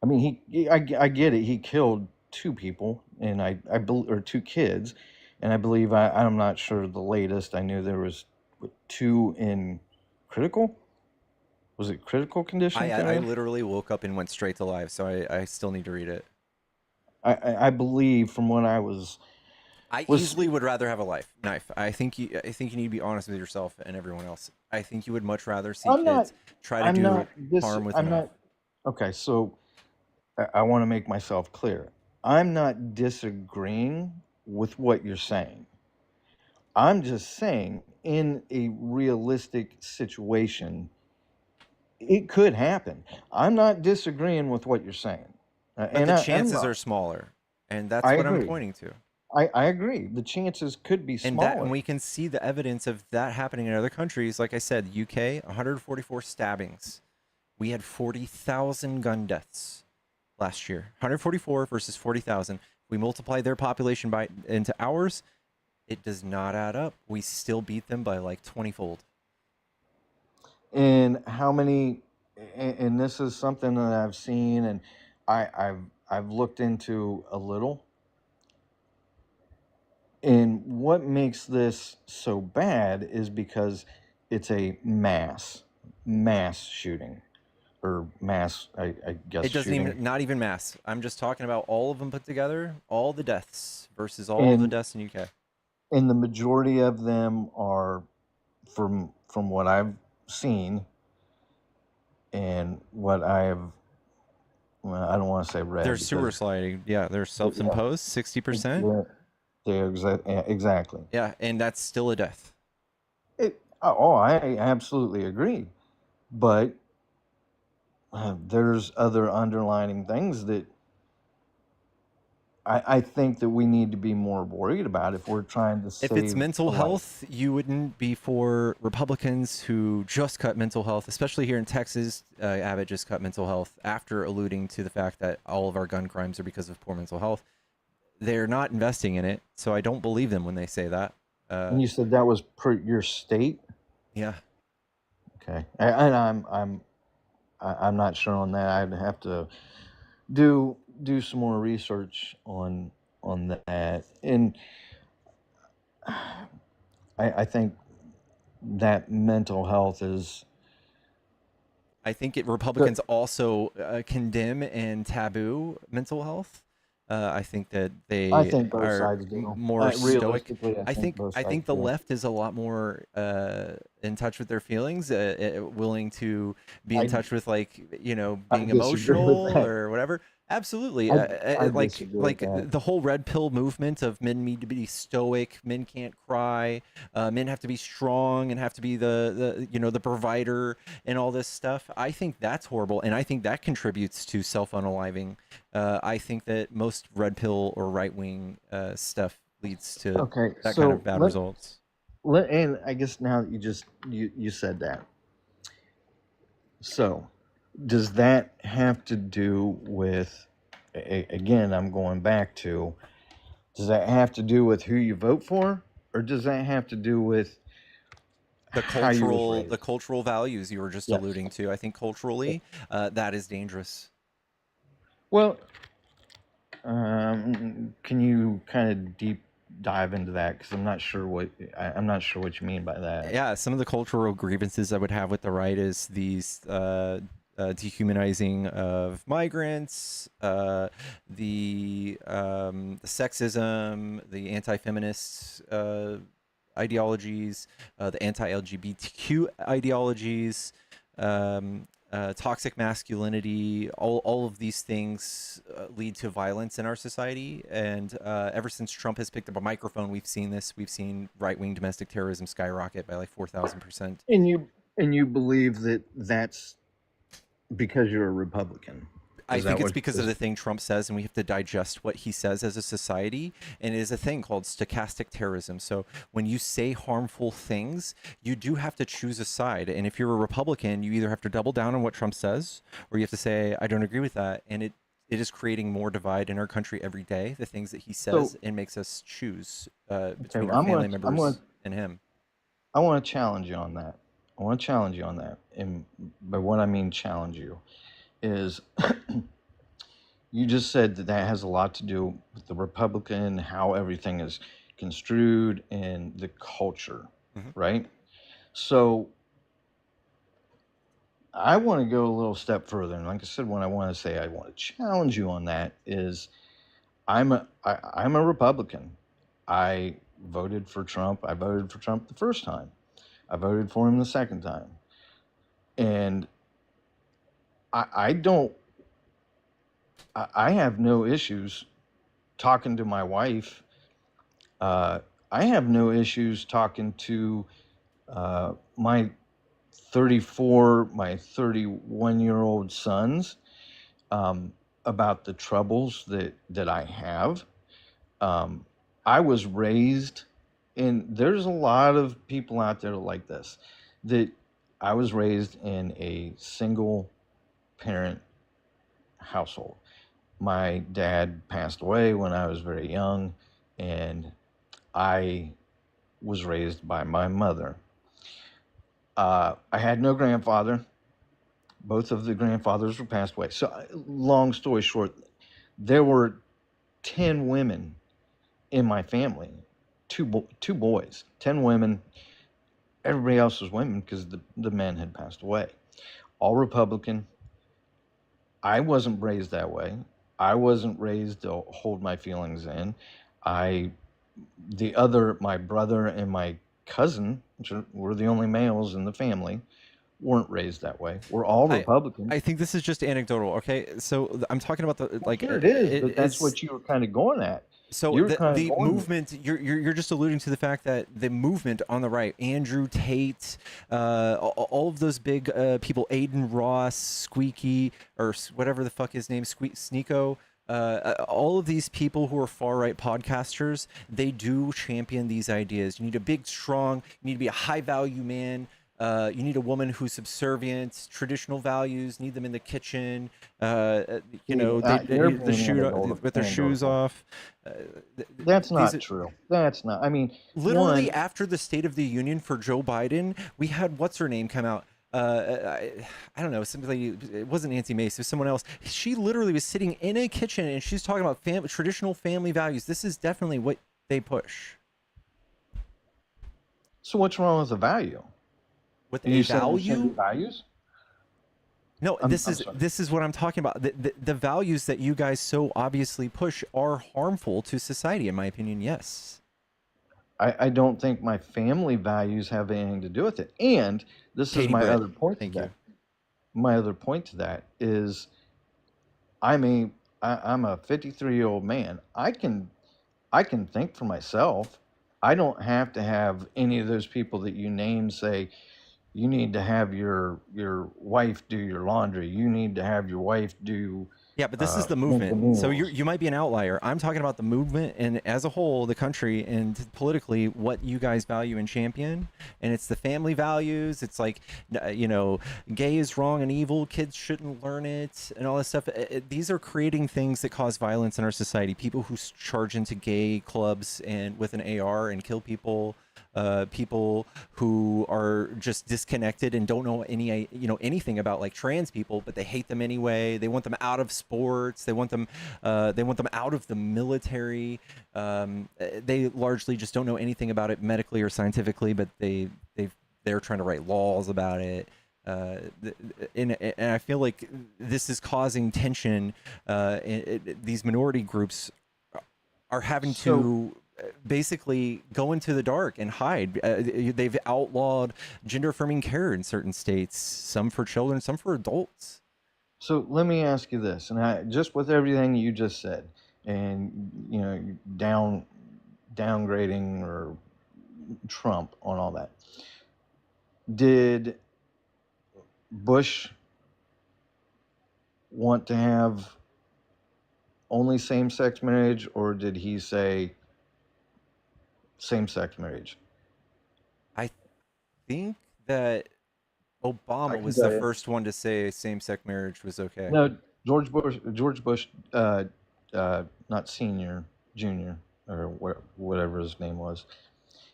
I mean, I get it. He killed 2 people, and I believe, or 2 kids, and I believe I'm not sure the latest. I knew there was 2 in critical. Was it critical condition? I literally woke up and went straight to live, so I still need to read it. I believe from what I was easily would rather have a knife. I think you need to be honest with yourself and everyone else. I think you would much rather see I'm kids not. try to I'm do not. harm with a I'm knife. not. Okay, so I want to make myself clear. I'm not disagreeing with what you're saying. I'm just saying, in a realistic situation, it could happen. I'm not disagreeing with what you're saying, But and the I'm chances not. are smaller, and that's I what I'm agree. pointing to. I agree. The chances could be And smaller. we can see the evidence of that happening in other countries. Like I said, UK, 144 stabbings. We had 40,000 gun deaths last year. 144 versus 40,000. We multiply their population into ours, it does not add up. We still beat them by like 20-fold. And how many? And this is something that I've seen, and I've looked into a little. And what makes this so bad is because it's a mass shooting, or mass, I guess, It doesn't shooting. even, not even mass. I'm just talking about all of them put together, all the deaths versus all the deaths in UK. And the majority of them are, from what I've seen, and what I've, well, I don't want to say read. They're sewer sliding. Yeah, they're self-imposed, 60%. They're exactly. Yeah, and that's still a death. I absolutely agree, but there's other underlining things that I think that we need to be more worried about if we're trying to save. If it's mental a life. health, you wouldn't be for Republicans who just cut mental health, especially here in Texas. Abbott just cut mental health after alluding to the fact that all of our gun crimes are because of poor mental health. They're not investing in it, so I don't believe them when they say that. And you said that was per your state? Yeah. Okay, and I'm not sure on that. I'd have to do some more research on that, and I think that mental health is. I think Republicans also condemn and taboo mental health. I think that they I think both are sides do. more stoic. Realistically, I think both the sides do. left is a lot more in touch with their feelings, willing to be in touch with, like, being emotional or whatever. Absolutely. I like disagree with that. the whole red pill movement of men need to be stoic, men can't cry, men have to be strong and have to be the provider and all this stuff. I think that's horrible, and I think that contributes to self-unaliving. I think that most red pill or right-wing stuff leads to that kind of bad results. And I guess now that you said that, so does that have to do with, again, I'm going back to, does that have to do with who you vote for, or does that have to do with the cultural values you were just Yes. alluding to? I think culturally, that is dangerous. Well, can you kind of deep dive into that, because I'm not sure what you mean by that. Yeah, some of the cultural grievances I would have with the right is these dehumanizing of migrants, the sexism, the anti-feminist ideologies, the anti-LGBTQ ideologies, toxic masculinity. All of these things lead to violence in our society. And ever since Trump has picked up a microphone, we've seen this. We've seen right-wing domestic terrorism skyrocket by like 4,000%. And you believe that that's because you're a Republican? I Is think that it's what because of the thing Trump says, and we have to digest what he says as a society. And it is a thing called stochastic terrorism. So when you say harmful things, you do have to choose a side. And if you're a Republican, you either have to double down on what Trump says, or you have to say, I don't agree with that. And it is creating more divide in our country every day, the things that he says, and makes us choose between our family members and him. I want to challenge you on that. And by what I mean challenge you is you just said that that has a lot to do with the Republican, how everything is construed, and the culture, right? So I want to go a little step further. And like I said, when I want to say I want to challenge you on that is I'm a Republican. I voted for Trump. I voted for Trump the first time. I voted for him the second time. And I have no issues talking to my wife. I have no issues talking to my 34, my 31-year-old sons about the troubles that I have. I was raised in, there's a lot of people out there like this, that I was raised in a single parent household. My dad passed away when I was very young, and I was raised by my mother. I had no grandfather. Both of the grandfathers were passed away. So, long story short, there were 10 women in my family, two boys, 10 women. Everybody else was women because the men had passed away. All Republican. I wasn't raised that way. I wasn't raised to hold my feelings in. My brother and my cousin, which were the only males in the family, weren't raised that way. We're all Republicans. I think this is just anecdotal. Okay, so I'm talking about the like. Here it is, but that's what you were kind of going at. So the movement, you're just alluding to the fact that the movement on the right, Andrew Tate, all of those big people, Aiden Ross, Squeaky, or whatever the fuck his name, Sneeko, all of these people who are far right podcasters, they do champion these ideas. You need a big, strong, you need to be a high value man. You need a woman who's subservient, traditional values, need them in the kitchen, you know, the shoe with their shoes off. That's not true. That's not, I mean, literally after the State of the Union for Joe Biden, we had what's her name come out. I don't know, somebody, it wasn't Nancy Mace, it was someone else. She literally was sitting in a kitchen and she's talking about traditional family values. This is definitely what they push. So what's wrong with the value? With a value? Values? No, this is what I'm talking about. The values that you guys so obviously push are harmful to society, in my opinion. Yes. I don't think my family values have anything to do with it. And this is my other point to that. My other point to that is I'm a 53-year-old man. I can think for myself. I don't have to have any of those people that you name say, you need to have your wife do your laundry. You need to have your wife do. Yeah, but this is the movement. So you might be an outlier. I'm talking about the movement and as a whole, the country and politically what you guys value and champion. And it's the family values. It's like, you know, gay is wrong and evil. Kids shouldn't learn it and all this stuff. These are creating things that cause violence in our society. People who charge into gay clubs and with an AR and kill people. People who are just disconnected and don't know anything about like trans people, but they hate them anyway. They want them out of sports. They want them out of the military. They largely just don't know anything about it medically or scientifically, but they're trying to write laws about it. And I feel like this is causing tension. These minority groups are having So to basically go into the dark and hide. They've outlawed gender affirming care in certain states, some for children, some for adults. So let me ask you this, and just with everything you just said, and downgrading or Trump on all that, did Bush want to have only same-sex marriage, or did he say same-sex marriage? I think that I Obama can was tell the you. first one to say same-sex marriage was okay. No, George Bush, not senior, junior, or whatever his name was.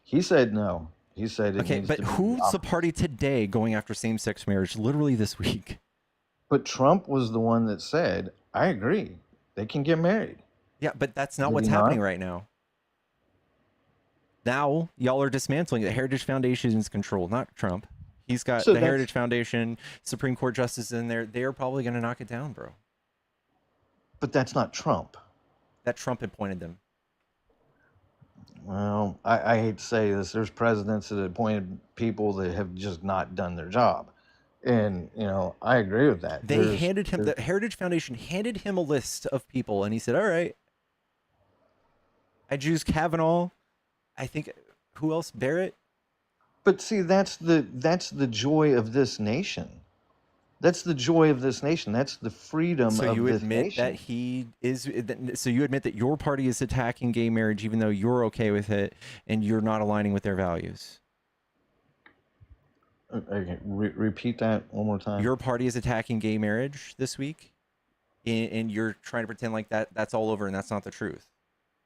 He said no. He said it Okay, needs but to be the who's the opposite. party today going after same-sex marriage literally this week? But Trump was the one that said, "I agree. They can get married." Yeah, but that's not Did he what's happening not? right now. Now, y'all are dismantling the Heritage Foundation's control, not Trump. He's got So the that's Heritage Foundation, Supreme Court justices in there. They're probably going to knock it down, bro. But that's not Trump. That Trump appointed them. Well, I hate to say this. There's presidents that appointed people that have just not done their job, and I agree with that. They handed him, the Heritage Foundation handed him a list of people, and he said, all right, I choose Kavanaugh. I think, who else? Barrett? But see, that's the joy of this nation. That's the joy of this nation. That's the freedom So of you this admit that nation. he is, so you admit that your party is attacking gay marriage, even though you're okay with it, and you're not aligning with their values. Okay, repeat that one more time. Your party is attacking gay marriage this week, and you're trying to pretend like that's all over, and that's not the truth.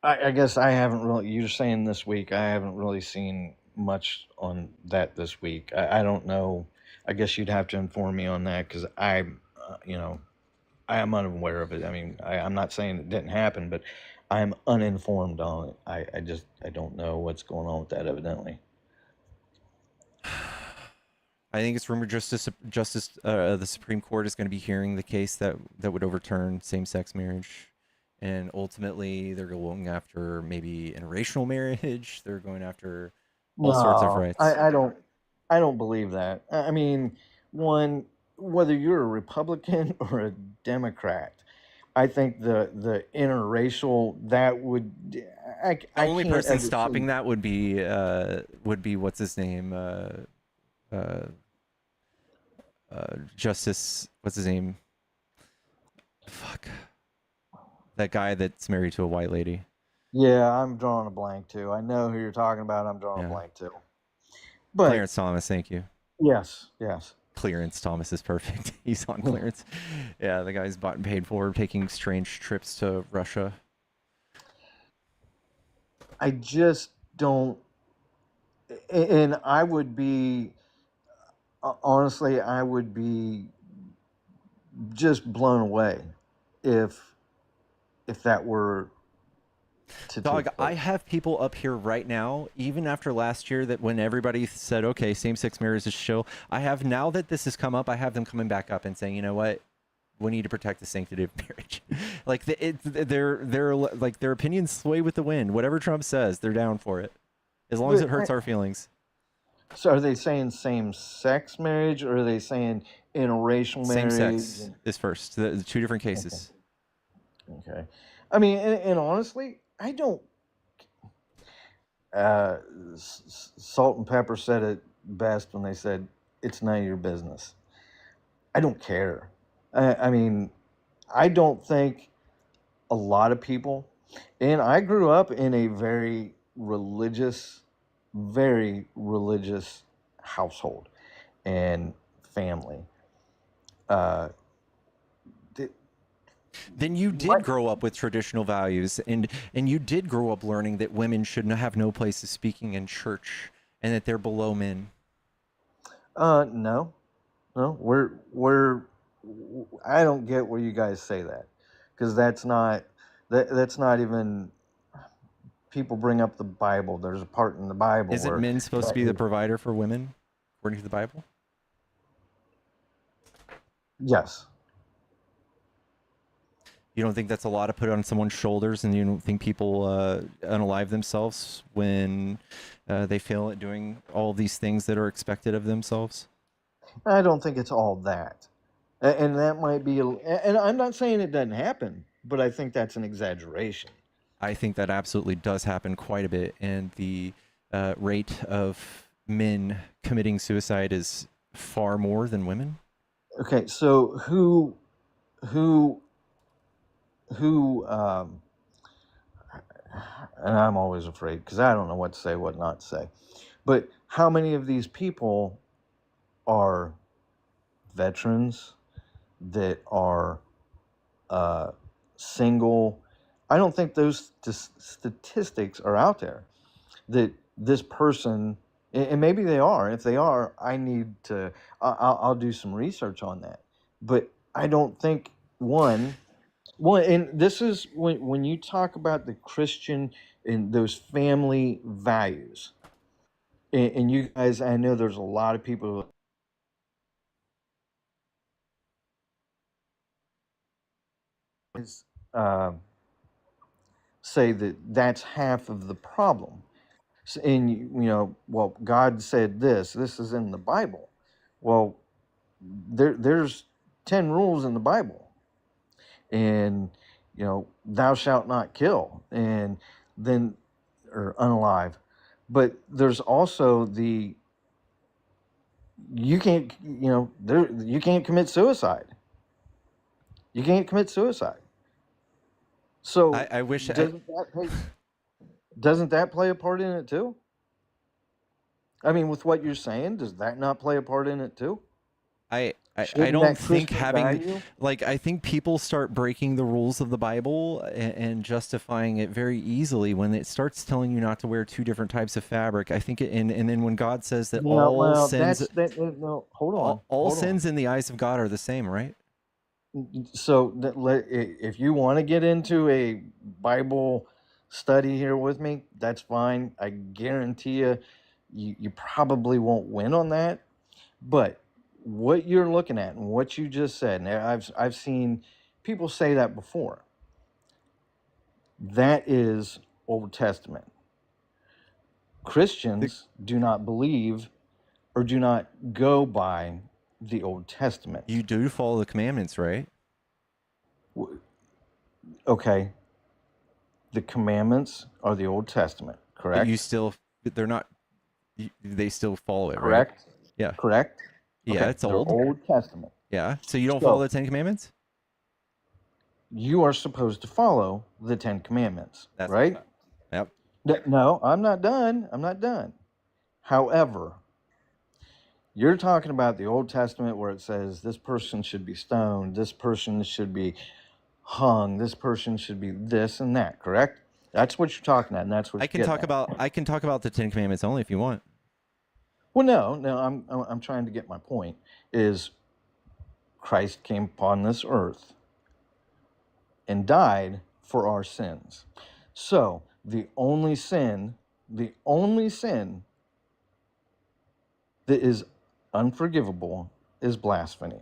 I guess I haven't really. You're saying this week. I haven't really seen much on that this week. I don't know. I guess you'd have to inform me on that because I am unaware of it. I mean, I'm not saying it didn't happen, but I'm uninformed on it. I don't know what's going on with that. Evidently, I think it's rumored the Supreme Court is going to be hearing the case that would overturn same-sex marriage, and ultimately they're going after maybe interracial marriage. They're going after all sorts of no, rights. I don't believe that. I mean, whether you're a Republican or a Democrat, I think the interracial that would The I only can't person ever stopping see. that would be what's his name, uh, Justice. What's his name? Fuck, that guy that's married to a white lady. Yeah, I'm drawing a blank too. I know who you're talking about. I'm drawing a Yeah, blank too. But Clarence Thomas. Thank you. yes. Clearance Thomas is perfect. He's on clearance. Yeah, the guy's bought and paid for taking strange trips to Russia. I just don't. And I would be honestly, I would be just blown away if that were to Dog, take I place. have people up here right now, even after last year, that when everybody said, okay, same-sex marriage is chill, I have, now that this has come up, I have them coming back up and saying, you know what? We need to protect the sanctity of marriage. Like they're like their opinions sway with the wind. Whatever Trump says, they're down for it, as long as it But hurts our feelings. so are they saying same-sex marriage, or are they saying interracial Same marriage? sex is first. The two different Okay. cases. Okay. I mean, and honestly, I don't. Uh, Salt and Pepper said it best when they said, "It's none of your business." I don't care. I mean, I don't think a lot of people, and I grew up in a very religious household and family. Uh, Then you my, did grow up with traditional values, and you did grow up learning that women should have no place of speaking in church, and that they're below men. no, we're. I don't get where you guys say that, because that's not even. People bring up the Bible. There's a part in the Bible Isn't where men supposed to that be the is provider for women, according to the Bible? Yes. You don't think that's a lot to put on someone's shoulders, and you don't think people unalive themselves when they fail at doing all these things that are expected of themselves? I don't think it's all that. And that might be, and I'm not saying it doesn't happen, but I think that's an exaggeration. I think that absolutely does happen quite a bit, and the rate of men committing suicide is far more than women. Okay, so who, and I'm always afraid because I don't know what to say, what not to say. But how many of these people are veterans that are single? I don't think those statistics are out there. That this person, and maybe they are. If they are, I need to. I'll do some research on that. But I don't think one, and this is when you talk about the Christian and those family values, and you guys, I know there's a lot of people who say that that's half of the problem. And well, God said this. This is in the Bible. Well, there's 10 rules in the Bible, and thou shalt not kill, and then or unalive. But there's also the you can't you can't commit suicide. You can't commit suicide. So I wish doesn't that play a part in it too? I mean, with what you're saying, does that not play a part in it too? I Shouldn't don't that think Christian having value? I think people start breaking the rules of the Bible and justifying it very easily when it starts telling you not to wear two different types of fabric. I think and then when God says that Yeah, all well, sins no, hold on, all hold on. sins in the eyes of God are the same, right? So if you want to get into a Bible study here with me, that's fine. I guarantee you probably won't win on that. But what you're looking at and what you just said, and I've seen people say that before. That is Old Testament. Christians do not believe or do not go by the Old Testament. You do follow the commandments, right? Okay. The commandments are the Old Testament, correct? But you still they're not they still follow it, Correct. right? Yeah. Correct. Yeah, Okay, it's they're old. Old Testament. Yeah. So you don't So- follow the 10 commandments? You are supposed to follow the 10 commandments, That's right? Yep. No, I'm not done. I'm not done. However, you're talking about the Old Testament where it says this person should be stoned, this person should be hung, this person should be this and that, correct? That's what you're talking about, and that's what I can talk about the 10 commandments only if you want. Well, no, I'm trying to get my point. Is Christ came upon this earth and died for our sins. So the only sin that is unforgivable is blasphemy.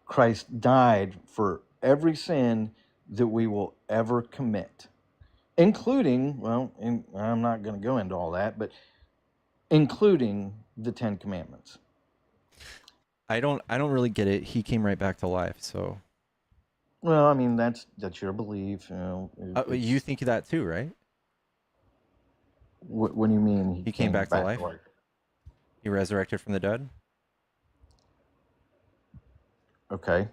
Christ died for every sin that we will ever commit, including, I'm not going to go into all that, but including the 10 commandments. I don't really get it. He came right back to life, so Well, I mean, that's your belief. you think that too, right? What do you mean? He came back to life? He resurrected from the dead? Okay.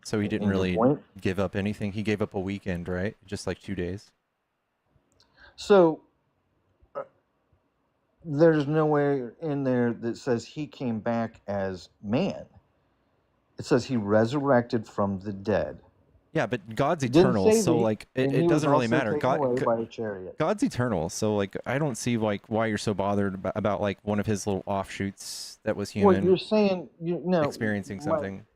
So he didn't And your really point? give up anything. He gave up a weekend, right? Just like 2 days. So there's nowhere in there that says he came back as man. It says he resurrected from the dead. Yeah, but God's It didn't eternal, say so that he- like and he it was doesn't really also matter. taken away by a chariot. God's eternal, so like I don't see like why you're so bothered about like one of his little offshoots that was Well, human you're saying experiencing something.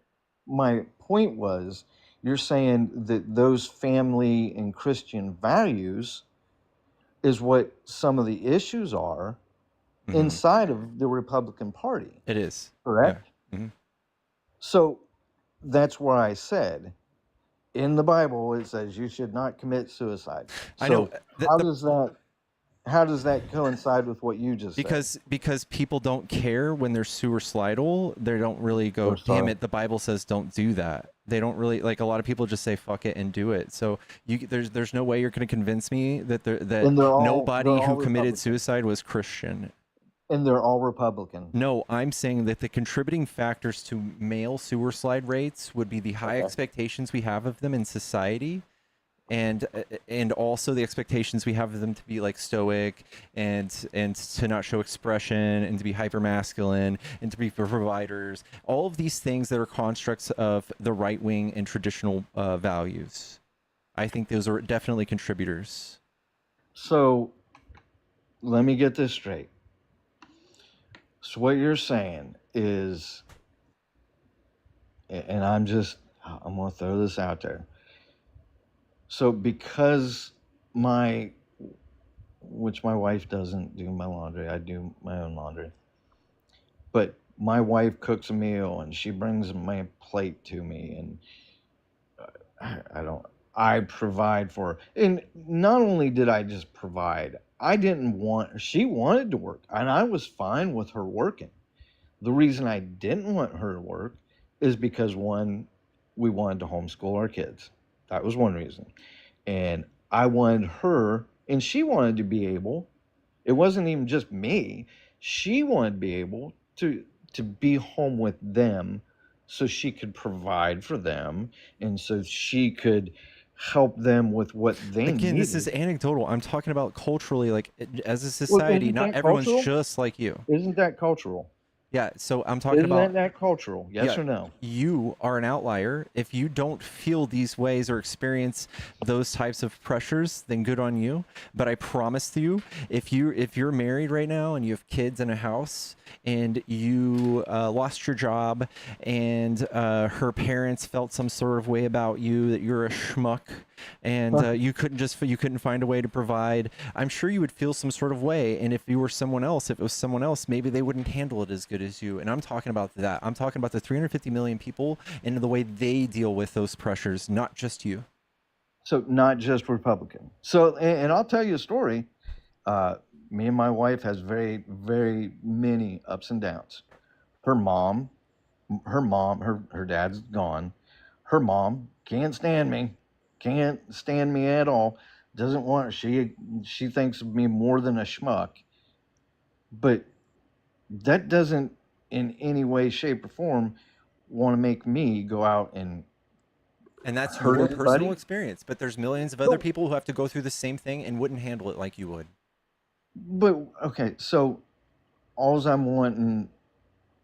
My point was, you're saying that those family and Christian values is what some of the issues are Mhm. inside of the Republican Party. It is. Correct? Yeah. Mhm. So that's why I said in the Bible it says you should not commit suicide. I know So how does that coincide with what you just said? because people don't care when they're suicidal. They don't really go, Or damn sorry. it, the Bible says don't do that. They don't really, like, a lot of people just say fuck it and do it. So there's no way you're going to convince me that And they're all nobody who committed Republican. suicide was Christian. And they're all Republican. No, I'm saying that the contributing factors to male suicide rates would be the high expectations we have of them in society, and also the expectations we have of them to be like stoic and to not show expression and to be hyper masculine and to be providers. All of these things that are constructs of the right wing and traditional values. I think those are definitely contributors. So let me get this straight. So what you're saying is, and I'm going to throw this out there. So because which my wife doesn't do my laundry, I do my own laundry. But my wife cooks a meal and she brings my plate to me, and I provide for her. And not only did I just provide, she wanted to work, and I was fine with her working. The reason I didn't want her to work is because, one, we wanted to homeschool our kids. That was one reason. And I wanted her, and she wanted to be able, it wasn't even just me, she wanted to be able to be home with them so she could provide for them and so she could help them with what they Again, needed. this is anecdotal. I'm talking about culturally, like, as a Well, society, isn't not that everyone's cultural? just like you. Isn't that cultural? Yeah, so I'm talking about that cultural? Yes yeah, or no? you are an outlier. If you don't feel these ways or experience those types of pressures, then good on you. But I promise you, if you're married right now and you have kids in a house and you lost your job and her parents felt some sort of way about you, that you're a schmuck and you couldn't find a way to provide, I'm sure you would feel some sort of way. And if it was someone else, maybe they wouldn't handle it as good as you. And I'm talking about that. I'm talking about the 350 million people and the way they deal with those pressures, not just you. So not just Republican. So, and I'll tell you a story. Me and my wife has very, very many ups and downs. Her dad's gone. Her mom can't stand me at all. Doesn't want, she thinks of me more than a schmuck. But that doesn't in any way, shape, or form want to make me go out and that's hurt your anybody. personal experience. But there's millions of other people who have to go through the same thing and wouldn't handle it like you would. But okay, so all I'm wanting,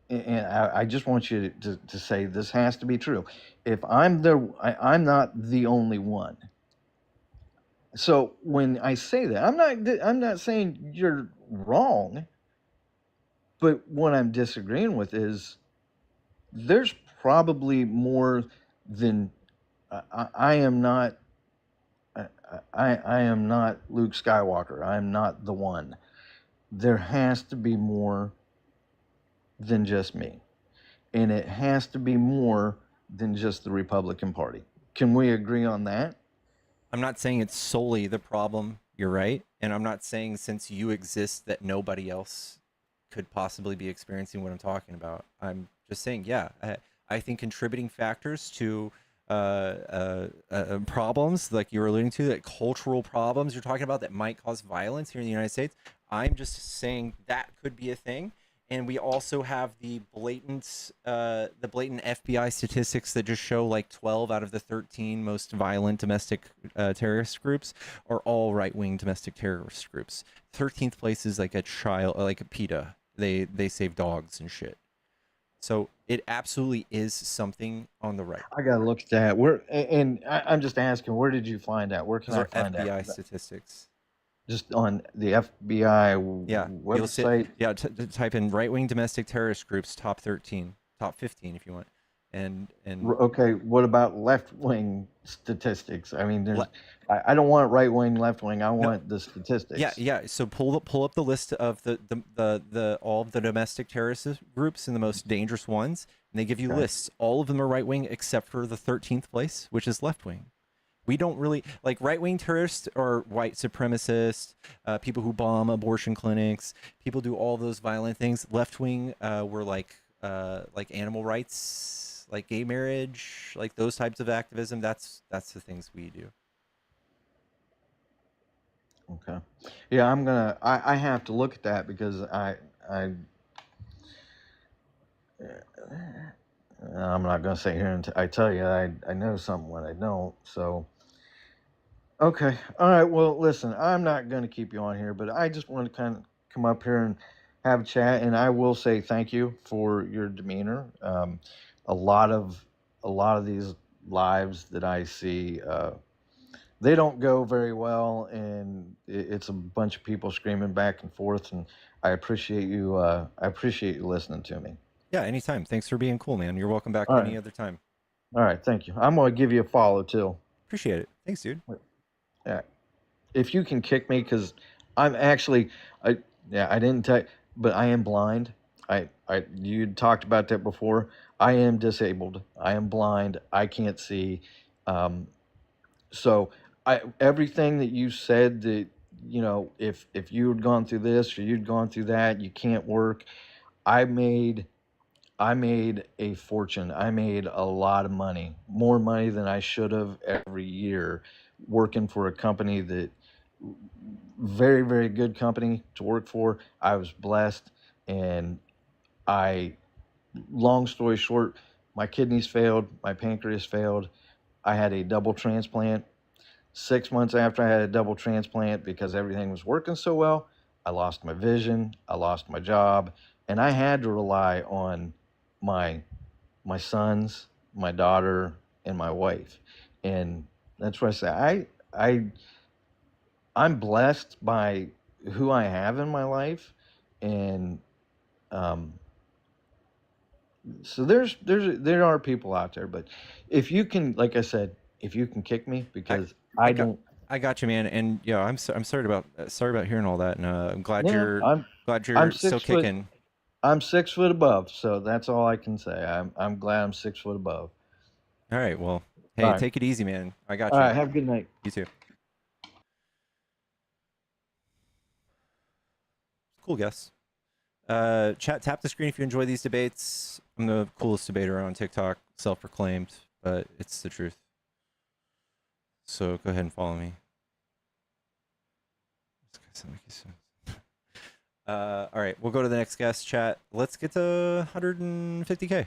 and I just want you to say this has to be true. If I'm I'm not the only one. So when I say that, I'm not saying you're wrong. But what I'm disagreeing with is there's probably more than I am not. I am not Luke Skywalker. I am not the one. There has to be more than just me. And it has to be more than just the Republican Party. Can we agree on that? I'm not saying it's solely the problem. You're right. And I'm not saying since you exist that nobody else could possibly be experiencing what I'm talking about. I'm just saying, yeah, I think contributing factors to problems like you were alluding to, that cultural problems you're talking about that might cause violence here in the United States, I'm just saying that could be a thing. And we also have the blatant FBI statistics that just show like 12 out of the 13 most violent domestic terrorist groups are all right-wing domestic terrorist groups. 13th place is like a child, like a PETA. They save dogs and shit. So it absolutely is something on the right. I gotta look at that. I'm just asking, where did you find that? Where can I find that? FBI statistics. Just on the FBI website. Type in right-wing domestic terrorist groups top 13, top 15 if you want. And okay, what about left-wing statistics? I mean, I don't want right-wing, left-wing. I want the statistics. Yeah. So pull up the list of the all of the domestic terrorist groups and the most dangerous ones. And they give you Okay. lists. All of them are right wing except for the 13th place, which is left wing. We don't really like right wing terrorists or white supremacists, people who bomb abortion clinics, people do all those violent things. Left wing were like animal rights, like gay marriage, like those types of activism. That's the things we do. Okay. Yeah, I have to look at that because I'm not gonna sit here and I tell you I know something when I don't. So okay, all right. Well, listen, I'm not gonna keep you on here, but I just want to kind of come up here and have a chat, and I will say thank you for your demeanor. A lot of these lives that I see. They don't go very well, and it's a bunch of people screaming back and forth. And I appreciate you. I appreciate you listening to me. Yeah, anytime. Thanks for being cool, man. You're welcome back All any right, other time. all right. Thank you. I'm gonna give you a follow too. Appreciate it. Thanks, dude. Yeah, if you can kick me, because I'm actually, I didn't tell, but I am blind. You talked about that before. I am disabled. I am blind. I can't see. Um, so everything that you said that if you had gone through this or you'd gone through that, you can't work. I made I made a fortune. I made a lot of money, more money than I should have every year, working for a company that very very good company to work for. I was blessed, and I long story short, my kidneys failed, my pancreas failed. I had a double transplant. 6 months after I had a double transplant, because everything was working so well, I lost my vision, I lost my job, and I had to rely on my my sons, my daughter, and my wife. And that's what I say. I'm blessed by who I have in my life, and um, so there are people out there. But if you can, like I said, if you can kick me, because I I got don't. I got you, man. And yeah, I'm sorry about hearing all that. And I'm glad Yeah, I'm you're still 6 foot. kicking. I'm 6 foot above, so that's all I can say. I'm glad I'm 6 foot above. All right. Well, All hey, right, take it easy, man. I got all you. right. Have a good night. You too. Cool guess. Chat, tap the screen if you enjoy these debates. I'm the coolest debater on TikTok, self-proclaimed, but it's the truth. So go ahead and follow me. All right, we'll go to the next guest. Chat. Let's get to 150K.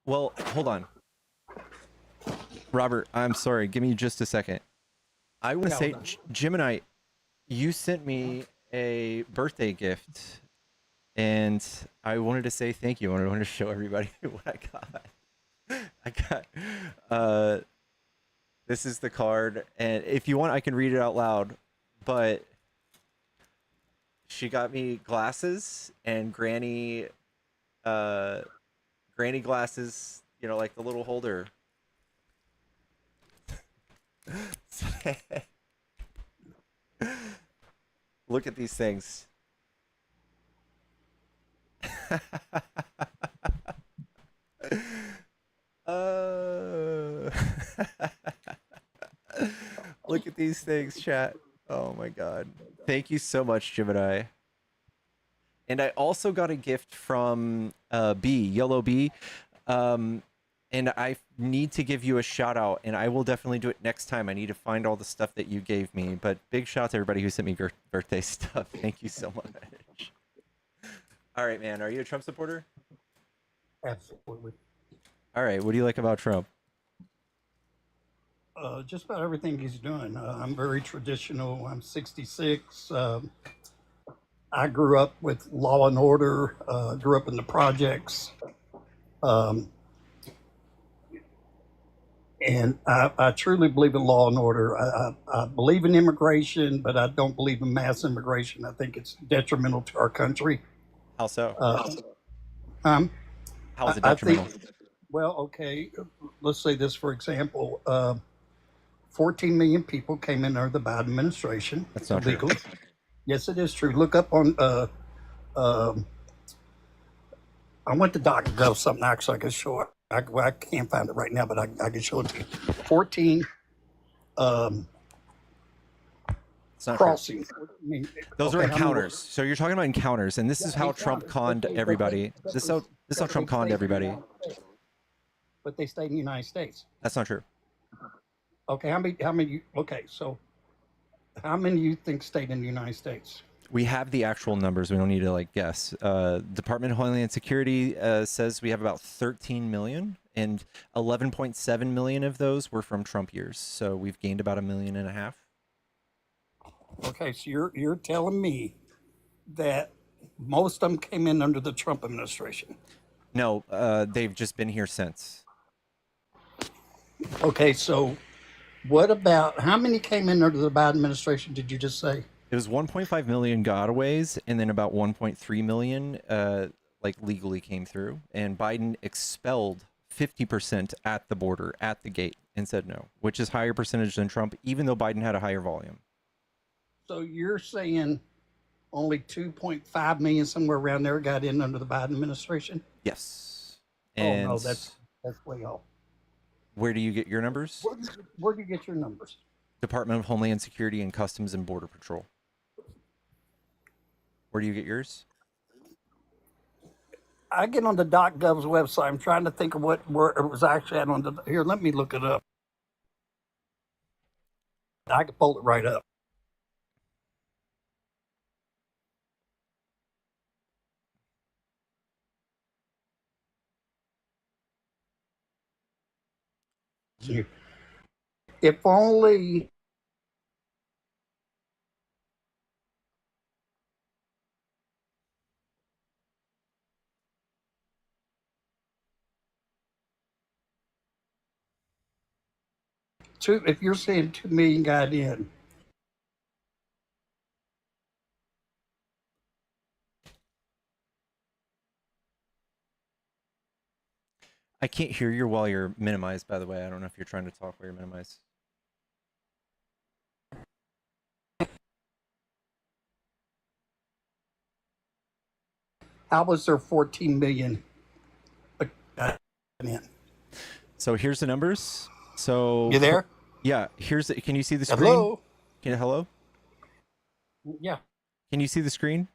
Well, hold on. Robert, I'm sorry. Give me just a second. I want to say, Gemini, you sent me a birthday gift, and I wanted to say thank you. I wanted to show everybody what I got. I got, this is the card, and if you want, I can read it out loud, but she got me glasses and granny glasses, like the little holder. Look at these things. Look at these things, chat. Oh my god. Thank you so much, Gemini. And I also got a gift from Yellow B. And I need to give you a shout out, and I will definitely do it next time. I need to find all the stuff that you gave me. But big shout out to everybody who sent me birthday stuff. Thank you so much. All right, man. Are you a Trump supporter? Absolutely. All right. What do you like about Trump? Just about everything he's doing. I'm very traditional. I'm 66. I grew up with law and order, grew up in the projects. And I truly believe in law and order. I believe in immigration, but I don't believe in mass immigration. I think it's detrimental to our country. How so? How is it detrimental? Well, okay, let's say this, for example. 14 million people came in under the Biden administration. That's not true. Illegally. Yes, it is true. Look up on. I went to .gov something actually. I can show it. I can't find it right now, but I can show it to you. 14 It's not true. crossings. I mean, Those are okay, how many- encounters. So you're talking about encounters, and this is how Trump conned everybody. This is how Trump conned everybody. But they stayed in the United States. That's not true. Okay, how many? Okay, so how many you think stayed in the United States? We have the actual numbers. We don't need to like guess. Department of Homeland Security says we have about 13 million, and 11.7 million of those were from Trump years. So we've gained about 1.5 million. Okay, so you're telling me that most of them came in under the Trump administration. No, they've just been here since. Okay, so what about how many came in under the Biden administration? Did you just say? It was 1.5 million gotaways, and then about 1.3 million like legally came through. And Biden expelled 50% at the border, at the gate, and said no, which is higher percentage than Trump, even though Biden had a higher volume. So you're saying only 2.5 million, somewhere around there, got in under the Biden administration? Yes. Oh And no, that's way off. where do you get your numbers? Where do you get your numbers? Department of Homeland Security and Customs and Border Patrol. Where do you get yours? I get on the .gov's website. I'm trying to think of where it was actually at on the. Here, let me look it up. I can pull it right up. If only if you're saying 2 million got in, I can't hear you while you're minimized, by the way. I don't know if you're trying to talk while you're minimized. how was there 14 million in? So here's the numbers. So You there? Yeah. Can you see the screen? Hello? Hello? Yeah. Can you see the screen?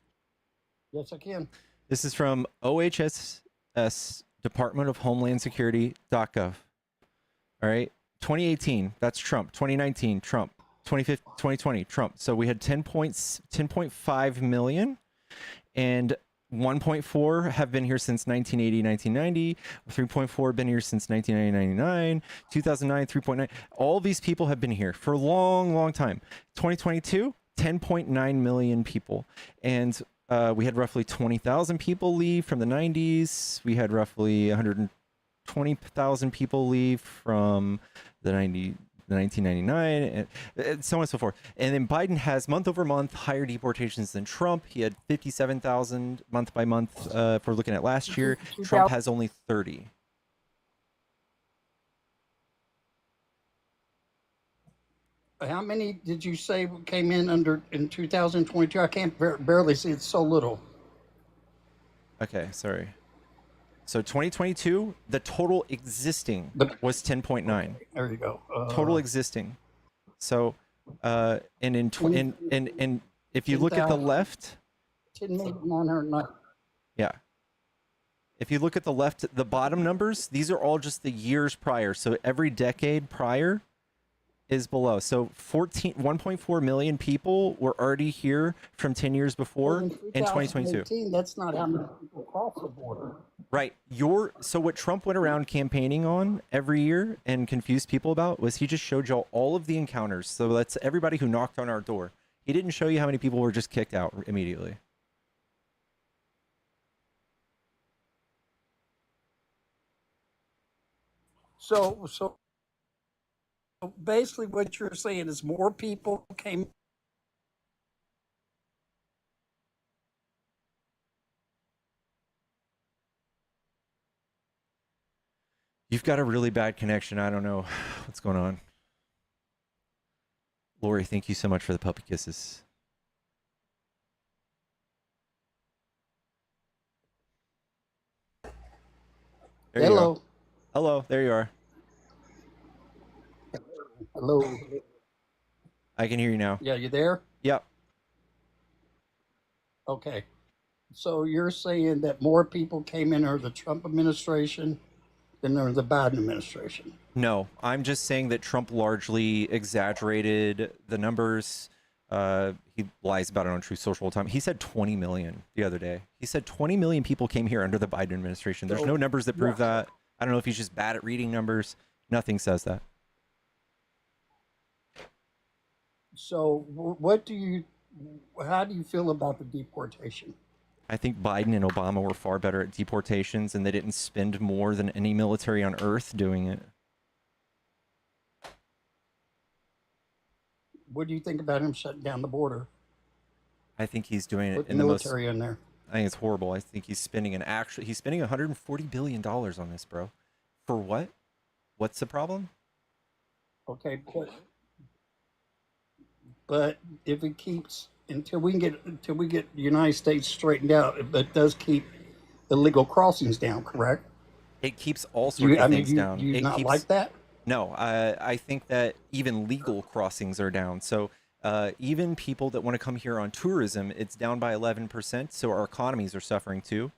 Yes, I can. This is from OHSS Department of Homeland Security.gov. All right. 2018, that's Trump. 2019, Trump. 2020, Trump. So we had 10.5 million, and 1.4 have been here since 1980, 1990. 3.4 have been here since 1999, 2009, 3.9. All these people have been here for a long, long time. 2022, 10.9 million people. And we had roughly 20,000 people leave from the 90s. We had roughly 120,000 people leave from the 1999, and so on and so forth. And then Biden has month over month higher deportations than Trump. He had 57,000 month by month if we're looking at last year. Trump has only 30. How many did you say came in in 2022? I can't barely see. It's so little. Okay, sorry. So 2022, the total existing was 10.9. There you go. Total existing. So, and if you look at the left, 10,909. yeah. If you look at the left, the bottom numbers, these are all just the years prior. So every decade prior is below. So 1.4 million people were already here from 10 years before in 2022. That's not how many people cross the border. Right. So what Trump went around campaigning on every year and confused people about was he just showed y'all all of the encounters. So that's everybody who knocked on our door. He didn't show you how many people were just kicked out immediately. So basically what you're saying is more people came. You've got a really bad connection. I don't know what's going on. Lori, thank you so much for the puppy kisses. There you go. Hello. Hello, there you are. Hello. I can hear you now. Yeah, you there? Yep. Okay. So you're saying that more people came in under the Trump administration than under the Biden administration? No, I'm just saying that Trump largely exaggerated the numbers. He lies about it on True Social all the time. He said 20 million the other day. He said 20 million people came here under the Biden administration. There's no numbers that prove that. I don't know if he's just bad at reading numbers. Nothing says that. So how do you feel about the deportation? I think Biden and Obama were far better at deportations, and they didn't spend more than any military on earth doing it. What do you think about him shutting down the border? I think he's doing it Put in the most. military in there. I think it's horrible. I think he's spending he's spending $140 billion on this, bro. For what? What's the problem? Okay, but if it keeps until we get the United States straightened out, it does keep illegal crossings down, correct? It keeps all sorts of things down. Do you It not keeps, like that? No, I think that even legal crossings are down. So even people that want to come here on tourism, it's down by 11%. So our economies are suffering too.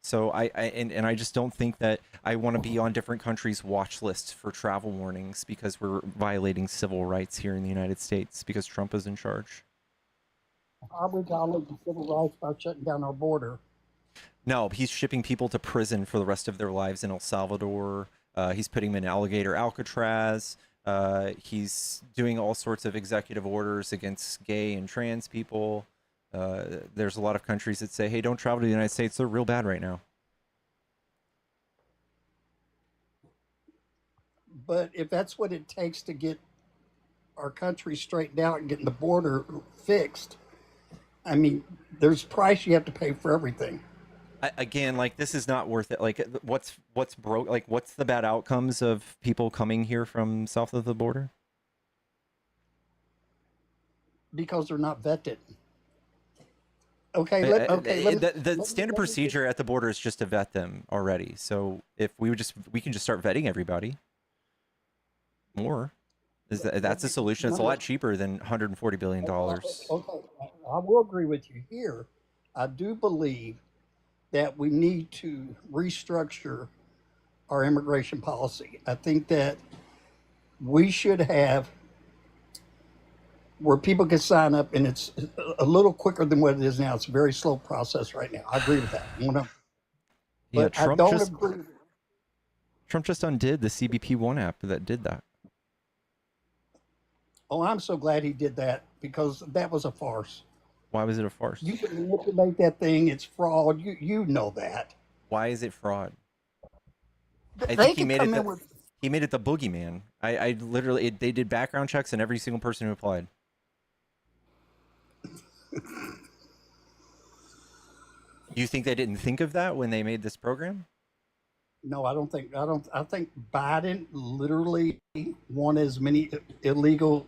So I just don't think that I want to be on different countries' watch lists for travel warnings because we're violating civil rights here in the United States because Trump is in charge. How we violate the civil rights by shutting down our border? No, he's shipping people to prison for the rest of their lives in El Salvador. He's putting them in alligator Alcatraz. He's doing all sorts of executive orders against gay and trans people. There's a lot of countries that say, hey, don't travel to the United States. They're real bad right now. But if that's what it takes to get our country straightened out and getting the border fixed, I mean, there's a price you have to pay for everything. Again, like, this is not worth it. Like, what's broke? Like, what's the bad outcomes of people coming here from south of the border? Because they're not vetted. Okay, The standard procedure at the border is just to vet them already. So if we can just start vetting everybody more. That's a solution. It's a lot cheaper than $140 billion. Okay, I will agree with you here. I do believe that we need to restructure our immigration policy. I think that we should have where people can sign up, and it's a little quicker than what it is now. It's a very slow process right now. I agree with that. Yeah, But I don't agree. Trump just undid the CBP1 app that did that. Oh, I'm so glad he did that because that was a farce. Why was it a farce? You can manipulate that thing. It's fraud. You know that. Why is it fraud? I They think can come in with. he made it the boogeyman. I literally, they did background checks on every single person who applied. You think they didn't think of that when they made this program? No, I don't think. I think Biden literally wanted as many illegal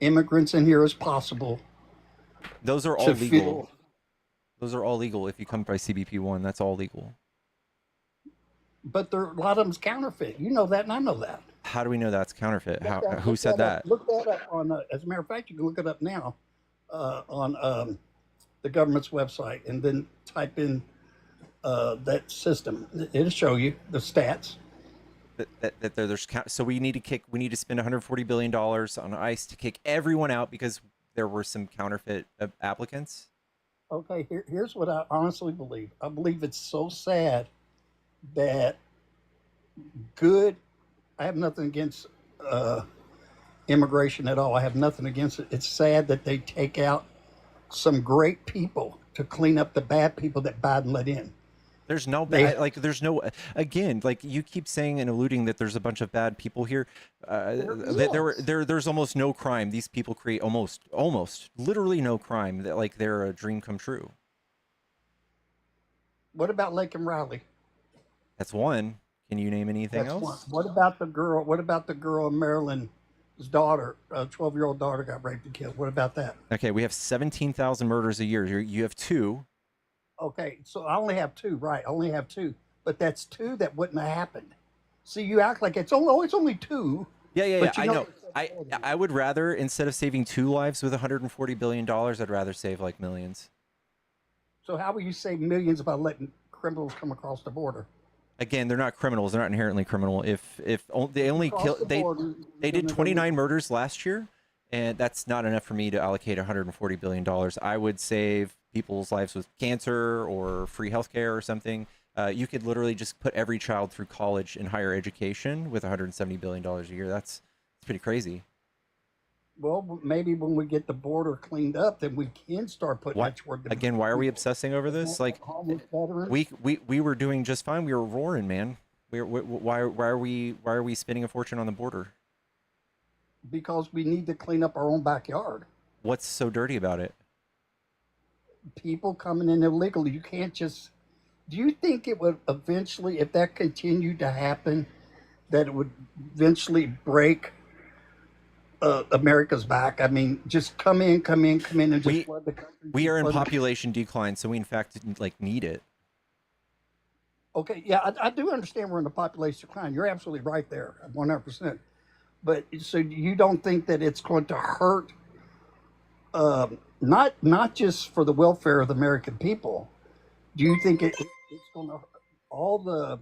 immigrants in here as possible. Those are all legal. Those are all legal if you come by CBP1. That's all legal. But a lot of them's counterfeit. You know that, and I know that. How do we know that's counterfeit? Who said that? Look that up on. As a matter of fact, you can look it up now on the government's website, and then type in that system. It'll show you the stats. So we need to spend $140 billion on ICE to kick everyone out because there were some counterfeit applicants. Okay, here's what I honestly believe. I believe it's so sad that I have nothing against immigration at all. I have nothing against it. It's sad that they take out some great people to clean up the bad people that Biden let in. There's no bad, again, like you keep saying and alluding that there's a bunch of bad people here. There's almost no crime. These people create almost literally no crime. That like they're a dream come true. What about Lake and Riley? That's one. Can you name anything else? One. What about the girl in Maryland daughter, a 12-year-old daughter, got raped and killed. What about that? Okay, we have 17,000 murders a year. You have two. Okay, so I only have two, right? I only have two, but that's two that wouldn't have happened. See, you act like it's only, oh, it's only two. Yeah. But you I know, know. I would rather, instead of saving two lives with $140 billion, I'd rather save like millions. so how will you save millions by letting criminals come across the border? Again, they're not criminals. They're not inherently criminal. If they only kill, they did 29 murders last year, and that's not enough for me to allocate $140 billion. I would save people's lives with cancer or free healthcare or something. You could literally just put every child through college and higher education with $170 billion a year. That's pretty crazy. Well, maybe when we get the border cleaned up, then we can start putting Why, that toward the again, why are we obsessing over this? Like, homeless veterans. we were doing just fine. We were roaring, man. Why are we spending a fortune on the border? Because we need to clean up our own backyard. What's so dirty about it? People coming in illegally. You can't just. Do you think it would eventually, if that continued to happen, that it would eventually break America's back? I mean, just come in, and just flood the country. We are in flood the- population decline, so we in fact like need it. Okay, yeah, I do understand we're in the population decline. You're absolutely right there, 100%. But so you don't think that it's going to hurt, not just for the welfare of the American people? Do you think it's going to all the?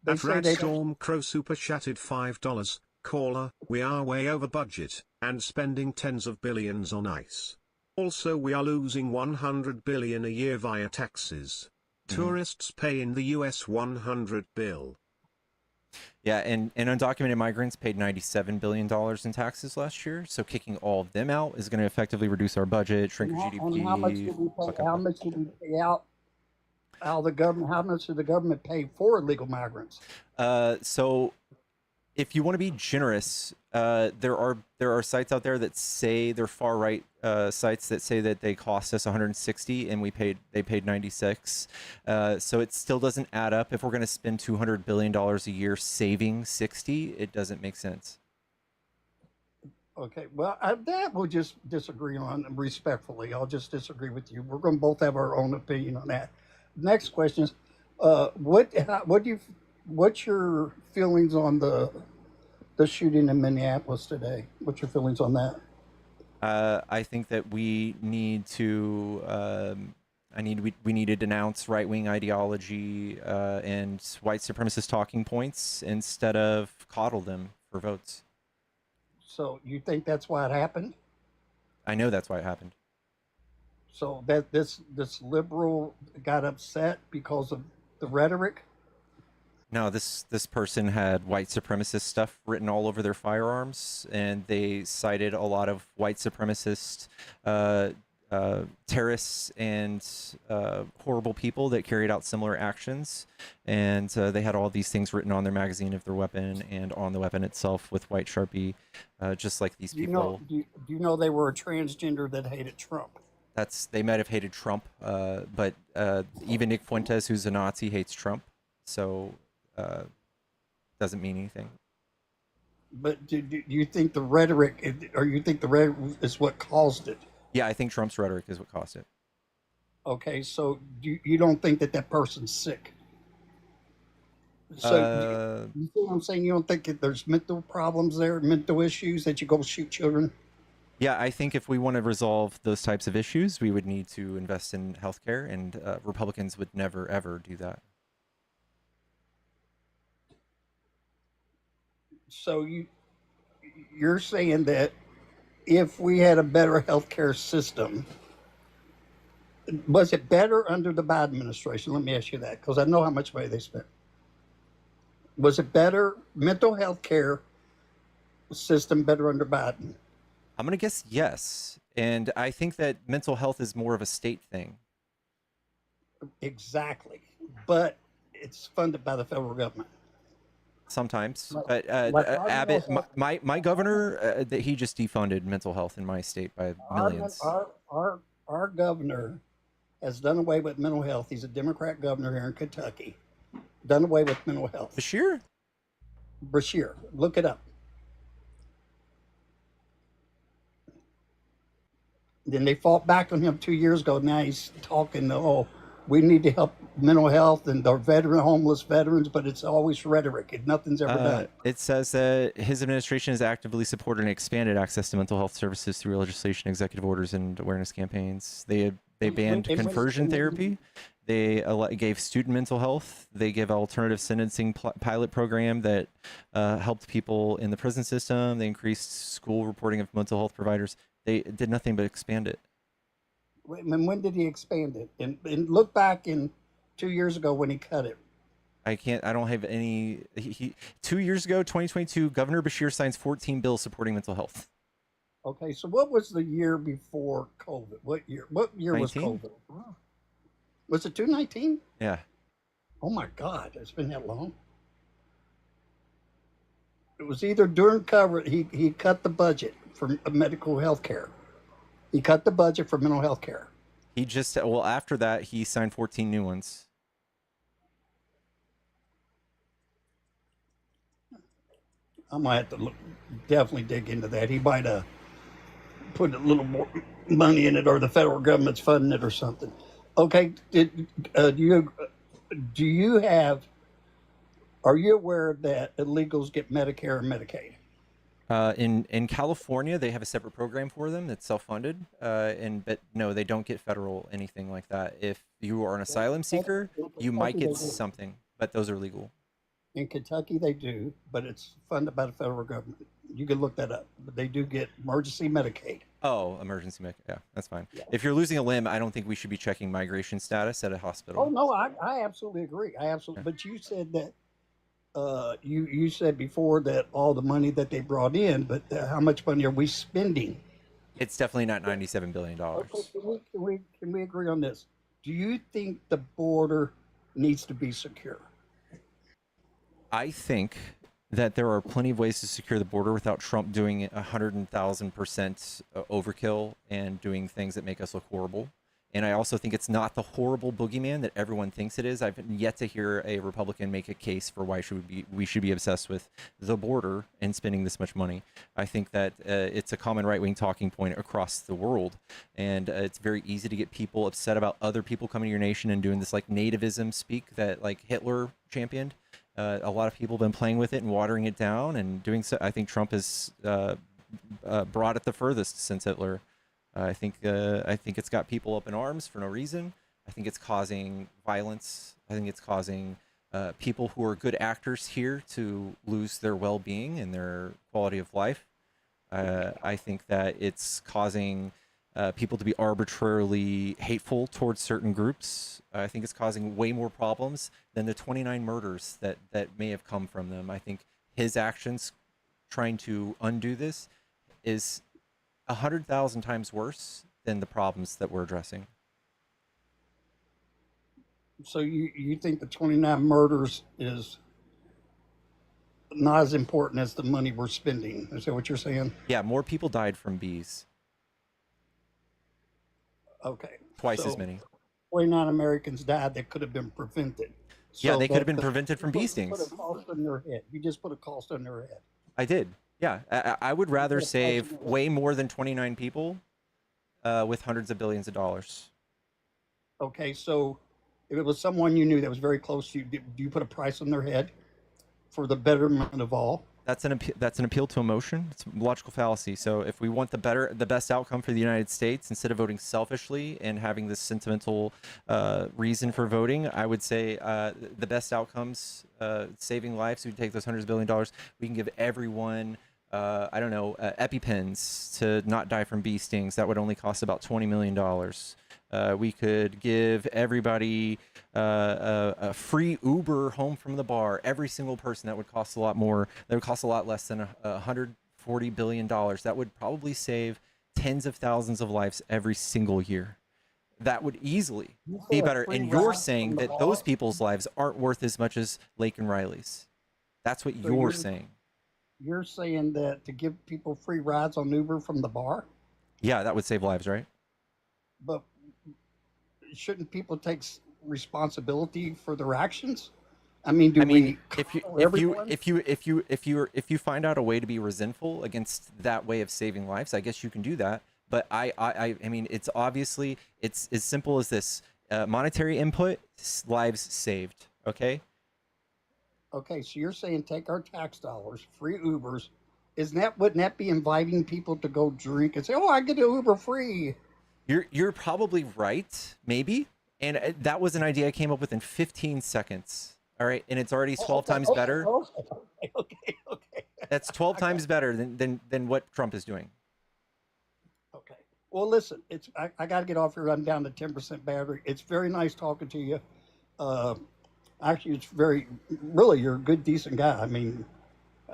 They That say Rat they Storm Crow super chatted $5. Caller, we are way over budget and spending tens of billions on ICE. Also, we are losing 100 billion a year via taxes. Tourists pay in the US 100 bill. Yeah, and undocumented migrants paid $97 billion in taxes last year. So kicking all of them out is going to effectively reduce our budget, shrink our GDP. And how much did we pay? How much did we pay out? How much did the government pay for illegal migrants? So if you want to be generous, there are sites out there that say they're far right sites that say that they cost us 160 and they paid 96. So it still doesn't add up. If we're going to spend $200 billion a year saving 60, it doesn't make sense. Okay, well, that we'll just disagree on respectfully. I'll just disagree with you. We're going to both have our own opinion on that. Next question is, what's your feelings on the shooting in Minneapolis today? What's your feelings on that? I think that we need to we need to denounce right-wing ideology and white supremacist talking points instead of coddle them for votes. So you think that's why it happened? I know that's why it happened. So that this liberal got upset because of the rhetoric? No, this person had white supremacist stuff written all over their firearms, and they cited a lot of white supremacist terrorists and horrible people that carried out similar actions. And they had all these things written on their magazine of their weapon and on the weapon itself with white Sharpie, just like these people. Do you know they were a transgender that hated Trump? They might have hated Trump, but even Nick Fuentes, who's a Nazi, hates Trump. So doesn't mean anything. But do you think the rhetoric, or you think the rhetoric is what caused it? Yeah, I think Trump's rhetoric is what caused it. Okay, so you don't think that person's sick? So you see what I'm saying? You don't think that there's mental problems there, mental issues that you go shoot children? Yeah, I think if we want to resolve those types of issues, we would need to invest in healthcare, and Republicans would never, ever do that. So you're saying that if we had a better healthcare system, was it better under the Biden administration? Let me ask you that, because I know how much money they spent. Was it better mental health care system better under Biden? I'm going to guess yes. And I think that mental health is more of a state thing. Exactly. But it's funded by the federal government. Sometimes. But Abbott, my governor, he just defunded mental health in my state by millions. Our governor has done away with mental health. He's a Democrat governor here in Kentucky. Done away with mental health. Bashir? Bashir. Look it up. Then they fought back on him 2 years ago. Now he's talking, oh, we need to help mental health and our homeless veterans, but it's always rhetoric and nothing's ever done. It says that his administration has actively supported and expanded access to mental health services through legislation, executive orders, and awareness campaigns. They banned conversion therapy. They gave student mental health. They gave alternative sentencing pilot program that helped people in the prison system. They increased school reporting of mental health providers. They did nothing but expand it. And when did he expand it? And look back in 2 years ago when he cut it. I don't have any. 2 years ago, 2022, Governor Bashir signs 14 bills supporting mental health. Okay, so what was the year before COVID? What year? What year 19? was COVID? Was it 2019? Yeah. Oh my God, it's been that long. It was either during COVID. He cut the budget for medical health care. He cut the budget for mental health care. He just after that he signed 14 new ones. I might have to definitely dig into that. He might have put a little more money in it, or the federal government's funding it, or something. Okay, are you aware that illegals get Medicare and Medicaid? In California, they have a separate program for them that's self-funded. But no, they don't get federal anything like that. If you are an asylum seeker, you might get something, but those are legal. In Kentucky, they do, but it's funded by the federal government. You can look that up. But they do get emergency Medicaid. Oh, emergency Medicaid. Yeah, that's fine. Yeah. If you're losing a limb, I don't think we should be checking migration status at a hospital. Oh no, I absolutely agree. I absolutely. Yeah. But you said that you said before that all the money that they brought in, but how much money are we spending? It's definitely not $97 billion. Okay, can we agree on this? Do you think the border needs to be secure? I think that there are plenty of ways to secure the border without Trump doing 100,000% overkill and doing things that make us look horrible. And I also think it's not the horrible boogeyman that everyone thinks it is. I've yet to hear a Republican make a case for why we should be obsessed with the border and spending this much money. I think that it's a common right-wing talking point across the world. And it's very easy to get people upset about other people coming to your nation and doing this like nativism speak that like Hitler championed. A lot of people have been playing with it and watering it down and doing so. I think Trump has brought it the furthest since Hitler. I think it's got people up in arms for no reason. I think it's causing violence. I think it's causing people who are good actors here to lose their well-being and their quality of life. I think that it's causing people to be arbitrarily hateful towards certain groups. I think it's causing way more problems than the 29 murders that may have come from them. I think his actions trying to undo this is 100,000 times worse than the problems that we're addressing. So you think the 29 murders is not as important as the money we're spending? Is that what you're saying? Yeah, more people died from bees. Okay. Twice as many. 29 Americans died that could have been prevented. Yeah, they could have been prevented from bee stings. Put a cost on their head. You just put a cost on their head. I did. Yeah, I would rather save way more than 29 people with hundreds of billions of dollars. Okay, so if it was someone you knew that was very close to you, do you put a price on their head for the betterment of all? That's an appeal to emotion. It's a logical fallacy. So if we want the best outcome for the United States, instead of voting selfishly and having this sentimental reason for voting, I would say the best outcomes, saving lives. We take those hundreds of billion dollars. We can give everyone, I don't know, EpiPens to not die from bee stings. That would only cost about $20 million. We could give everybody a free Uber home from the bar. Every single person. That would cost a lot more. That would cost a lot less than $140 billion. That would probably save tens of thousands of lives every single year. That would easily be better. And you're saying that those people's lives aren't worth as much as Lake and Riley's. That's what you're saying. You're saying that to give people free rides on Uber from the bar? Yeah, that would save lives, right? But shouldn't people take responsibility for their actions? I mean, if you find out a way to be resentful against that way of saving lives, I guess you can do that. But I mean, it's obviously it's as simple as this: monetary input, lives saved. Okay. Okay, so you're saying take our tax dollars, free Ubers. Wouldn't that be inviting people to go drink and say, "Oh, I get an Uber free"? You're probably right, maybe. And that was an idea I came up with in 15 seconds. All right, and it's already 12 times better. Okay. That's 12 times better than what Trump is doing. Okay. Well, listen, I got to get off here. I'm down to 10% battery. It's very nice talking to you. Actually, it's really, you're a good, decent guy. I mean,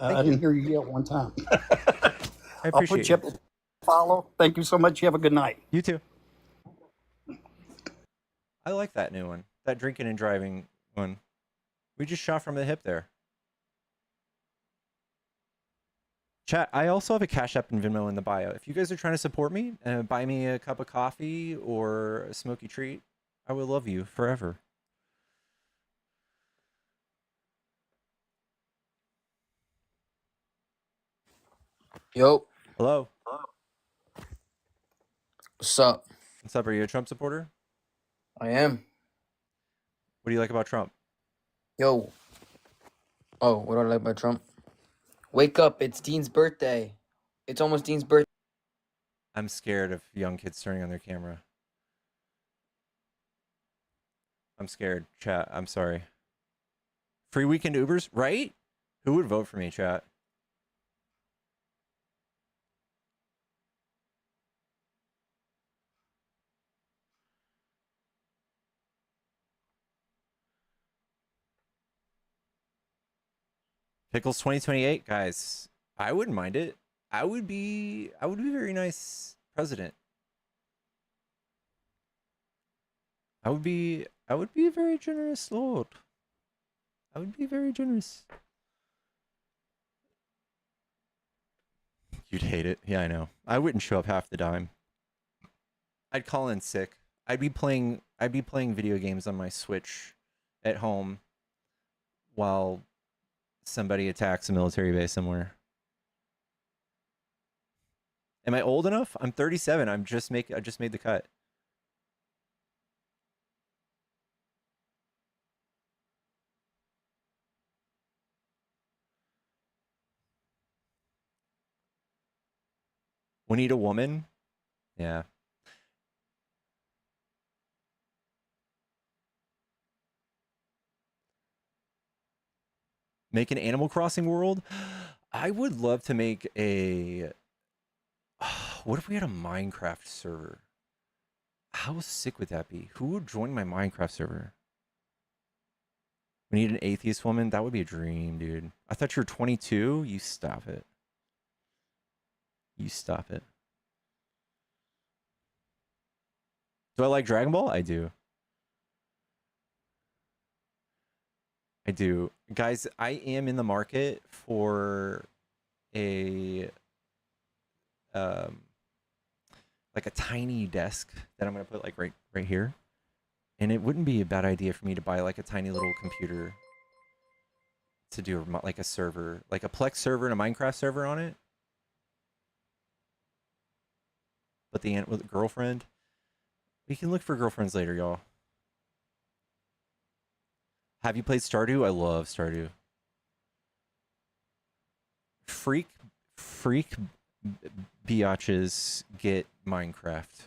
I didn't hear you yell one time. I I'll put you up to follow. Thank you so much. You have a good night. You too. I like that new one. That drinking and driving one. We just shot from the hip there. Chat, I also have a Cash App and Venmo in the bio. If you guys are trying to support me, buy me a cup of coffee or a smoky treat, I will love you forever. Yo. Hello. What's up? What's up? Are you a Trump supporter? I am. What do you like about Trump? Yo. Oh, what do I like about Trump? Wake up, it's Dean's birthday. It's almost Dean's birthday. I'm scared of young kids turning on their camera. I'm scared, chat. I'm sorry. Free weekend Ubers, right? Who would vote for me, chat? Pickles 2028, guys. I wouldn't mind it. I would be a very nice president. I would be a very generous lord. I would be very generous. You'd hate it. Yeah, I know. I wouldn't show up half the time. I'd call in sick. I'd be playing video games on my Switch at home while somebody attacks a military base somewhere. Am I old enough? I'm 37. I just made the cut. We need a woman. Yeah. Make an Animal Crossing world? I would love to make a... What if we had a Minecraft server? How sick would that be? Who would join my Minecraft server? We need an atheist woman? That would be a dream, dude. I thought you were 22? You stop it. You stop it. Do I like Dragon Ball? I do. I do. Guys, I am in the market for a like a tiny desk that I'm gonna put like right here. And it wouldn't be a bad idea for me to buy like a tiny little computer to do like a server, like a Plex server and a Minecraft server on it. But with a girlfriend, we can look for girlfriends later, y'all. Have you played Stardew? I love Stardew. Freak biatches get Minecraft.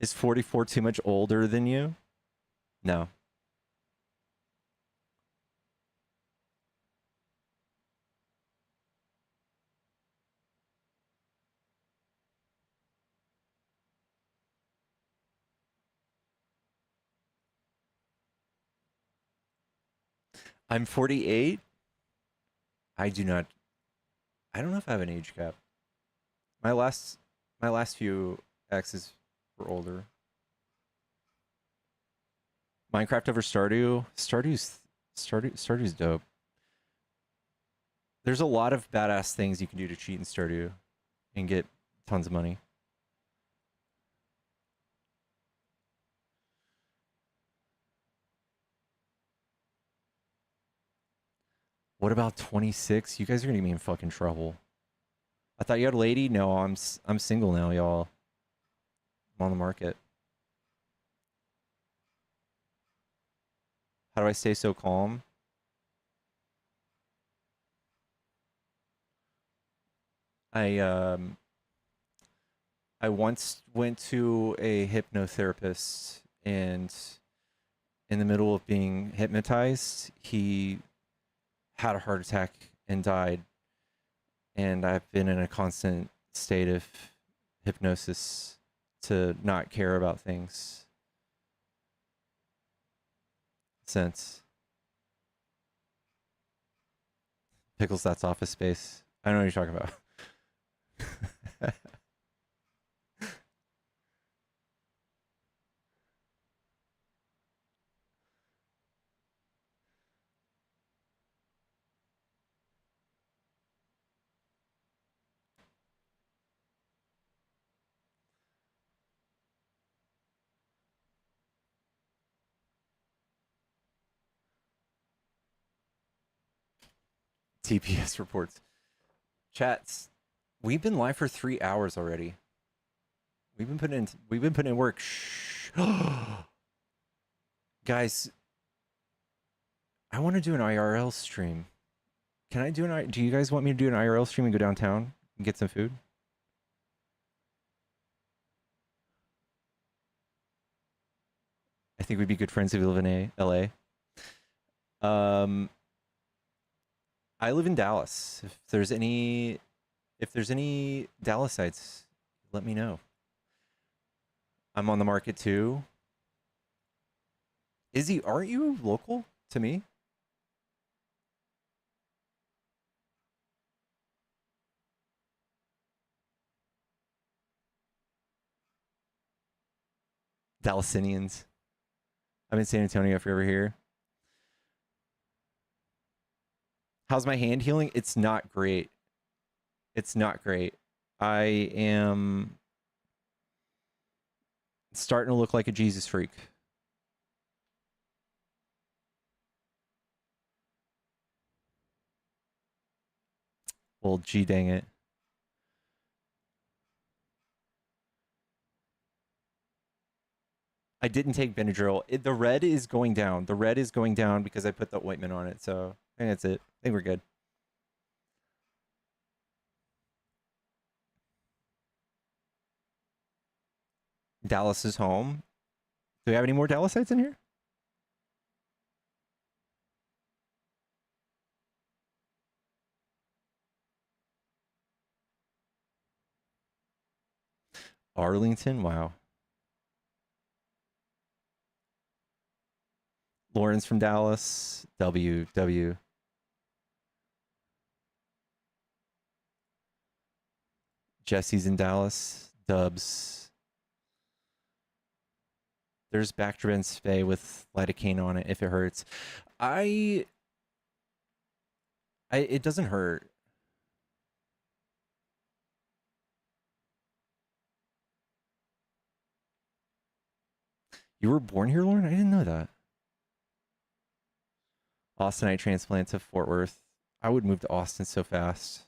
Is 44 too much older than you? No. I'm 48. I don't know if I have an age cap. My last few exes were older. Minecraft over Stardew? Stardew's dope. There's a lot of badass things you can do to cheat in Stardew and get tons of money. What about 26? You guys are gonna get me in fucking trouble. I thought you had a lady. No, I'm single now, y'all. I'm on the market. How do I stay so calm? I once went to a hypnotherapist, and in the middle of being hypnotized, he had a heart attack and died. And I've been in a constant state of hypnosis to not care about things since. Pickles, that's Office Space. I know what you're talking about. TPS reports. Chats. We've been live for 3 hours already. We've been putting in work. Shh. Guys, I want to do an IRL stream. Can I do do you guys want me to do an IRL stream and go downtown and get some food? I think we'd be good friends if we live in LA. I live in Dallas. If there's any Dallasites, let me know. I'm on the market too. Izzy, aren't you local to me? Dallasinians. I'm in San Antonio if you're ever here. How's my hand healing? It's not great. It's not great. I am starting to look like a Jesus freak. Well, gee dang it. I didn't take Benadryl. The red is going down. The red is going down because I put the ointment on it. So I think that's it. I think we're good. Dallas is home. Do we have any more Dallasites in here? Arlington, wow. Lauren's from Dallas. W. Jesse's in Dallas. Dubs. There's Bactrim spray with lidocaine on it if it hurts. It doesn't hurt. You were born here, Lauren? I didn't know that. Austinite transplant to Fort Worth. I would move to Austin so fast.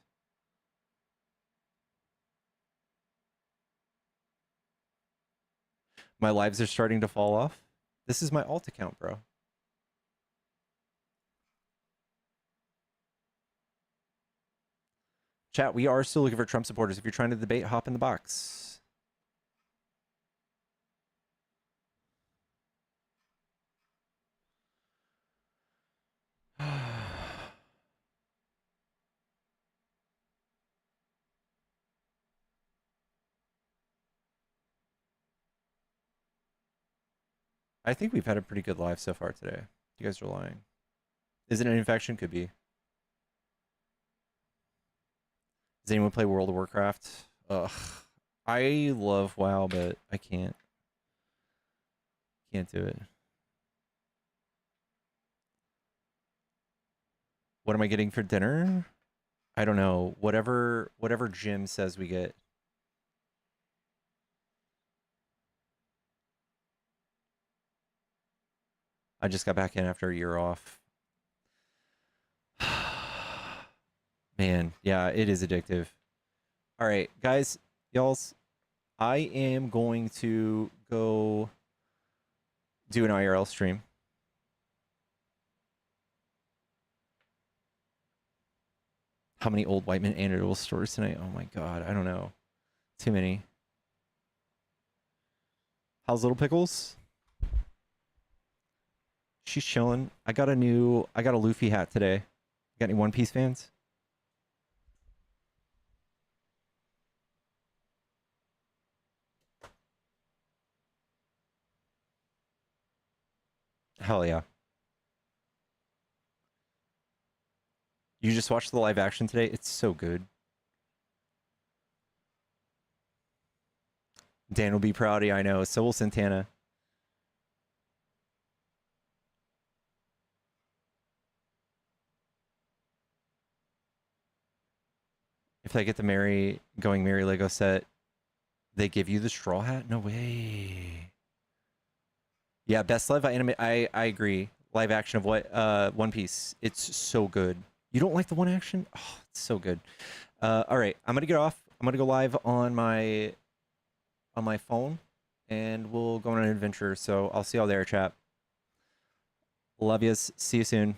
My lives are starting to fall off. This is my alt account, bro. Chat, we are still looking for Trump supporters. If you're trying to debate, hop in the box. I think we've had a pretty good live so far today. You guys are lying. Is it an infection? Could be. Does anyone play World of Warcraft? Ugh. I love WoW, but I can't. Can't do it. What am I getting for dinner? I don't know. Whatever Jim says we get. I just got back in after a year off. Man, yeah, it is addictive. All right, guys, y'alls, I am going to go do an IRL stream. How many old white men anecdotal stories tonight? Oh my god, I don't know. Too many. How's Little Pickles? She's chilling. I got a Luffy hat today. Got any One Piece fans? Hell yeah. You just watched the live action today? It's so good. Dan will be proud of you, I know. So will Santana. If I get the Going Merry Lego set, they give you the straw hat? No way. Yeah, best live anime. I agree. Live action of what? One Piece. It's so good. You don't like the one action? Oh, it's so good. All right, I'm gonna get off. I'm gonna go live on my phone, and we'll go on an adventure. So I'll see y'all there, chat. Love yous. See you soon.